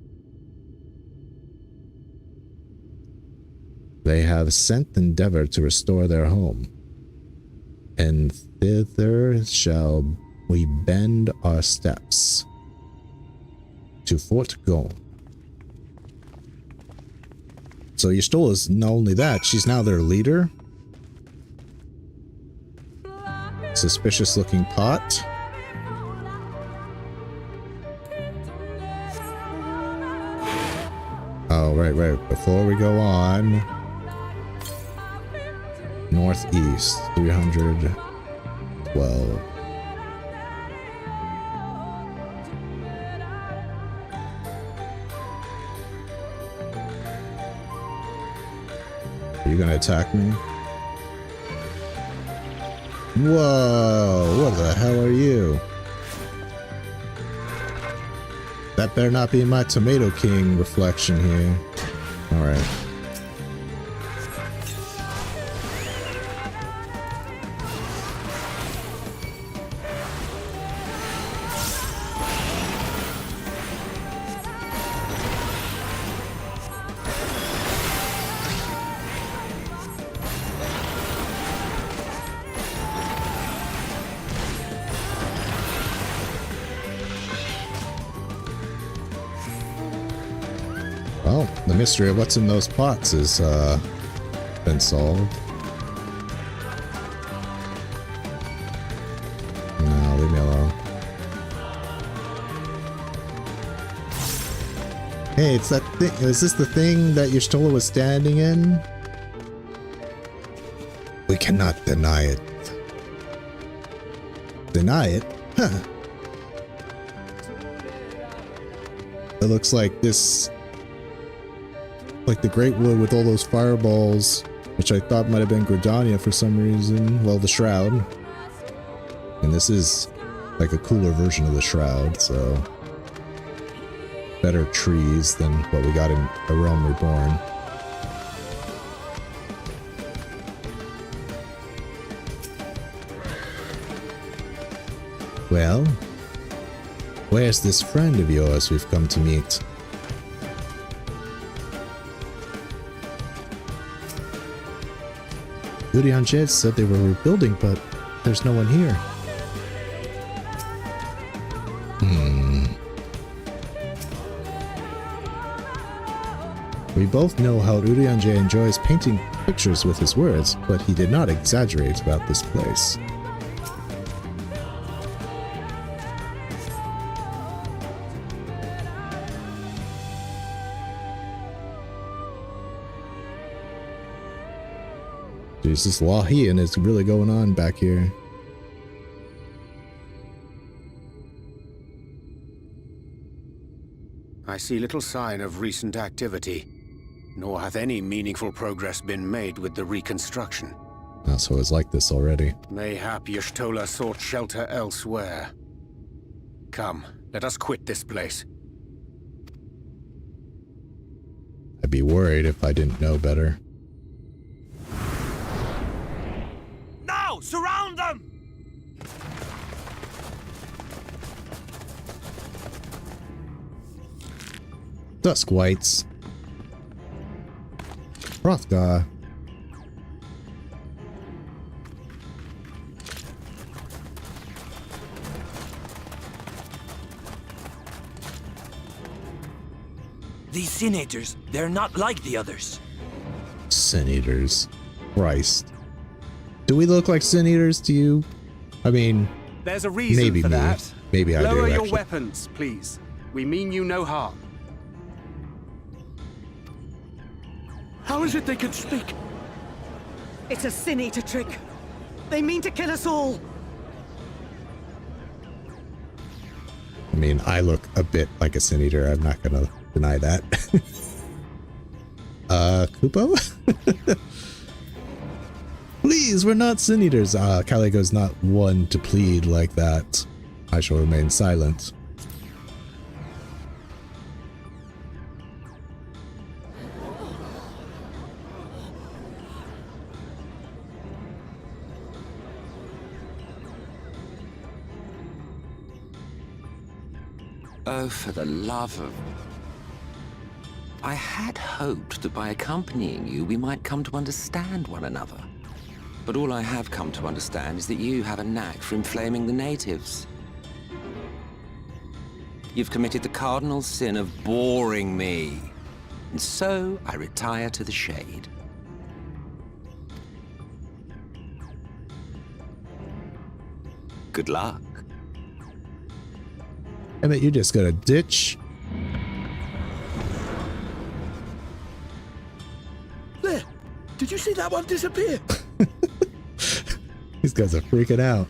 They have sent endeavor to restore their home, and thither shall we bend our steps to Fort Gome. So Y'shtola's not only that, she's now their leader. Suspicious looking pot. Oh, right. Before we go on. Northeast, 312. Are you gonna attack me? Whoa, what the hell are you? That better not be my Tomato King reflection here. Alright. Well, the mystery of what's in those pots has been solved. No, leave me alone. Hey, it's that thing. Is this the thing that Y'shtola was standing in? We cannot deny it. Deny it? Huh. It looks like this... like the Greatwood with all those fireballs, which I thought might have been Gridania for some reason. Well, the Shroud. And this is like a cooler version of the Shroud, so... better trees than what we got in A Realm Reborn. Well, where's this friend of yours we've come to meet? Urianger said they were rebuilding, but there's no one here. We both know how Urianger enjoys painting pictures with his words, but he did not exaggerate about this place. Jeez, this Lahian is really going on back here. I see little sign of recent activity, nor hath any meaningful progress been made with the reconstruction. Oh, so it's like this already. Mayhap Y'shtola sought shelter elsewhere. Come, let us quit this place. I'd be worried if I didn't know better. Now! Surround them! Dusk Whites. Hrothgar. These Sin Eaters, they're not like the others. Sin Eaters. Christ. Do we look like Sin Eaters to you? I mean, there's a reason maybe for me. that. Maybe I do, Lower your actually. weapons, please. We mean you no harm. How is it they can speak? It's a Sin Eater trick. They mean to kill us all. I mean, I look a bit like a Sin Eater. I'm not gonna deny that. Kupo? Please, we're not Sin Eaters. Caligo's not one to plead like that. I shall remain silent. Oh, for the love of... I had hoped that by accompanying you, we might come to understand one another. But all I have come to understand is that you have a knack for inflaming the natives. You've committed the cardinal sin of boring me. And so I retire to the shade. Good luck. I bet you just got a ditch. There! Did you see that one disappear? These guys are freaking out.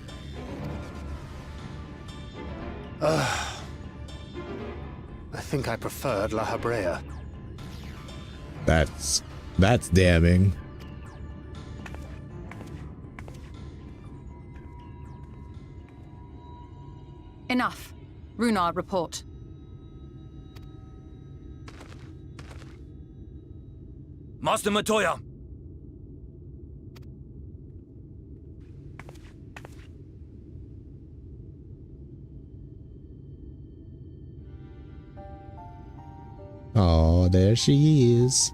I think I preferred La Habrea. That's damning. Enough. Runar, report. Master Matoya! Oh, there she is.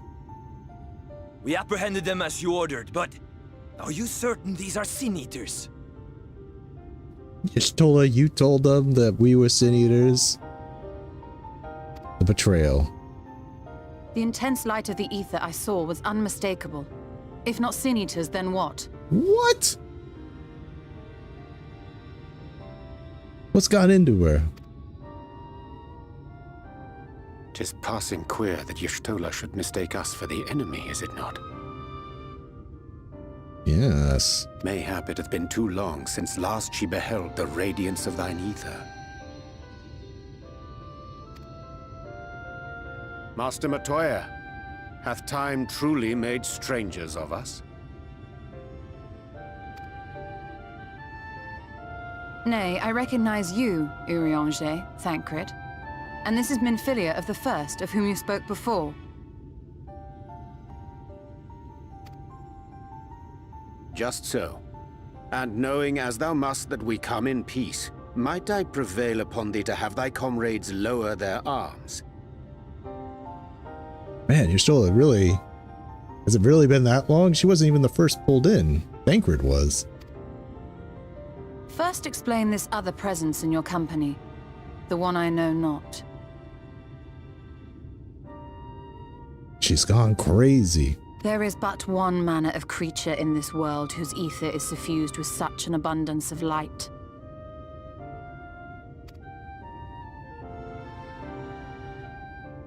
We apprehended them as you ordered, but are you certain these are Sin Eaters? Y'shtola, you told them that we were Sin Eaters. The betrayal. The intense light of the ether I saw was unmistakable. If not Sin Eaters, then what? What? What's got into her? 'Tis passing queer that Y'shtola should mistake us for the enemy, is it not? Yes. Mayhap it hath been too long since last she beheld the radiance of thine ether. Master Matoya, hath time truly made strangers of us? Nay, I recognize you, Urianger, Thancred. And this is Minfilia of the First, of whom you spoke before. Just so. And knowing as thou must that we come in peace, might I prevail upon thee to have thy comrades lower their arms? Man, Y'shtola really... Has it really been that long? She wasn't even the first pulled in. Thancred was. First explain this other presence in your company. The one I know not. She's gone crazy. There is but one manner of creature in this world whose ether is suffused with such an abundance of light.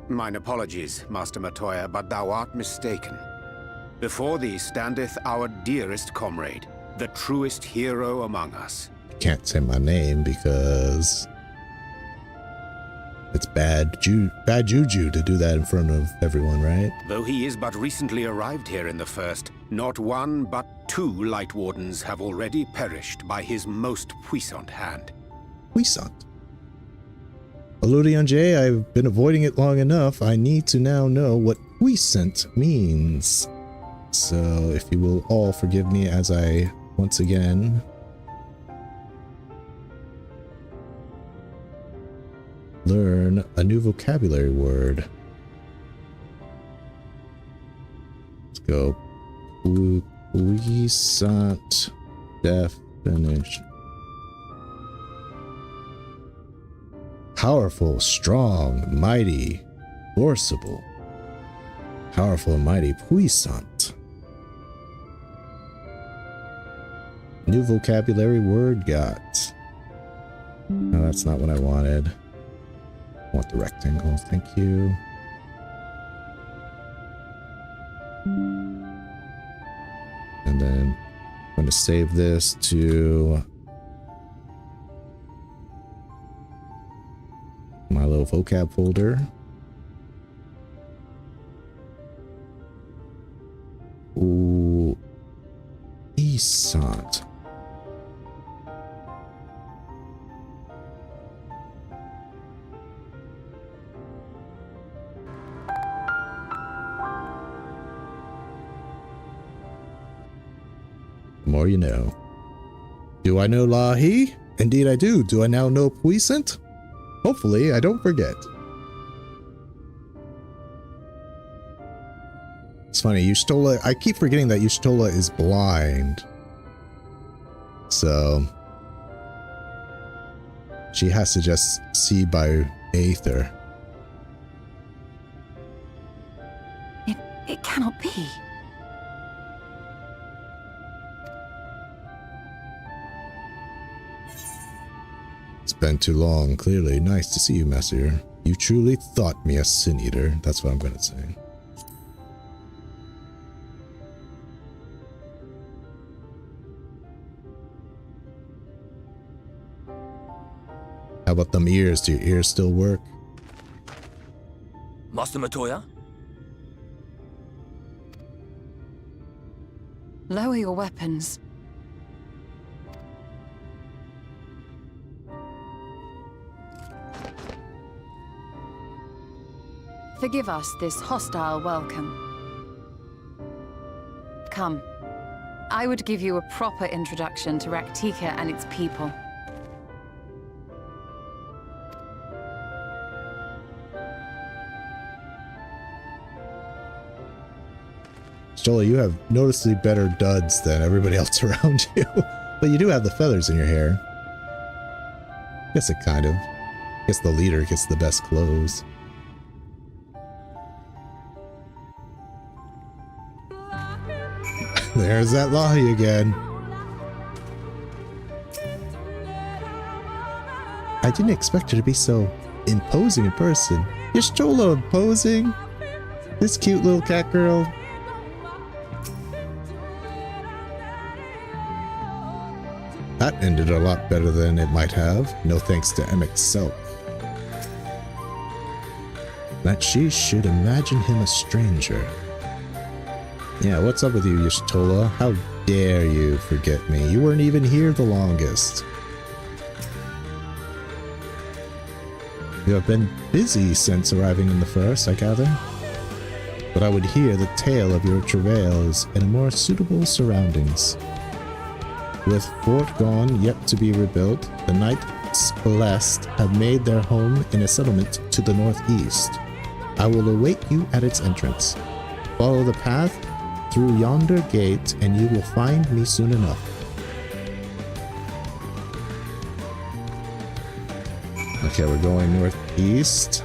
Mine apologies, Master Matoya, but thou art mistaken. Before thee standeth our dearest comrade, the truest hero among us. Can't say my name because... It's bad juju to do that in front of everyone, right? Though he is but recently arrived here in the First, not one but two Light Wardens have already perished by his most puissant hand. Puissant? J, I've been avoiding it long enough. I need to now know what puissant means. So if you will all forgive me as I once again learn a new vocabulary word. Let's go. Puissant definition. Powerful, strong, mighty, forcible. Powerful and mighty, puissant. New vocabulary word got. that's not what I wanted. I want the rectangle, thank you. And then I'm going to save this to my little vocab folder. Ooh, Esant. The more you know. Do I know Lahi? Indeed I do. Do I now know Puissant? Hopefully I don't forget. It's funny, Y'shtola, I keep forgetting that Y'shtola is blind. So she has to just see by aether. It cannot be. It's been too long, clearly. Nice to see you, Messier. You truly thought me a sin eater. That's what I'm gonna say. How about them ears? Do your ears still work? Master Matoya? Lower your weapons. Forgive us this hostile welcome. Come. I would give you a proper introduction to Raktika and its people. Stola, you have noticeably better duds than everybody else around you. But you do have the feathers in your hair. Guess it kind of. Guess the leader gets the best clothes. There's that Lahi again. I didn't expect her to be so imposing in person. Y'shtola imposing? This cute little cat girl. That ended a lot better than it might have, no thanks to Emmett's self. That she should imagine him a stranger. Yeah, what's up with you, Y'shtola? How dare you forget me? You weren't even here the longest. You have been busy since arriving in the first, I gather. But I would hear the tale of your travails in more suitable surroundings. With Fort gone, yet to be rebuilt, the Knights Blessed have made their home in a settlement to the northeast. I will await you at its entrance. Follow the path through yonder gate, and you will find me soon enough. Okay, we're going northeast.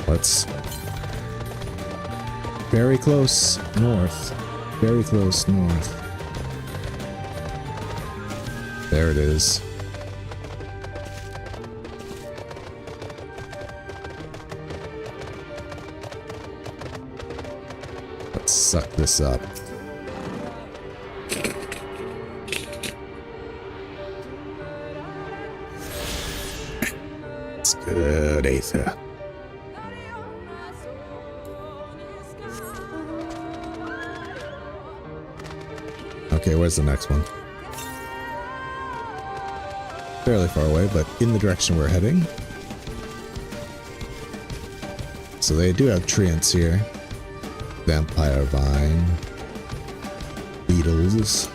Let's... Very close north. Very close north. There it is. Let's suck this up. It's good, Aether. Okay, where's the next one? Fairly far away, but in the direction we're heading. So they do have treants here. Vampire vine. Beetles.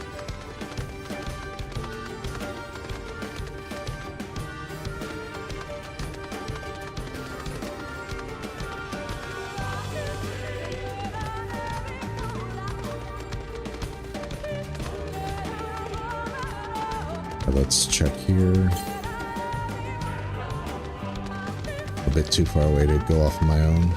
Let's check here. A bit too far away to go off on my own.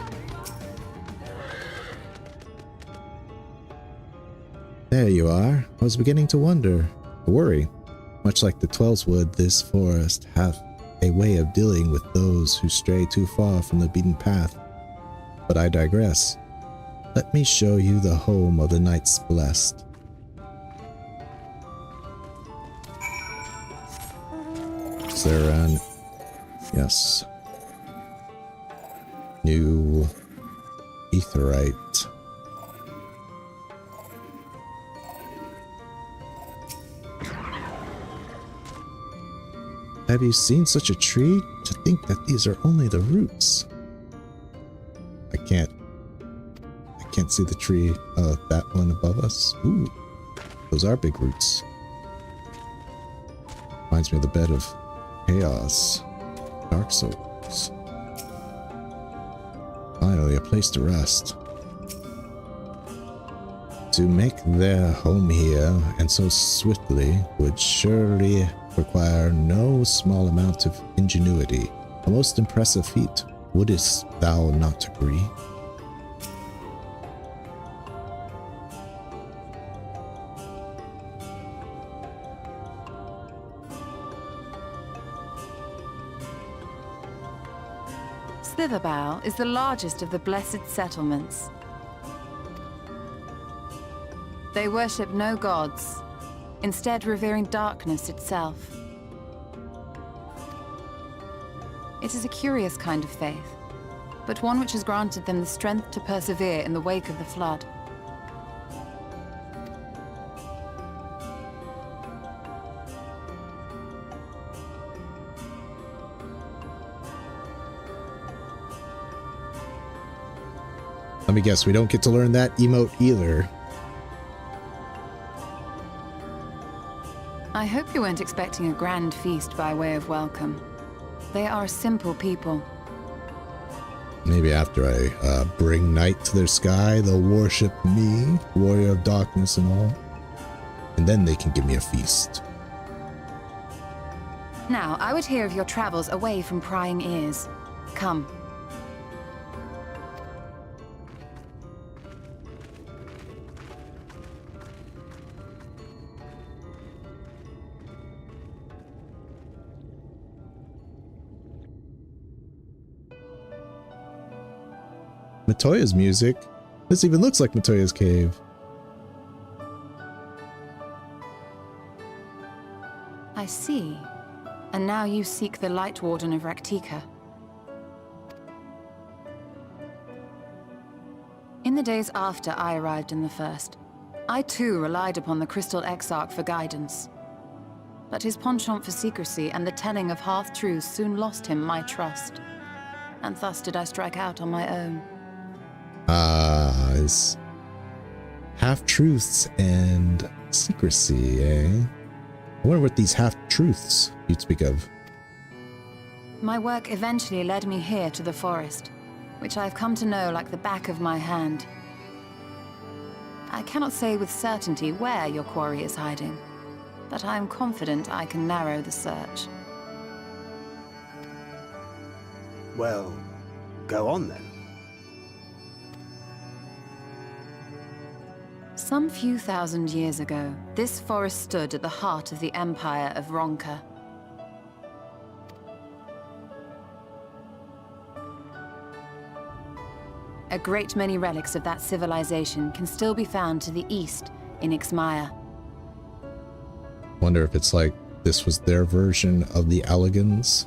There you are. I was beginning to wonder. worry. Much like the Twelves would, this forest hath a way of dealing with those who stray too far from the beaten path. But I digress. Let me show you the home of the Knights Blessed. Is there an... Yes. New Aetheryte. Have you seen such a tree? To think that these are only the roots. I can't see the tree, that one above us. Ooh, those are big roots. Reminds me of the bed of Chaos. Dark Souls. Finally, a place to rest. To make their home here, and so swiftly, would surely require no small amount of ingenuity. A most impressive feat, wouldst thou not agree? Slitherbough is the largest of the blessed settlements. They worship no gods, instead revering darkness itself. It is a curious kind of faith, but one which has granted them the strength to persevere in the wake of the flood. Let me guess, we don't get to learn that emote either. I hope you weren't expecting a grand feast by way of welcome. They are simple people. Maybe after I bring night to their sky, they'll worship me, warrior of darkness and all. And then they can give me a feast. Now, I would hear of your travels away from prying ears. Come. Matoya's music? This even looks like Matoya's cave. I see. And now you seek the Light Warden of Raktika. In the days after I arrived in the First, I too relied upon the Crystal Exarch for guidance. But his penchant for secrecy and the telling of half-truths soon lost him my trust. And thus did I strike out on my own. It's half-truths and secrecy, eh? I wonder what these half-truths you'd speak of. My work eventually led me here to the forest, which I've come to know like the back of my hand. I cannot say with certainty where your quarry is hiding, but I am confident I can narrow the search. Well, go on then. Some few thousand years ago, this forest stood at the heart of the Empire of Ronka. A great many relics of that civilization can still be found to the east in Ixmaya. Wonder if it's like this was their version of the Elegans?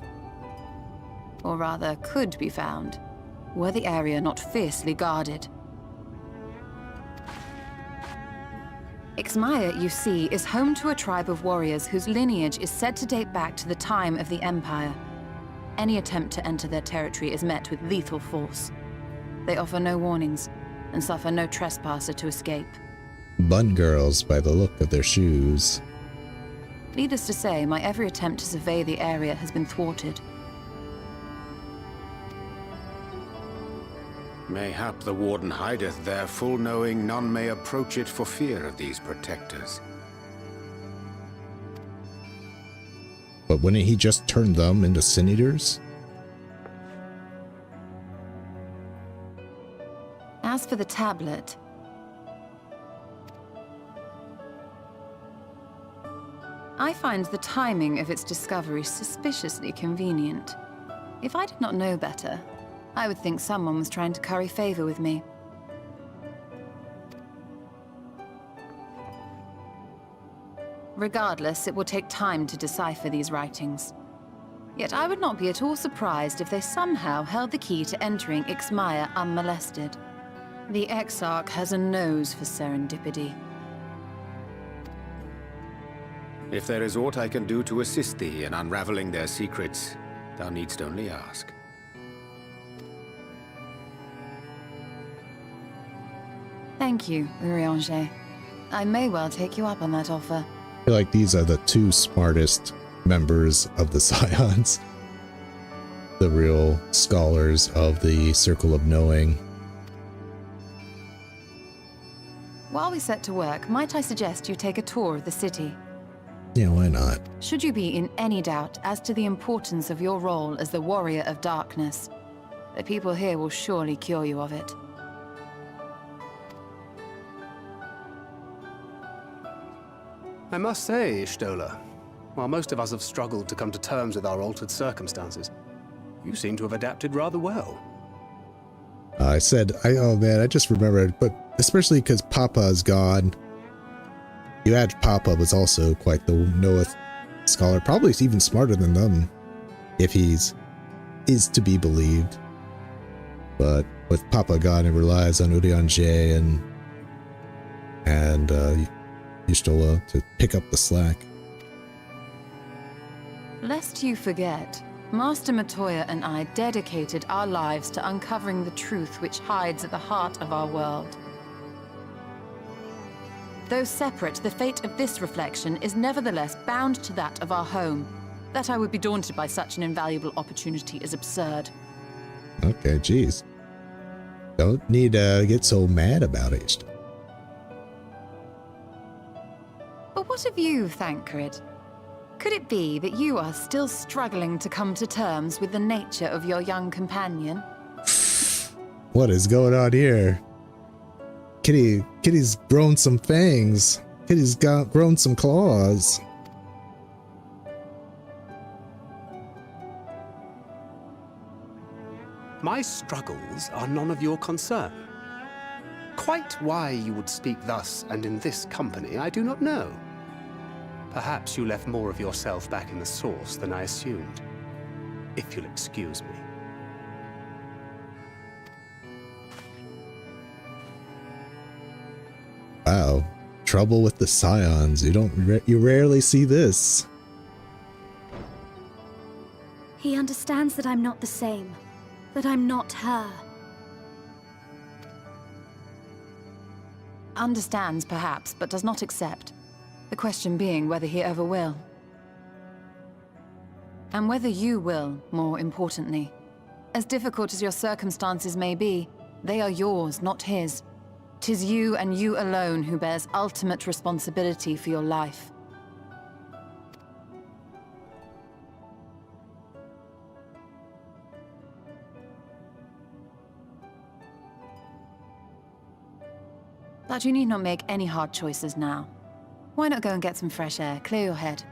Or rather, could be found, were the area not fiercely guarded. Ixmaya, you see, is home to a tribe of warriors whose lineage is said to date back to the time of the Empire. Any attempt to enter their territory is met with lethal force. They offer no warnings, and suffer no trespasser to escape. Bun girls by the look of their shoes. Needless to say, my every attempt to survey the area has been thwarted. Mayhap the Warden hideth there, full knowing none may approach it for fear of these protectors. But wouldn't he just turn them into sin eaters? As for the tablet, I find the timing of its discovery suspiciously convenient. If I did not know better, I would think someone was trying to curry favor with me. Regardless, it will take time to decipher these writings. Yet I would not be at all surprised if they somehow held the key to entering Ixmaya unmolested. The Exarch has a nose for serendipity. If there is aught I can do to assist thee in unraveling their secrets, thou needst only ask. Thank you, Urianger. I may well take you up on that offer. I feel like these are the two smartest members of the Scions. The real scholars of the Circle of Knowing. While we set to work, might I suggest you take a tour of the city? Yeah, why not? Should you be in any doubt as to the importance of your role as the Warrior of Darkness, the people here will surely cure you of it. I must say, Stola, while most of us have struggled to come to terms with our altered circumstances, you seem to have adapted rather well. Oh man, I just remembered, but especially because Papa is gone. You add Papa was also quite the Noeth scholar, probably even smarter than them, if is to be believed. But with Papa gone, it relies on Urianger and Y'shtola to pick up the slack. Lest you forget, Master Matoya and I dedicated our lives to uncovering the truth which hides at the heart of our world. Though separate, the fate of this reflection is nevertheless bound to that of our home. That I would be daunted by such an invaluable opportunity is absurd. Okay, geez. Don't need to get so mad about it. But what of you, Thancred? Could it be that you are still struggling to come to terms with the nature of your young companion? What is going on here? Kitty's grown some fangs. Kitty's grown some claws. My struggles are none of your concern. Quite why you would speak thus and in this company, I do not know. Perhaps you left more of yourself back in the source than I assumed. If you'll excuse me. Wow, trouble with the Scions. You rarely see this. He understands that I'm not the same. That I'm not her. Understands, perhaps, but does not accept. The question being whether he ever will. And whether you will, more importantly. As difficult as your circumstances may be, they are yours, not his. 'Tis you and you alone who bears ultimate responsibility for your life. But you need not make any hard choices now. Why not go and get some fresh air, clear your head?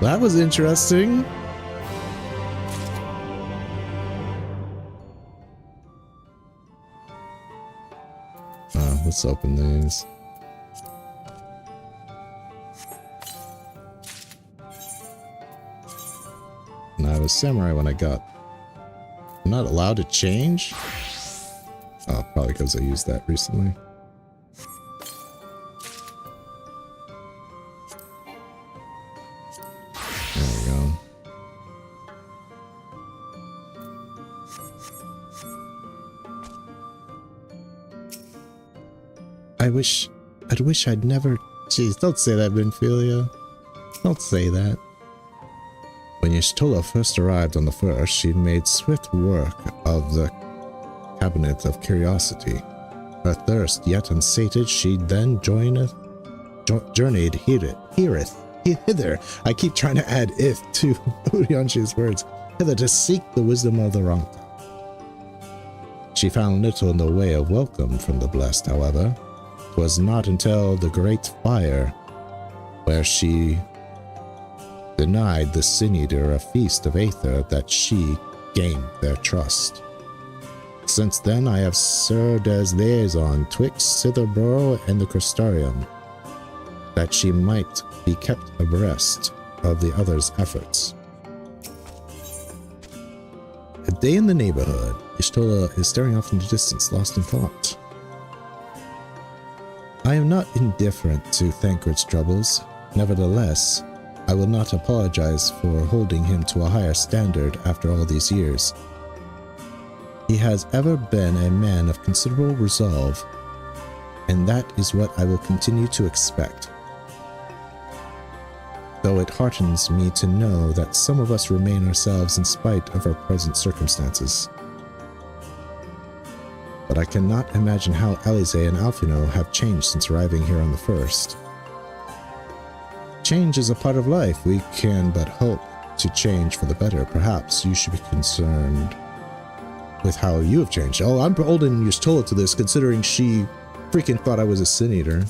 That was interesting. Let's open these. And I was samurai when I got. I'm not allowed to change? Oh, probably because I used that recently. There we go. I'd wish I'd never. Jeez, don't say that, Benfilia. Don't say that. When Y'shtola first arrived on the First, she'd made swift work of the Cabinet of Curiosity. Her thirst yet unsated, she then journeyed Hereth hither. I keep trying to add if to Urianshe's words. Hither to seek the wisdom of the Rangta. She found little in the way of welcome from the blessed, however. 'Twas not until the great fire, where she denied the Sin Eater a feast of Aether, that she gained their trust. Since then I have served as liaison twixt Sitherborough and the Crystarium, that she might be kept abreast of the others' efforts. A day in the neighborhood. Y'shtola is staring off in the distance, lost in thought. I am not indifferent to Thancred's troubles. Nevertheless, I will not apologize for holding him to a higher standard after all these years. He has ever been a man of considerable resolve, and that is what I will continue to expect. Though it heartens me to know that some of us remain ourselves in spite of our present circumstances. But I cannot imagine how Alize and Alfino have changed since arriving here on the first. Change is a part of life. We can but hope to change for the better. Perhaps you should be concerned with how you have changed. Oh, I'm holding Y'shtola to this, considering she freaking thought I was a Sin Eater.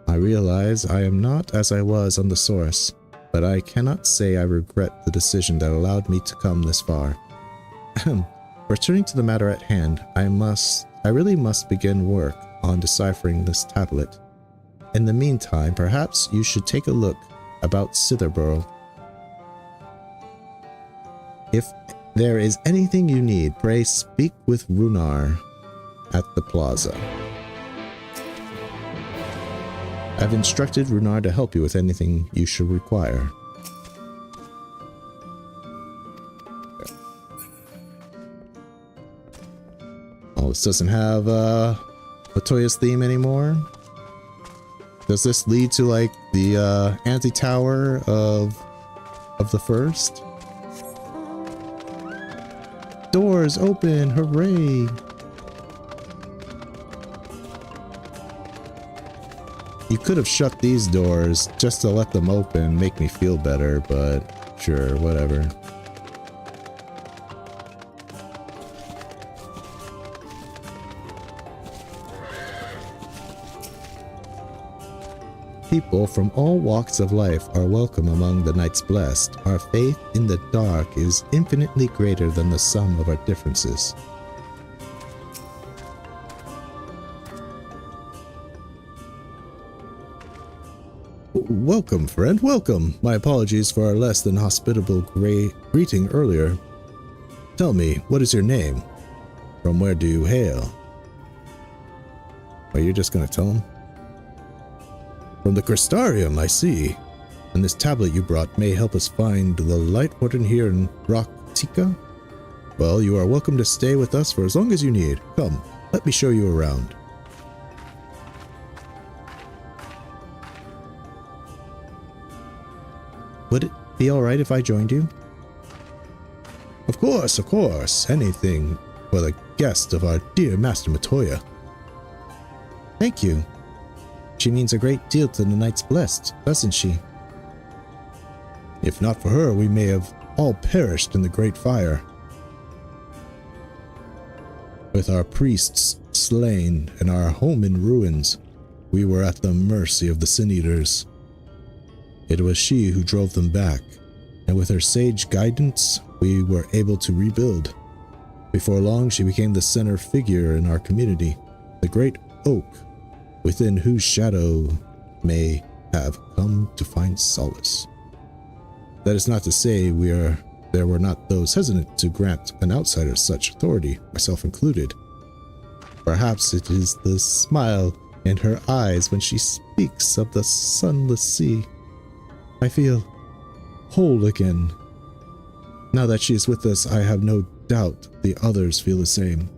I realize I am not as I was on the Source, but I cannot say I regret the decision that allowed me to come this far. Returning to the matter at hand, I really must begin work on deciphering this tablet. In the meantime, perhaps you should take a look about Sitherborough. If there is anything you need, pray speak with Runar at the plaza. I've instructed Runar to help you with anything you should require. Oh, this doesn't have Latoya's theme anymore. Does this lead to like the anti-tower of the first? Doors open, hooray! You could have shut these doors just to let them open, make me feel better, but sure, whatever. People from all walks of life are welcome among the Knights Blessed. Our faith in the dark is infinitely greater than the sum of our differences. Welcome, friend, welcome. My apologies for our less than hospitable greeting earlier. Tell me, what is your name? From where do you hail? Are you just gonna tell him? From the Crystarium, I see. And this tablet you brought may help us find the Light Warden here in Raktika? Well, you are welcome to stay with us for as long as you need. Come, let me show you around. Would it be alright if I joined you? Of course. Anything for the guest of our dear Master Matoya. Thank you. She means a great deal to the Knights Blessed, doesn't she? If not for her, we may have all perished in the Great Fire. With our priests slain and our home in ruins, we were at the mercy of the Sin Eaters. It was she who drove them back, and with her sage guidance, we were able to rebuild. Before long, she became the center figure in our community, the great oak, within whose shadow may have come to find solace. That is not to say there were not those hesitant to grant an outsider such authority, myself included. Perhaps it is the smile in her eyes when she speaks of the sunless sea. I feel whole again. Now that she is with us, I have no doubt the others feel the same.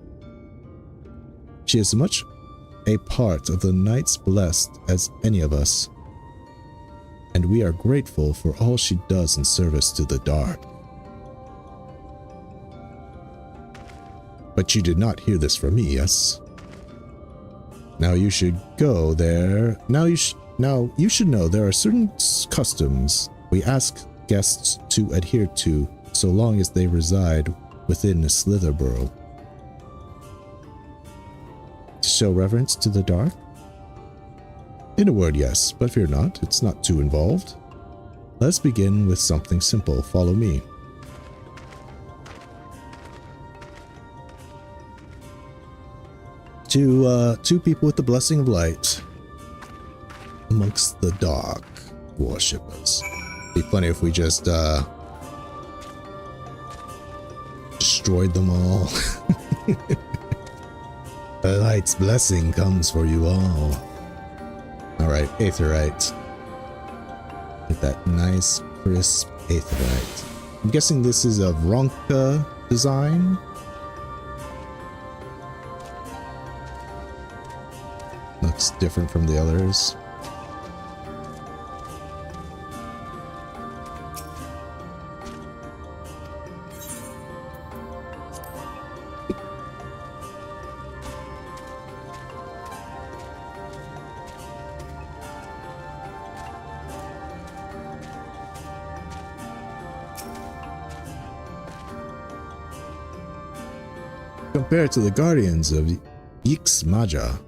She is much a part of the Knights Blessed as any of us, and we are grateful for all she does in service to the dark. But you did not hear this from me, yes? Now you should go there. Now you should know there are certain customs we ask guests to adhere to so long as they reside within a Slitherborough. To show reverence to the dark? In a word, yes, but fear not, it's not too involved. Let's begin with something simple. Follow me. Two people with the blessing of light amongst the dark worshippers. Be funny if we just destroyed them all. The light's blessing comes for you all. Alright, Aetherite. Get that nice, crisp Aetherite. I'm guessing this is a Vronka design. Looks different from the others. Compared to the guardians of Yix-Maja,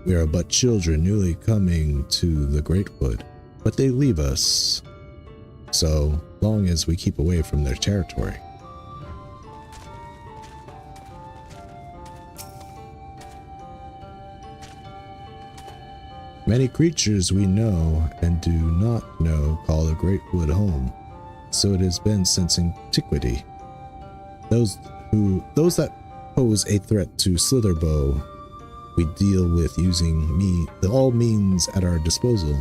we are but children newly coming to the Greatwood, but they leave us so long as we keep away from their territory. Many creatures we know and do not know call the Greatwood home, so it has been since antiquity. Those that pose a threat to Slitherbow we deal with using all means at our disposal.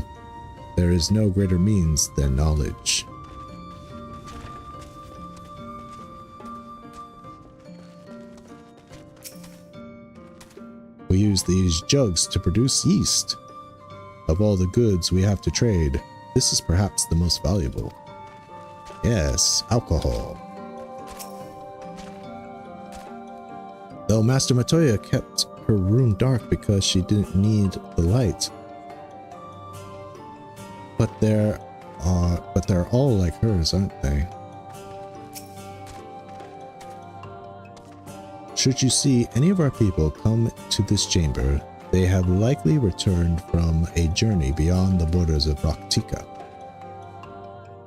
There is no greater means than knowledge. We use these jugs to produce yeast. Of all the goods we have to trade, this is perhaps the most valuable. Yes, alcohol. Though Master Matoya kept her room dark because she didn't need the light. But they're all like hers, aren't they? Should you see any of our people come to this chamber, they have likely returned from a journey beyond the borders of Raktika.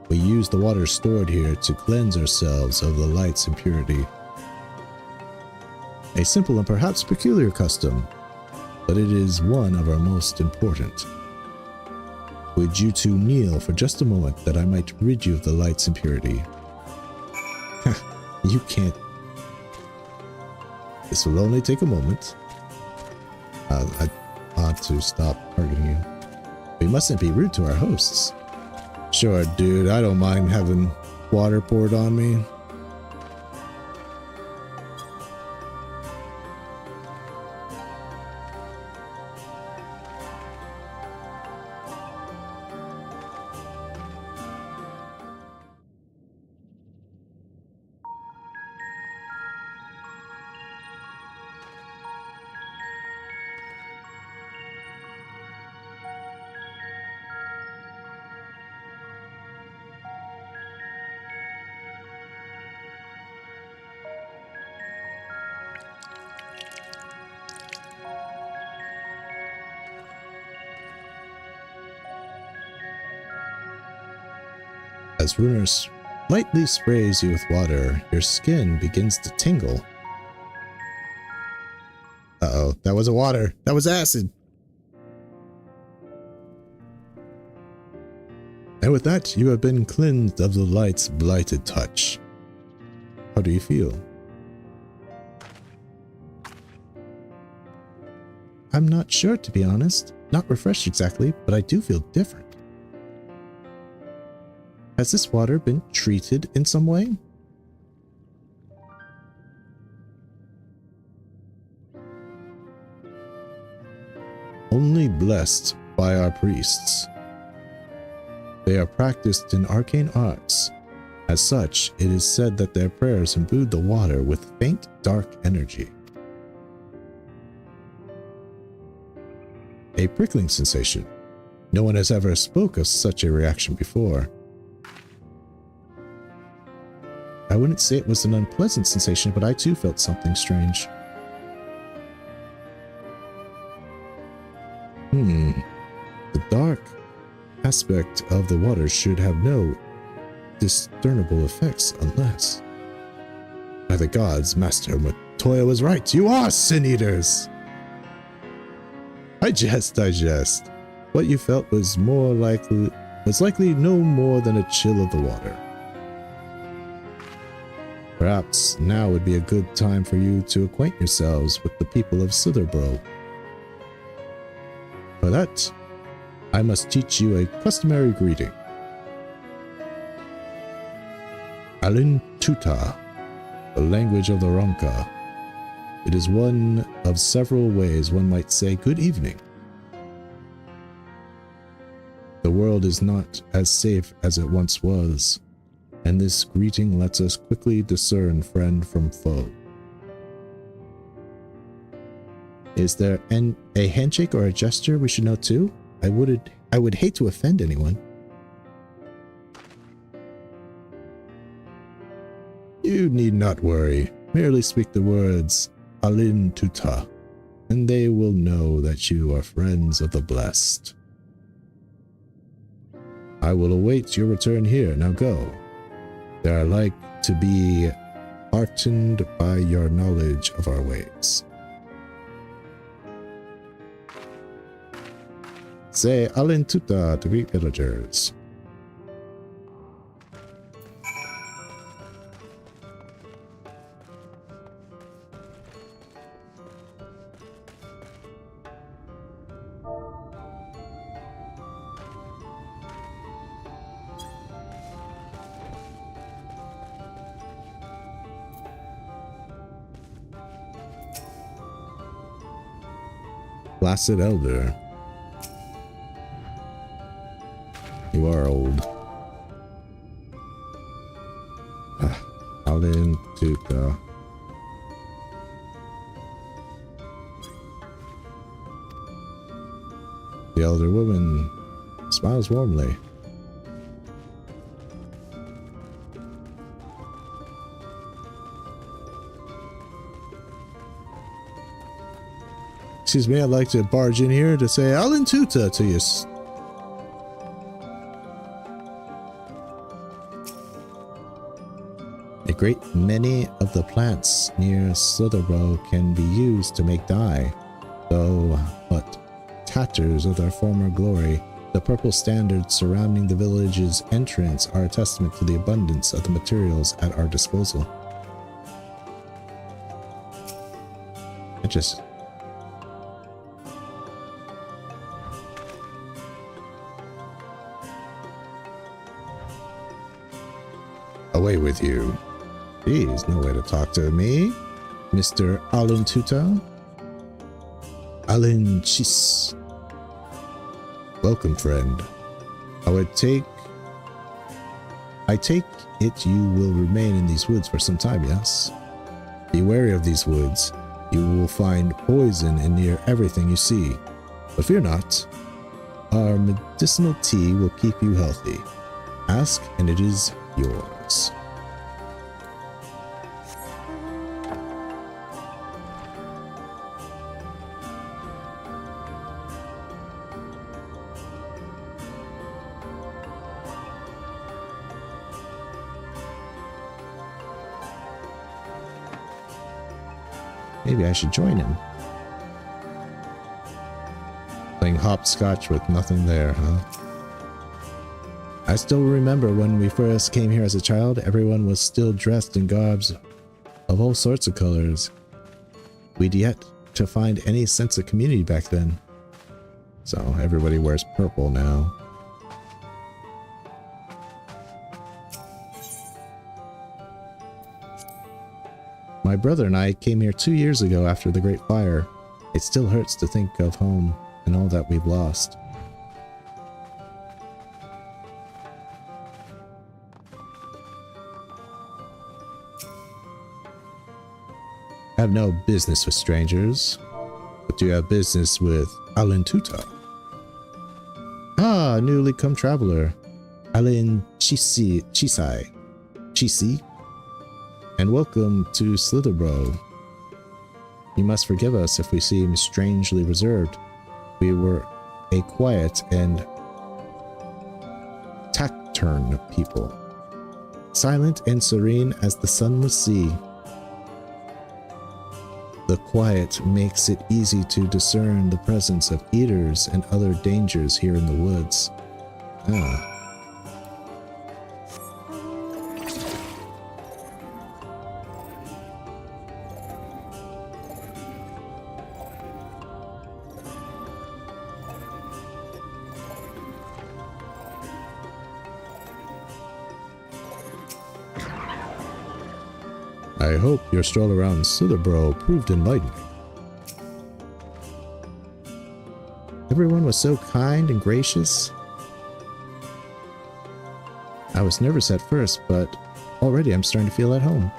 We use the water stored here to cleanse ourselves of the light's impurity. A simple and perhaps peculiar custom, but it is one of our most important. Would you two kneel for just a moment that I might rid you of the light's impurity? You can't. This will only take a moment. I ought to stop targeting you. We mustn't be rude to our hosts. Sure, dude, I don't mind having water poured on me. As Runer lightly sprays you with water, your skin begins to tingle. Uh-oh, that wasn't water. That was acid. And with that, you have been cleansed of the light's blighted touch. How do you feel? I'm not sure, to be honest. Not refreshed exactly, but I do feel different. Has this water been treated in some way? Only blessed by our priests. They are practiced in arcane arts. As such, it is said that their prayers imbued the water with faint, dark energy. a prickling sensation. No one has ever spoke of such a reaction before. I wouldn't say it was an unpleasant sensation, but I too felt something strange. The dark aspect of the water should have no discernible effects unless... By the gods, Master Matoya was right. You are sin-eaters! I jest. What you felt was likely no more than a chill of the water. Perhaps now would be a good time for you to acquaint yourselves with the people of Sitherborough. For that, I must teach you a customary greeting. Alin Tuta, the language of the Ronka. It is one of several ways one might say good evening. The world is not as safe as it once was, and this greeting lets us quickly discern friend from foe. Is there a handshake or a gesture we should know too? I would hate to offend anyone. You need not worry. Merely speak the words Alin Tuta, and they will know that you are friends of the blessed. I will await your return here. Now go. They are like to be heartened by your knowledge of our ways. Say Alin Tuta to greet villagers. Placid Elder. You are old. Alin Tuta. The elder woman smiles warmly. Excuse me, I'd like to barge in here to say Alin Tuta to you. A great many of the plants near Sitherborough can be used to make dye, though but tatters of their former glory. The purple standards surrounding the village's entrance are a testament to the abundance of the materials at our disposal. Away with you. Geez, no way to talk to me, Mr. Alin Tuta. Alin Chis. Welcome, friend. I take it you will remain in these woods for some time, yes? Be wary of these woods. You will find poison in near everything you see. But fear not. Our medicinal tea will keep you healthy. Ask, and it is yours. Maybe I should join him. Playing hopscotch with nothing there, huh? I still remember when we first came here as a child, everyone was still dressed in garbs of all sorts of colors. We'd yet to find any sense of community back then. So everybody wears purple now. My brother and I came here 2 years ago after the Great Fire. It still hurts to think of home and all that we've lost. I have no business with strangers, but Do you have business with Alan Tuta? Ah, newly come traveler. Alan Chisai. And welcome to Slitherbro. You must forgive us if we seem strangely reserved. We were a quiet and taciturn people, silent and serene as the sunless sea. The quiet makes it easy to discern the presence of eaters and other dangers here in the woods. Ah. I hope your stroll around Slitherbro proved enlightening. Everyone was so kind and gracious. I was nervous at first, but already I'm starting to feel at home.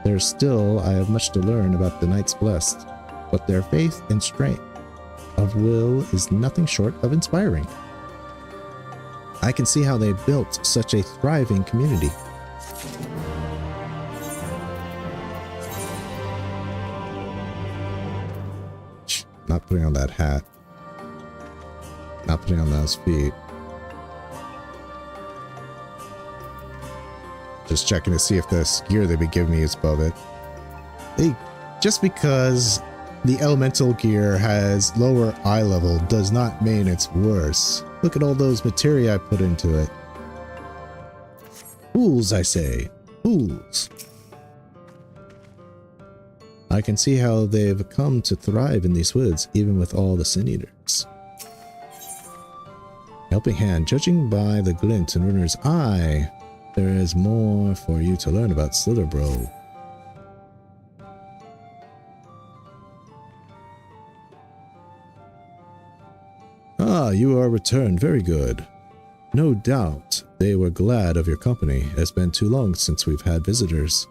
I have much to learn about the Knights Blessed, but their faith and strength of will is nothing short of inspiring. I can see how they built such a thriving community. Not putting on that hat. Not putting on those feet. Just checking to see if this gear they've been giving me is above it. Just because the elemental gear has lower eye level does not mean it's worse. Look at all those materia I put into it. Fools, I say. Fools. I can see how they've come to thrive in these woods, even with all the Sin Eaters. Helping hand, judging by the glint in Runner's eye, there is more for you to learn about Slitherbro. Ah, you are returned. Very good. No doubt they were glad of your company. It has been too long since we've had visitors.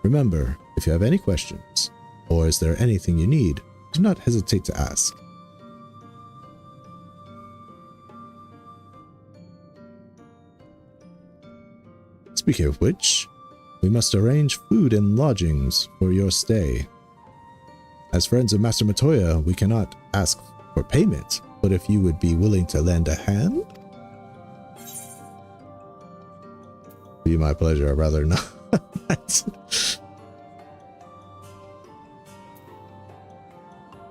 Remember, if you have any questions, or is there anything you need, do not hesitate to ask. Speaking of which, we must arrange food and lodgings for your stay. As friends of Master Matoya, we cannot ask for payment, but if you would be willing to lend a hand? Be my pleasure, I'd rather not.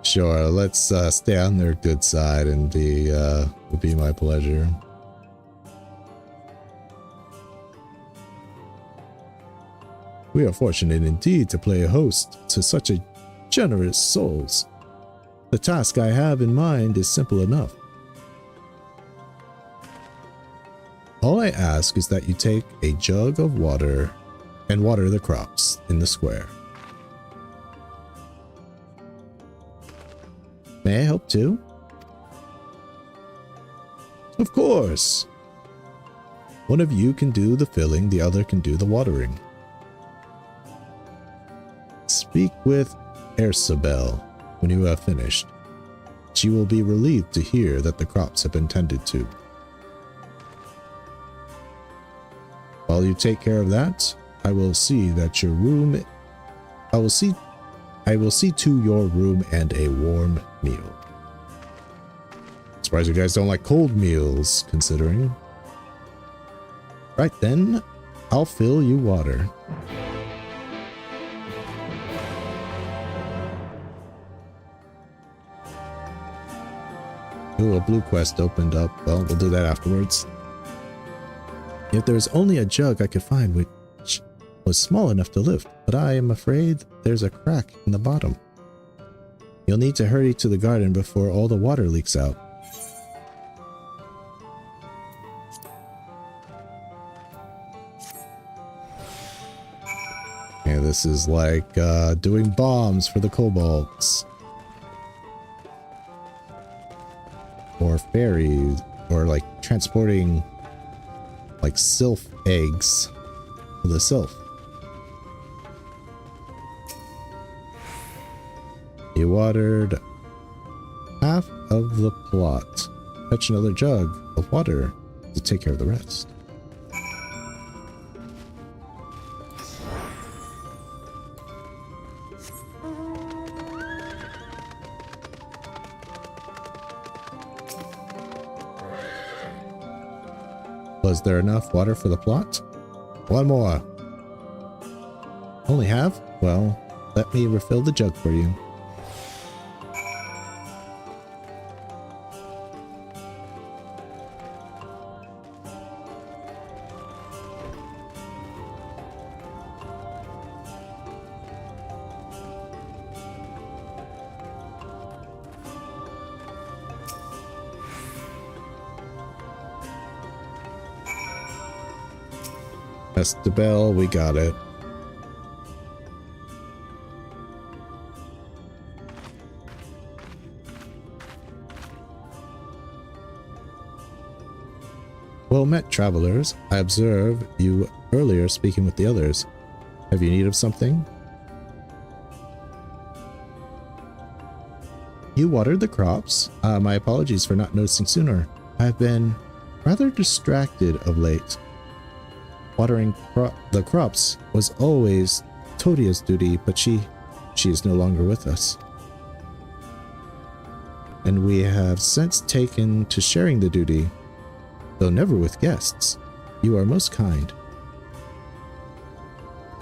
Sure, let's stay on their good side and would be my pleasure. We are fortunate indeed to play host to such a generous souls. The task I have in mind is simple enough. All I ask is that you take a jug of water and water the crops in the square. May I help too? Of course. One of you can do the filling, the other can do the watering. Speak with Ersabel when you have finished. She will be relieved to hear that the crops have been tended to. While you take care of that, I will see that your room... I will see to your room and a warm meal. Surprised you guys don't like cold meals, considering. Right then, I'll fill you water. Ooh, a blue quest opened up. Well, we'll do that afterwards. If there's only a jug I could find which was small enough to lift, but I am afraid there's a crack in the bottom. You'll need to hurry to the garden before all the water leaks out. Yeah, this is like doing bombs for the kobolds. Or fairies, or like transporting like sylph eggs to the sylph. You watered half of the plot. Fetch another jug of water to take care of the rest. Was there enough water for the plot? One more. Only half? Well, let me refill the jug for you. That's the bell, we got it. Well met, travelers. I observed you earlier speaking with the others. Have you need of something? You watered the crops? My apologies for not noticing sooner. I've been rather distracted of late. Watering the crops was always Todia's duty, but she is no longer with us. And we have since taken to sharing the duty, though never with guests. You are most kind.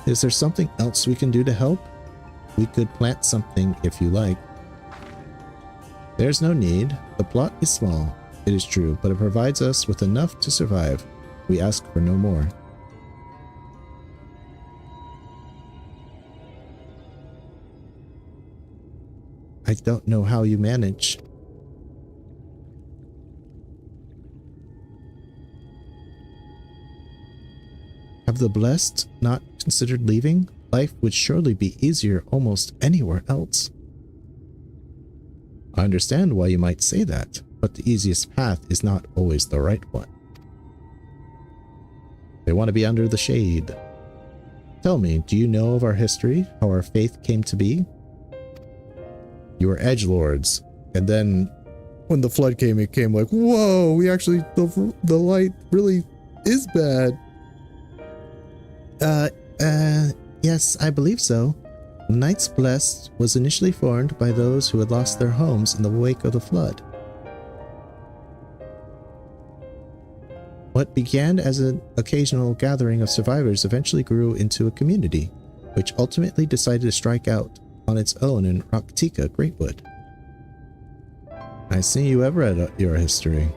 Is there something else we can do to help? We could plant something if you like. There's no need. The plot is small, it is true, but it provides us with enough to survive. We ask for no more. I don't know how you manage. Have the blessed not considered leaving? Life would surely be easier almost anywhere else. I understand why you might say that, but the easiest path is not always the right one. They want to be under the shade. Tell me, do you know of our history, how our faith came to be? You were edgelords, and then when the flood came, it came like, whoa, we actually, the light really is bad. Yes, I believe so. The Knights Blessed was initially formed by those who had lost their homes in the wake of the flood. What began as an occasional gathering of survivors eventually grew into a community, which ultimately decided to strike out on its own in Raktika, Greatwood. I see you have read your history.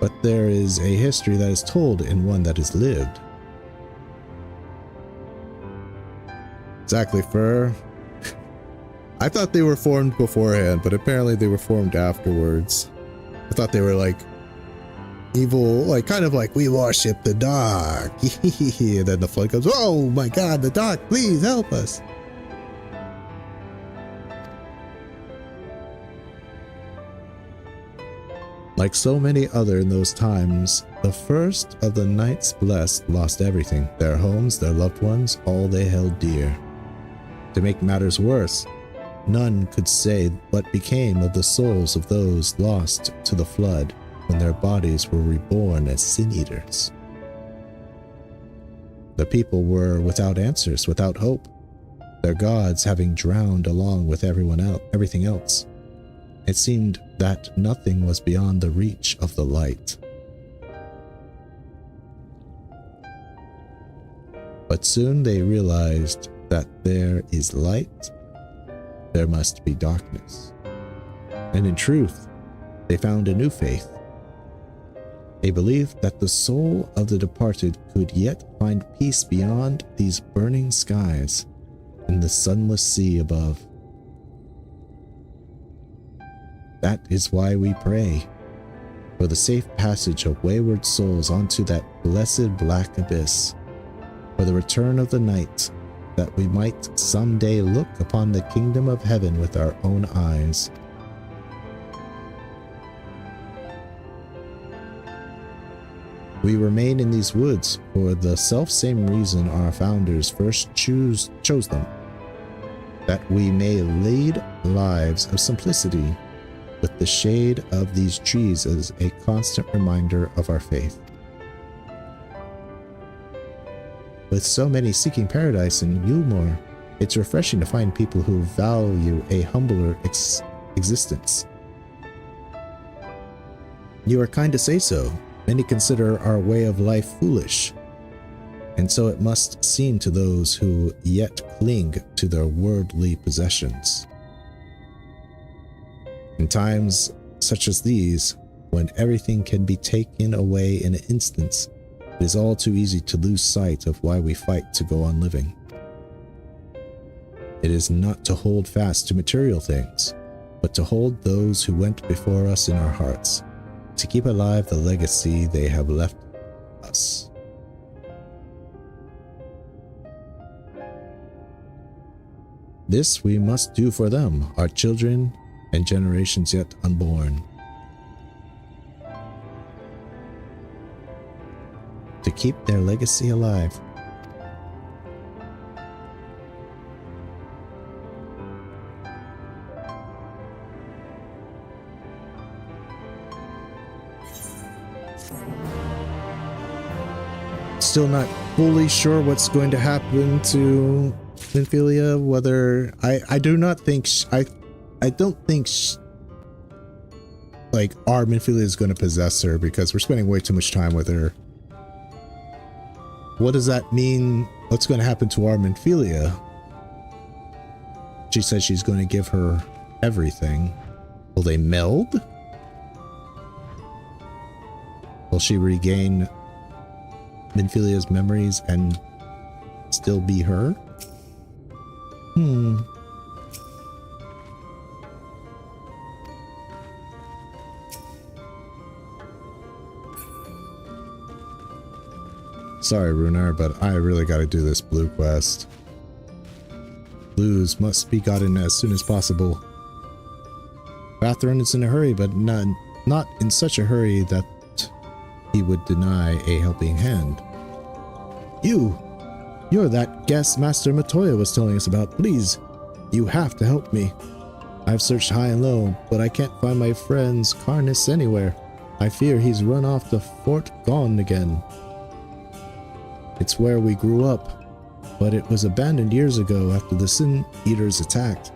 But there is a history that is told and one that is lived. Exactly, Fur. I thought they were formed beforehand, but apparently they were formed afterwards. I thought they were like evil, like kind of like, we worship the dark. And then the flood comes, oh my god, the dark, please help us. Like so many other in those times, the first of the Knights Blessed lost everything, their homes, their loved ones, all they held dear. To make matters worse, none could say what became of the souls of those lost to the flood when their bodies were reborn as sin-eaters. The people were without answers, without hope, their gods having drowned along with everything else. It seemed that nothing was beyond the reach of the light. But soon they realized that there is light, there must be darkness. And in truth, they found a new faith, a belief that the soul of the departed could yet find peace beyond these burning skies and the sunless sea above. That is why we pray, for the safe passage of wayward souls onto that blessed black abyss, for the return of the night, that we might someday look upon the kingdom of heaven with our own eyes. We remain in these woods for the self-same reason our founders first chose them. that we may lead lives of simplicity, with the shade of these trees as a constant reminder of our faith. With so many seeking paradise in Yulmore, it's refreshing to find people who value a humbler existence. You are kind to say so. Many consider our way of life foolish, and so it must seem to those who yet cling to their worldly possessions. In times such as these, when everything can be taken away in an instant, it is all too easy to lose sight of why we fight to go on living. It is not to hold fast to material things, but to hold those who went before us in our hearts, to keep alive the legacy they have left us. This we must do for them, our children, and generations yet unborn. To keep their legacy alive. Still not fully sure what's going to happen to Minfilia, whether I do not think I don't think like our Minfilia is going to possess her, because we're spending way too much time with her. What does that mean? What's going to happen to our Minfilia? She says she's going to give her everything. Will they meld? Will she regain Minfilia's memories and still be her? Sorry, Runar, but I really gotta do this blue quest. Blues must be gotten as soon as possible. Bathron is in a hurry, but not in such a hurry that he would deny a helping hand. You're that guest Master Matoya was telling us about. Please, you have to help me. I've searched high and low, but I can't find my friend's Karnas anywhere. I fear he's run off to Fort Gone again. It's where we grew up, but it was abandoned years ago after the Sin Eaters attacked.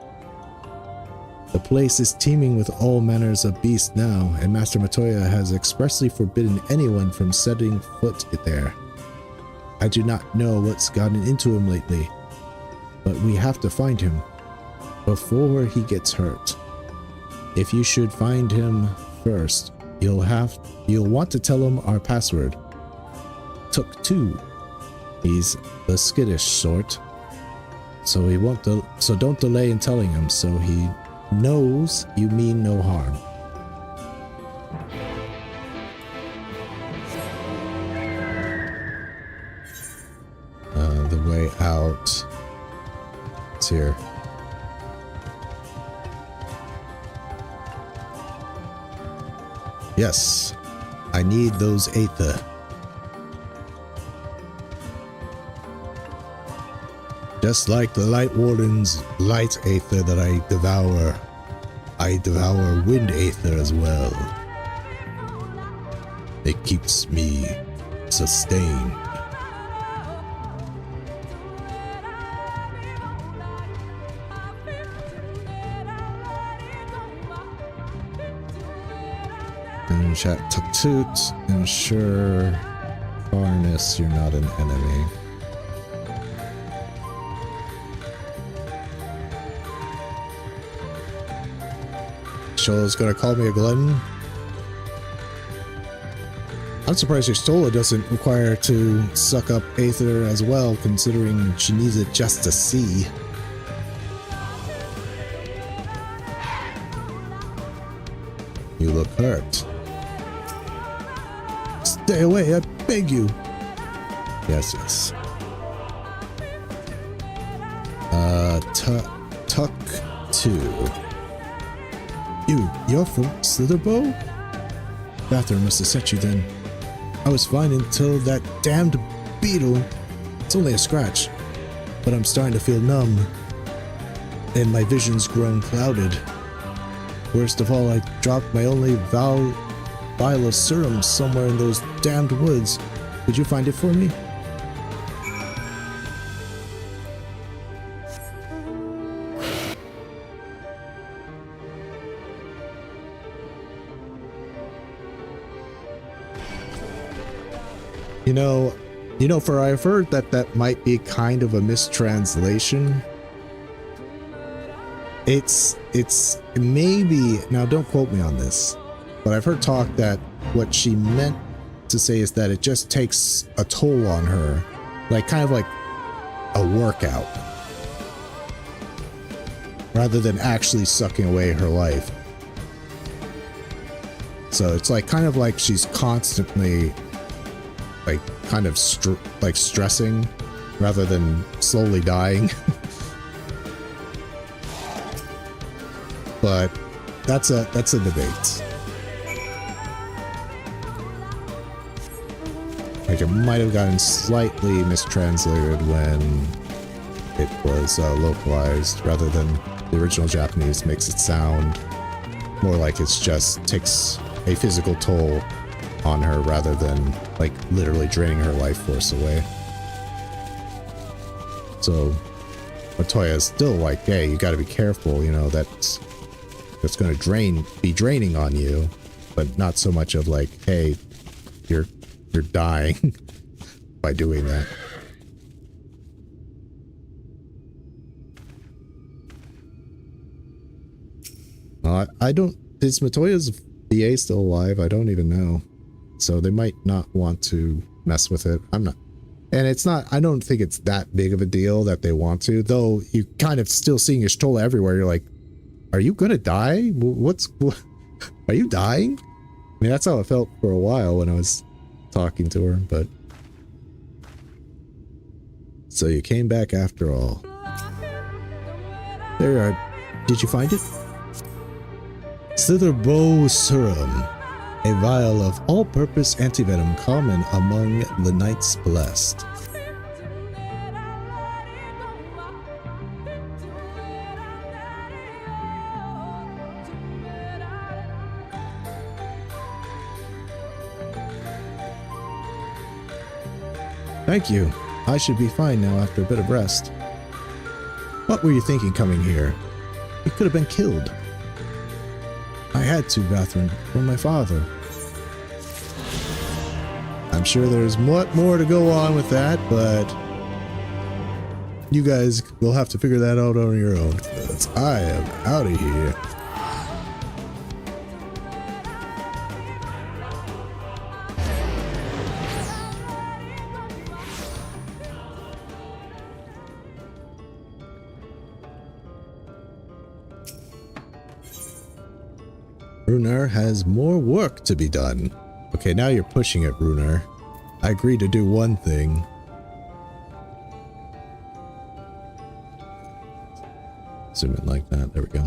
The place is teeming with all manners of beasts now, and Master Matoya has expressly forbidden anyone from setting foot there. I do not know what's gotten into him lately, but we have to find him before he gets hurt. If you should find him first, you'll want to tell him our password. Took 2. He's the skittish sort, so don't delay in telling him, so he knows you mean no harm. The way out. It's here. Yes, I need those Aether. Just like the Light Warden's light Aether that I devour wind Aether as well. It keeps me sustained. And chat Tuktoot, ensure Karnas, you're not an enemy. Shola's gonna call me a glutton. I'm surprised your Stola doesn't require to suck up Aether as well, considering she needs it just to see. You look hurt. Stay away, I beg you. Yes, yes. Tuck 2. You're from Slitherbow? Bathroom must have sent you then. I was fine until that damned beetle. It's only a scratch, but I'm starting to feel numb. and my vision's grown clouded. Worst of all, I dropped my only vial of serum somewhere in those damned woods. Could you find it for me? For I've heard that might be kind of a mistranslation. It's maybe, now don't quote me on this, but I've heard talk that what she meant to say is that it just takes a toll on her, like kind of like a workout, rather than actually sucking away her life. So it's like kind of like she's constantly like kind of stressing rather than slowly dying. But that's a debate. Like it might have gotten slightly mistranslated when it was localized, rather than the original Japanese makes it sound more like it's just takes a physical toll on her rather than like literally draining her life force away. So Matoya is still like, hey, you got to be careful, that's going to be draining on you, but not so much of like, hey, you're dying by doing that. I don't, is Matoya's VA still alive? I don't even know. So they might not want to mess with it. I'm not. And it's not, I don't think it's that big of a deal that they want to, though you kind of still seeing Y'shtola everywhere. You're like, are you gonna die? Are you dying? I mean, that's how it felt for a while when I was talking to her, but. So you came back after all. There you are. Did you find it? Slitherbow Serum. A vial of all-purpose antivenom common among the Knights Blessed. Thank you. I should be fine now after a bit of rest. What were you thinking coming here? You could have been killed. I had to, Bathrin, for my father. I'm sure there's much more to go on with that, but you guys will have to figure that out on your own, because I am out of here. Runar has more work to be done. Okay, now you're pushing it, Runar. I agreed to do one thing. Zoom in like that. There we go.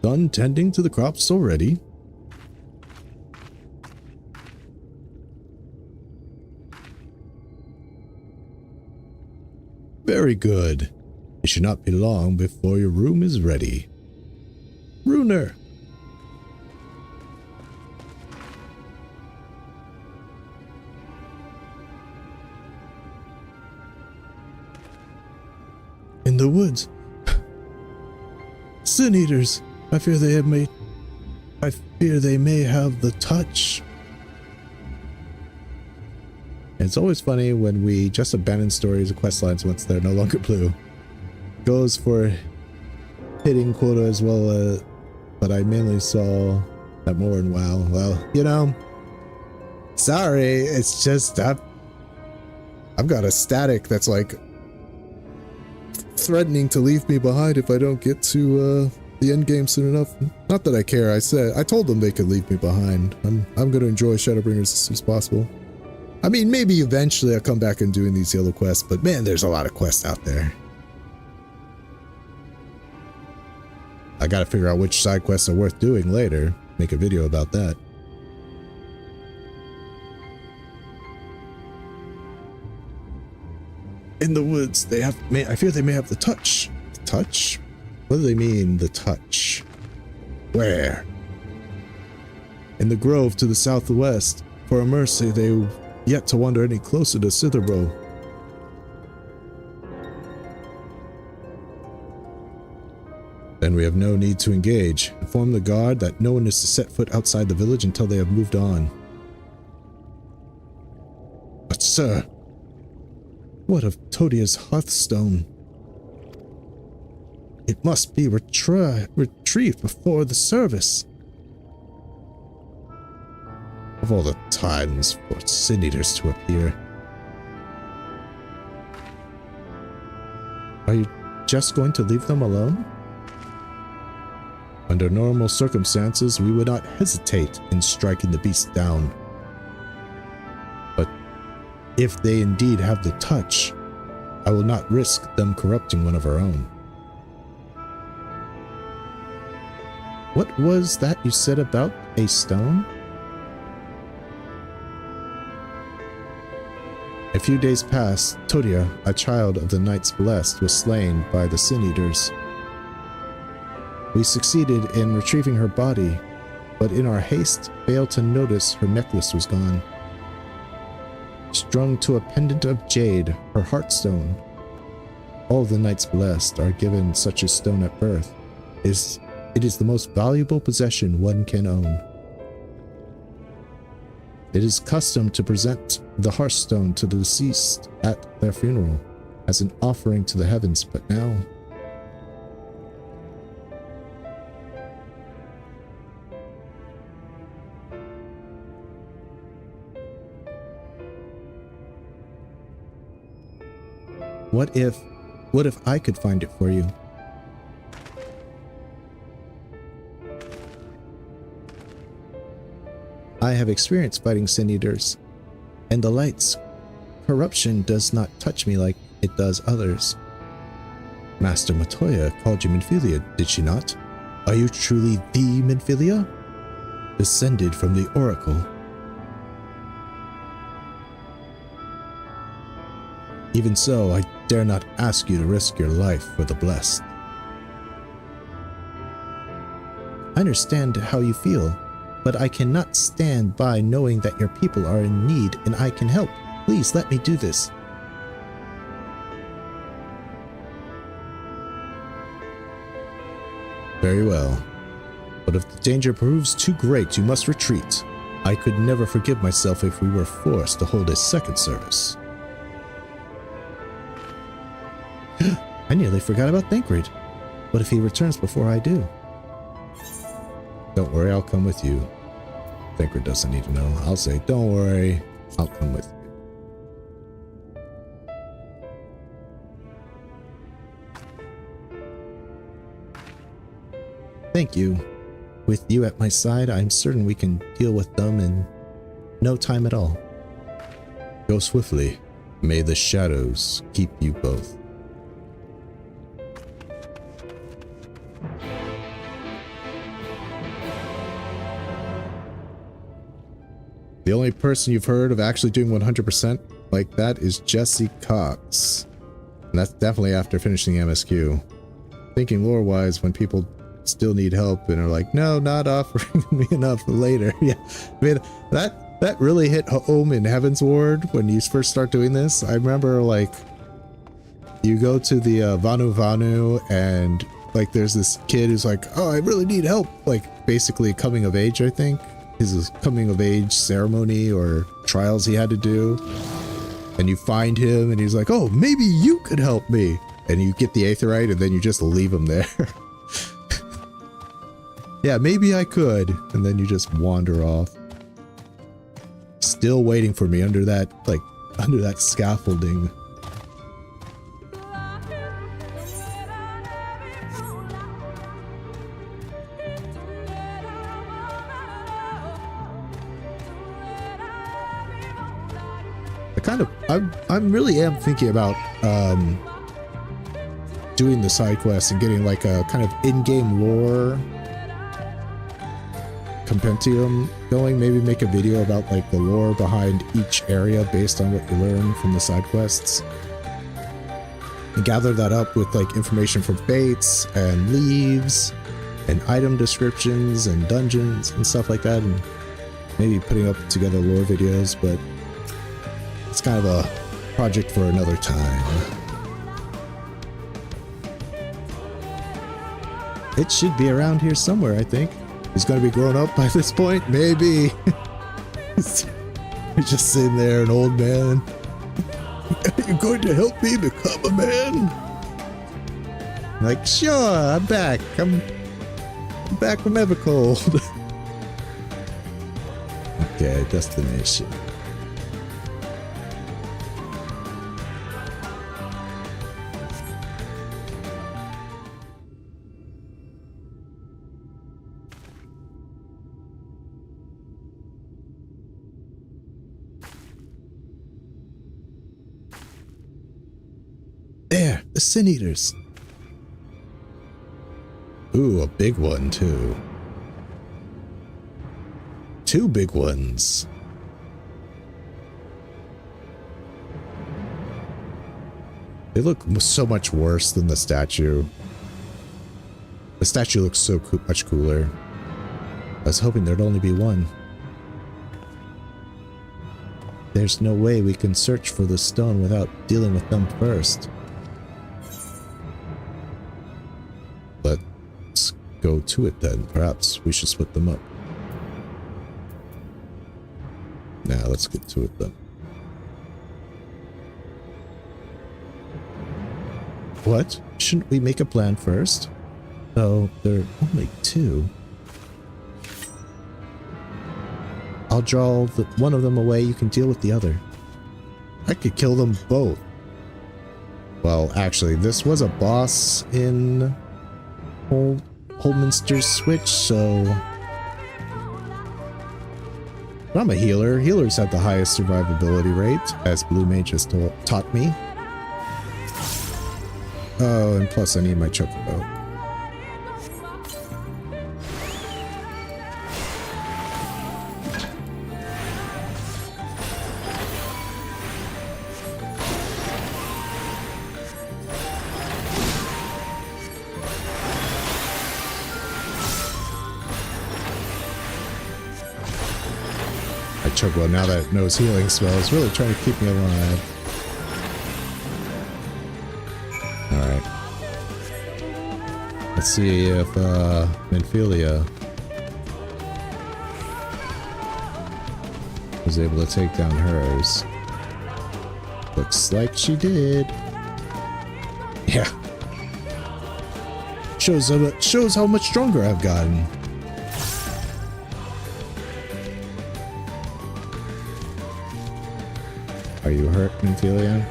Done tending to the crops already. Very good. It should not be long before your room is ready. Runar! In the woods. Sin Eaters. I fear they may have the touch. It's always funny when we just abandon stories or quest lines once they're no longer blue. Goes for hitting quota as well, but I mainly saw that more in WoW. Well, sorry, it's just I've got a static that's like threatening to leave me behind if I don't get to the end game soon enough. Not that I care. I told them they could leave me behind. I'm going to enjoy Shadowbringers as soon as possible. I mean, maybe eventually I'll come back and doing these yellow quests, but man, there's a lot of quests out there. I gotta figure out which side quests are worth doing later. Make a video about that. In the woods, I fear they may have the touch. The touch? What do they mean, the touch? Where? In the grove to the southwest. For a mercy, they yet to wander any closer to Citherbo. Then we have no need to engage. Inform the guard that no one is to set foot outside the village until they have moved on. But sir, what of Todia's hearthstone? It must be retrieved before the service. Of all the times for sin eaters to appear. Are you just going to leave them alone? Under normal circumstances, we would not hesitate in striking the beast down. But if they indeed have the touch, I will not risk them corrupting one of our own. What was that you said about a stone? A few days past, Todia, a child of the Knights Blessed, was slain by the Sin Eaters. We succeeded in retrieving her body, but in our haste failed to notice her necklace was gone. Strung to a pendant of jade, her heartstone. All the Knights Blessed are given such a stone at birth. It is the most valuable possession one can own. It is custom to present the hearthstone to the deceased at their funeral as an offering to the heavens, but now What if I could find it for you? I have experience fighting Sin Eaters, and the Light's corruption does not touch me like it does others. Master Matoya called you Minfilia, did she not? Are you truly the Minfilia? Descended from the Oracle. Even so, I dare not ask you to risk your life for the blessed. I understand how you feel, but I cannot stand by knowing that your people are in need and I can help. Please let me do this. Very well. But if the danger proves too great, you must retreat. I could never forgive myself if we were forced to hold a second service. I nearly forgot about Thancred. What if he returns before I do? Don't worry, I'll come with you. Thancred doesn't need to know. I'll say, don't worry, I'll come with you. Thank you. With you at my side, I'm certain we can deal with them in no time at all. Go swiftly. May the shadows keep you both. The only person you've heard of actually doing 100% like that is Jesse Cox. And that's definitely after finishing MSQ. Thinking lore-wise, when people still need help and are like, no, not offering me enough later. Yeah, I mean, that really hit home in Heaven's Ward when you first start doing this. I remember, like, you go to the Vanu Vanu and, like, there's this kid who's like, oh, I really need help. Like, basically coming of age, I think. His coming of age ceremony or trials he had to do. And you find him and he's like, oh, maybe you could help me. And you get the Aetheryte and then you just leave him there. Yeah, maybe I could. And then you just wander off. Still waiting for me under that, like, under that scaffolding. I really am thinking about doing the side quests and getting like a kind of in-game lore compendium going. Maybe make a video about like the lore behind each area based on what you learn from the side quests. and gather that up with like information from fates and leaves and item descriptions and dungeons and stuff like that, and maybe putting up together lore videos, but it's kind of a project for another time. It should be around here somewhere, I think. He's gonna be grown up by this point, maybe. He's just sitting there, an old man. Are you going to help me become a man? Like, sure, I'm back. I'm back from Evercold. Okay, destination. There, the Sin Eaters. Ooh, a big one too. 2 big ones. They look so much worse than the statue. The statue looks so much cooler. I was hoping there'd only be one. There's no way we can search for the stone without dealing with them first. Let's go to it then. Perhaps we should split them up. Now let's get to it then. What? Shouldn't we make a plan first? Oh, there are only 2. I'll draw one of them away, you can deal with the other. I could kill them both. Well, actually, this was a boss in Holdminster's Switch, so... I'm a healer. Healers have the highest survivability rate, as Blue Mage has taught me. Oh, and plus I need my chocobo. Chocobo, now that it knows healing spell, is really trying to keep me alive. Alright. Let's see if Minfilia was able to take down hers. Looks like she did. Yeah. Shows how much stronger I've gotten. Are you hurt, Minfilia?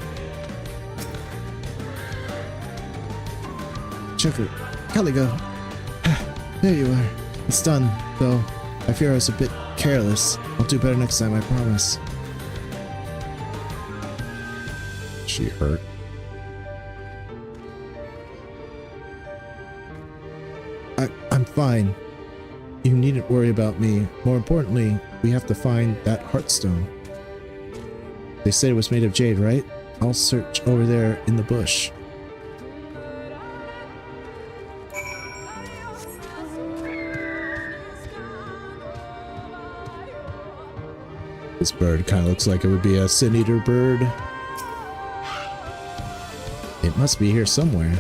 Choco, Caligo. There you are. It's done, though. I fear I was a bit careless. I'll do better next time, I promise. She hurt. I'm fine. You needn't worry about me. More importantly, we have to find that Heartstone. They said it was made of jade, right? I'll search over there in the bush. This bird kind of looks like it would be a Sin Eater bird. It must be here somewhere.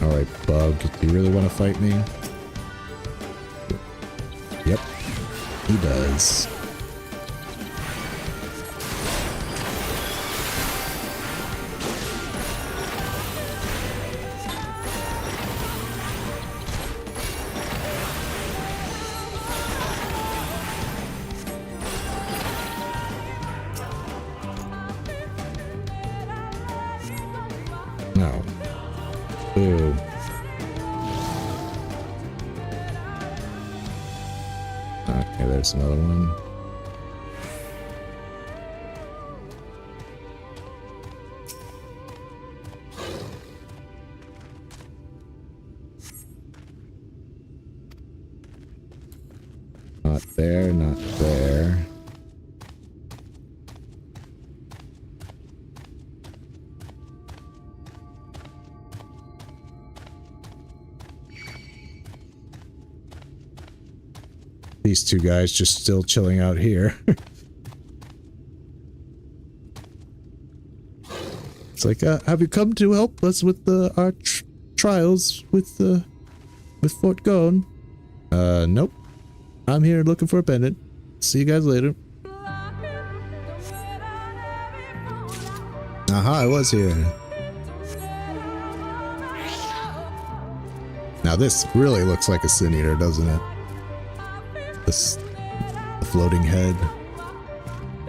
Alright, Bug, do you really want to fight me? Yep, he does. No. Boo. Okay, there's another one. Not there, not there. These two guys just still chilling out here. It's like, have you come to help us with our trials with Fort Gone? Nope. I'm here looking for a pendant. See you guys later. Aha, I was here. Now this really looks like a Sin Eater, doesn't it? The floating head.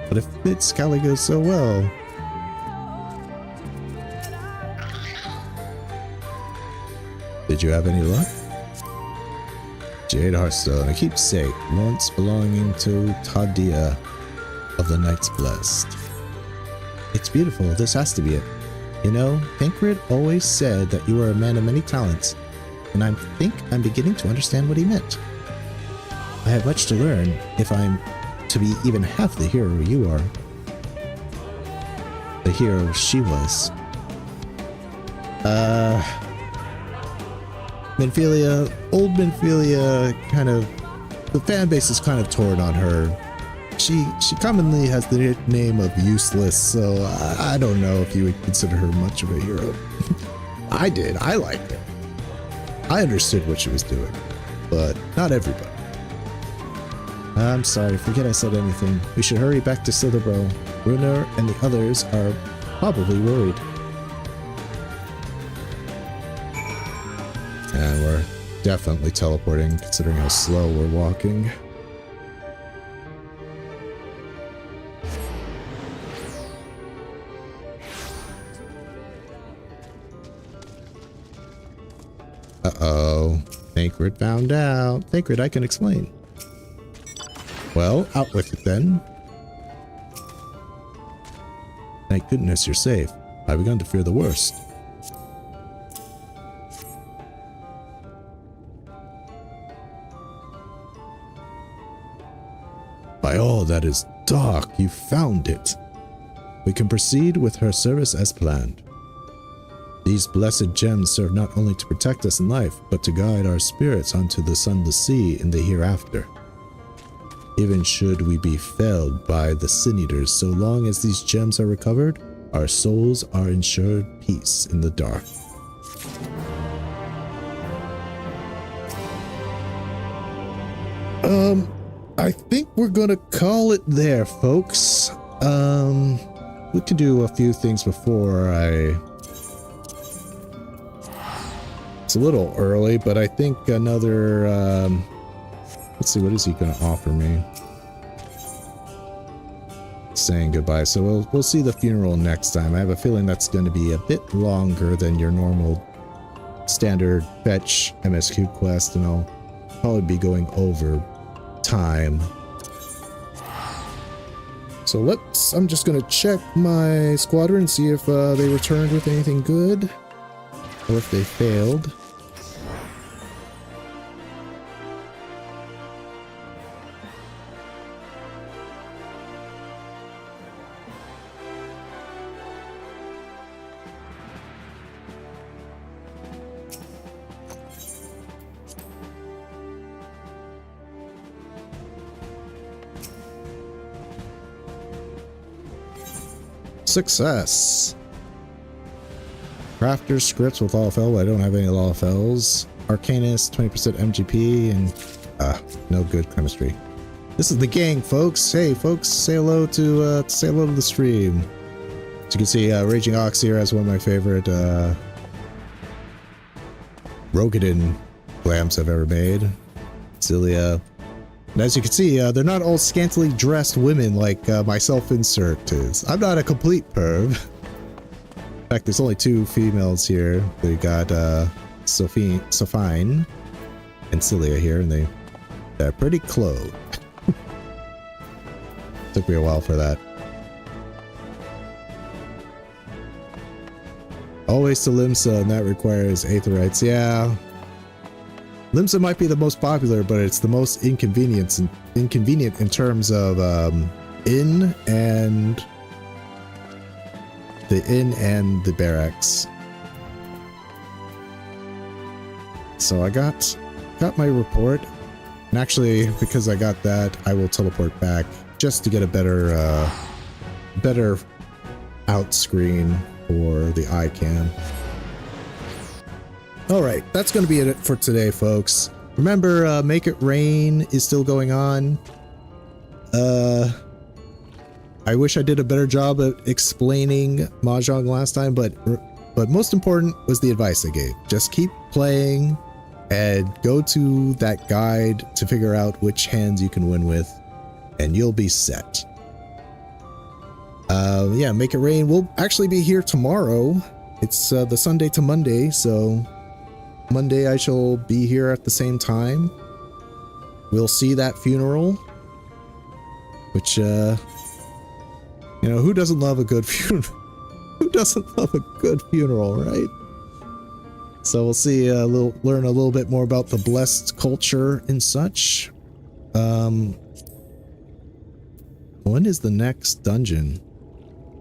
But it fits Caligo so well. Did you have any luck? Jade Hearthstone, a keepsake, once belonging to Tadia of the Knights Blessed. It's beautiful, this has to be it. You know, Tancred always said that you were a man of many talents, and I think I'm beginning to understand what he meant. I have much to learn if I'm to be even half the hero you are. The hero she was. Minfilia, old Minfilia, kind of, the fan base is kind of torn on her. She commonly has the nickname of Useless, so I don't know if you would consider her much of a hero. I did, I liked it. I understood what she was doing, but not everybody. I'm sorry, forget I said anything. We should hurry back to Slitherborough. Runer and the others are probably worried. And we're definitely teleporting, considering how slow we're walking. Uh-oh. Tancred found out. Tancred, I can explain. Well, out with it then. Thank goodness you're safe. I've begun to fear the worst. By all that is dark, you found it. We can proceed with her service as planned. These blessed gems serve not only to protect us in life, but to guide our spirits onto the sunless sea in the hereafter. Even should we be felled by the Sin Eaters, so long as these gems are recovered, our souls are ensured peace in the dark. I think we're gonna call it there, folks. We can do a few things before It's a little early, but I think another, let's see, what is he gonna offer me? Saying goodbye, so we'll see the funeral next time. I have a feeling that's going to be a bit longer than your normal standard fetch MSQ quest, and I'll probably be going over time. So I'm just going to check my squadron, see if they returned with anything good, or if they failed. Success. Crafter scripts with LFL, but I don't have any LFLs. Arcanist, 20% MGP, and no good chemistry. This is the gang, folks. Hey, folks, say hello to the stream. As you can see, Raging Ox here has one of my favorite Rogadin glams I've ever made. Cilia. And as you can see, they're not all scantily dressed women like my self-insert is. I'm not a complete perv. In fact, there's only two females here. We got Sophine and Cilia here, and they're pretty clothed. Took me a while for that. Always to Limsa, and that requires Aetherites. Yeah. Limsa might be the most popular, but it's the most inconvenient in terms of inn and the barracks. So I got my report. And actually, because I got that, I will teleport back just to get a better, better out screen for the eye cam. Alright, that's going to be it for today, folks. Remember, Make It Rain is still going on. I wish I did a better job at explaining Mahjong last time, but most important was the advice I gave. Just keep playing and go to that guide to figure out which hands you can win with, and you'll be set. Yeah, Make It Rain will actually be here tomorrow. It's the Sunday to Monday, so Monday I shall be here at the same time. We'll see that funeral, which, you know, who doesn't love a good funeral? Who doesn't love a good funeral, right? So we'll see, learn a little bit more about the blessed culture and such. When is the next dungeon?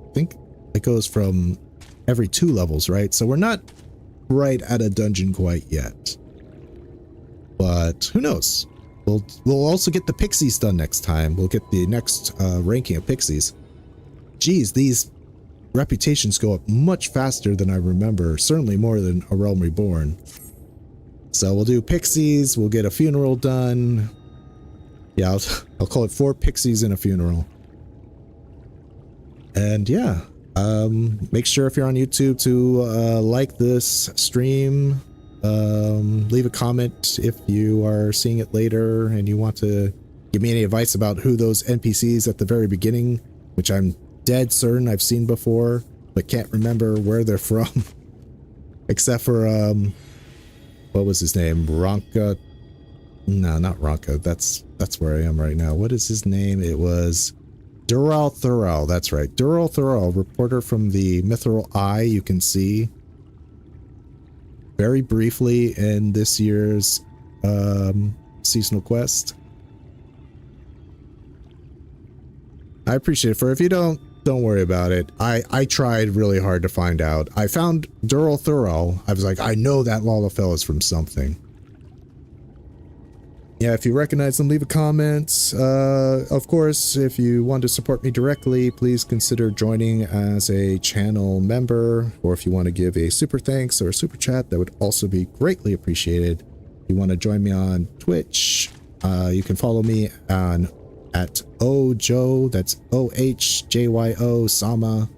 I think it goes from every 2 levels, right? So we're not right at a dungeon quite yet. But who knows? We'll also get the pixies done next time. We'll get the next ranking of pixies. Geez, these reputations go up much faster than I remember. Certainly more than A Realm Reborn. So we'll do pixies. We'll get a funeral done. Yeah, I'll call it 4 pixies and a funeral. And yeah, make sure if you're on YouTube to like this stream. Leave a comment if you are seeing it later and you want to give me any advice about who those NPCs at the very beginning, which I'm dead certain I've seen before, but can't remember where they're from. Except for, what was his name? Ronka? No, not Ronka. That's where I am right now. What is his name? It was Dural Thural. That's right. Dural Thural, reporter from the Mithril Eye, you can see very briefly in this year's seasonal quest. I appreciate it. For if you don't worry about it. I tried really hard to find out. I found Dural Thural. I was like, I know that Lalafell is from something. Yeah, if you recognize them, leave a comment. Of course, if you want to support me directly, please consider joining as a channel member, or if you want to give a super thanks or a super chat, that would also be greatly appreciated. If you want to join me on Twitch, you can follow me on at Ojo, that's OHJYO Sama.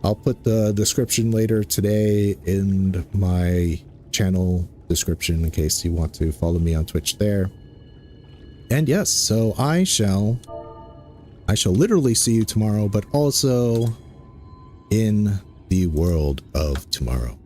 I'll put the description later today in my channel description in case you want to follow me on Twitch there. And yes, so I shall literally see you tomorrow, but also in the world of tomorrow.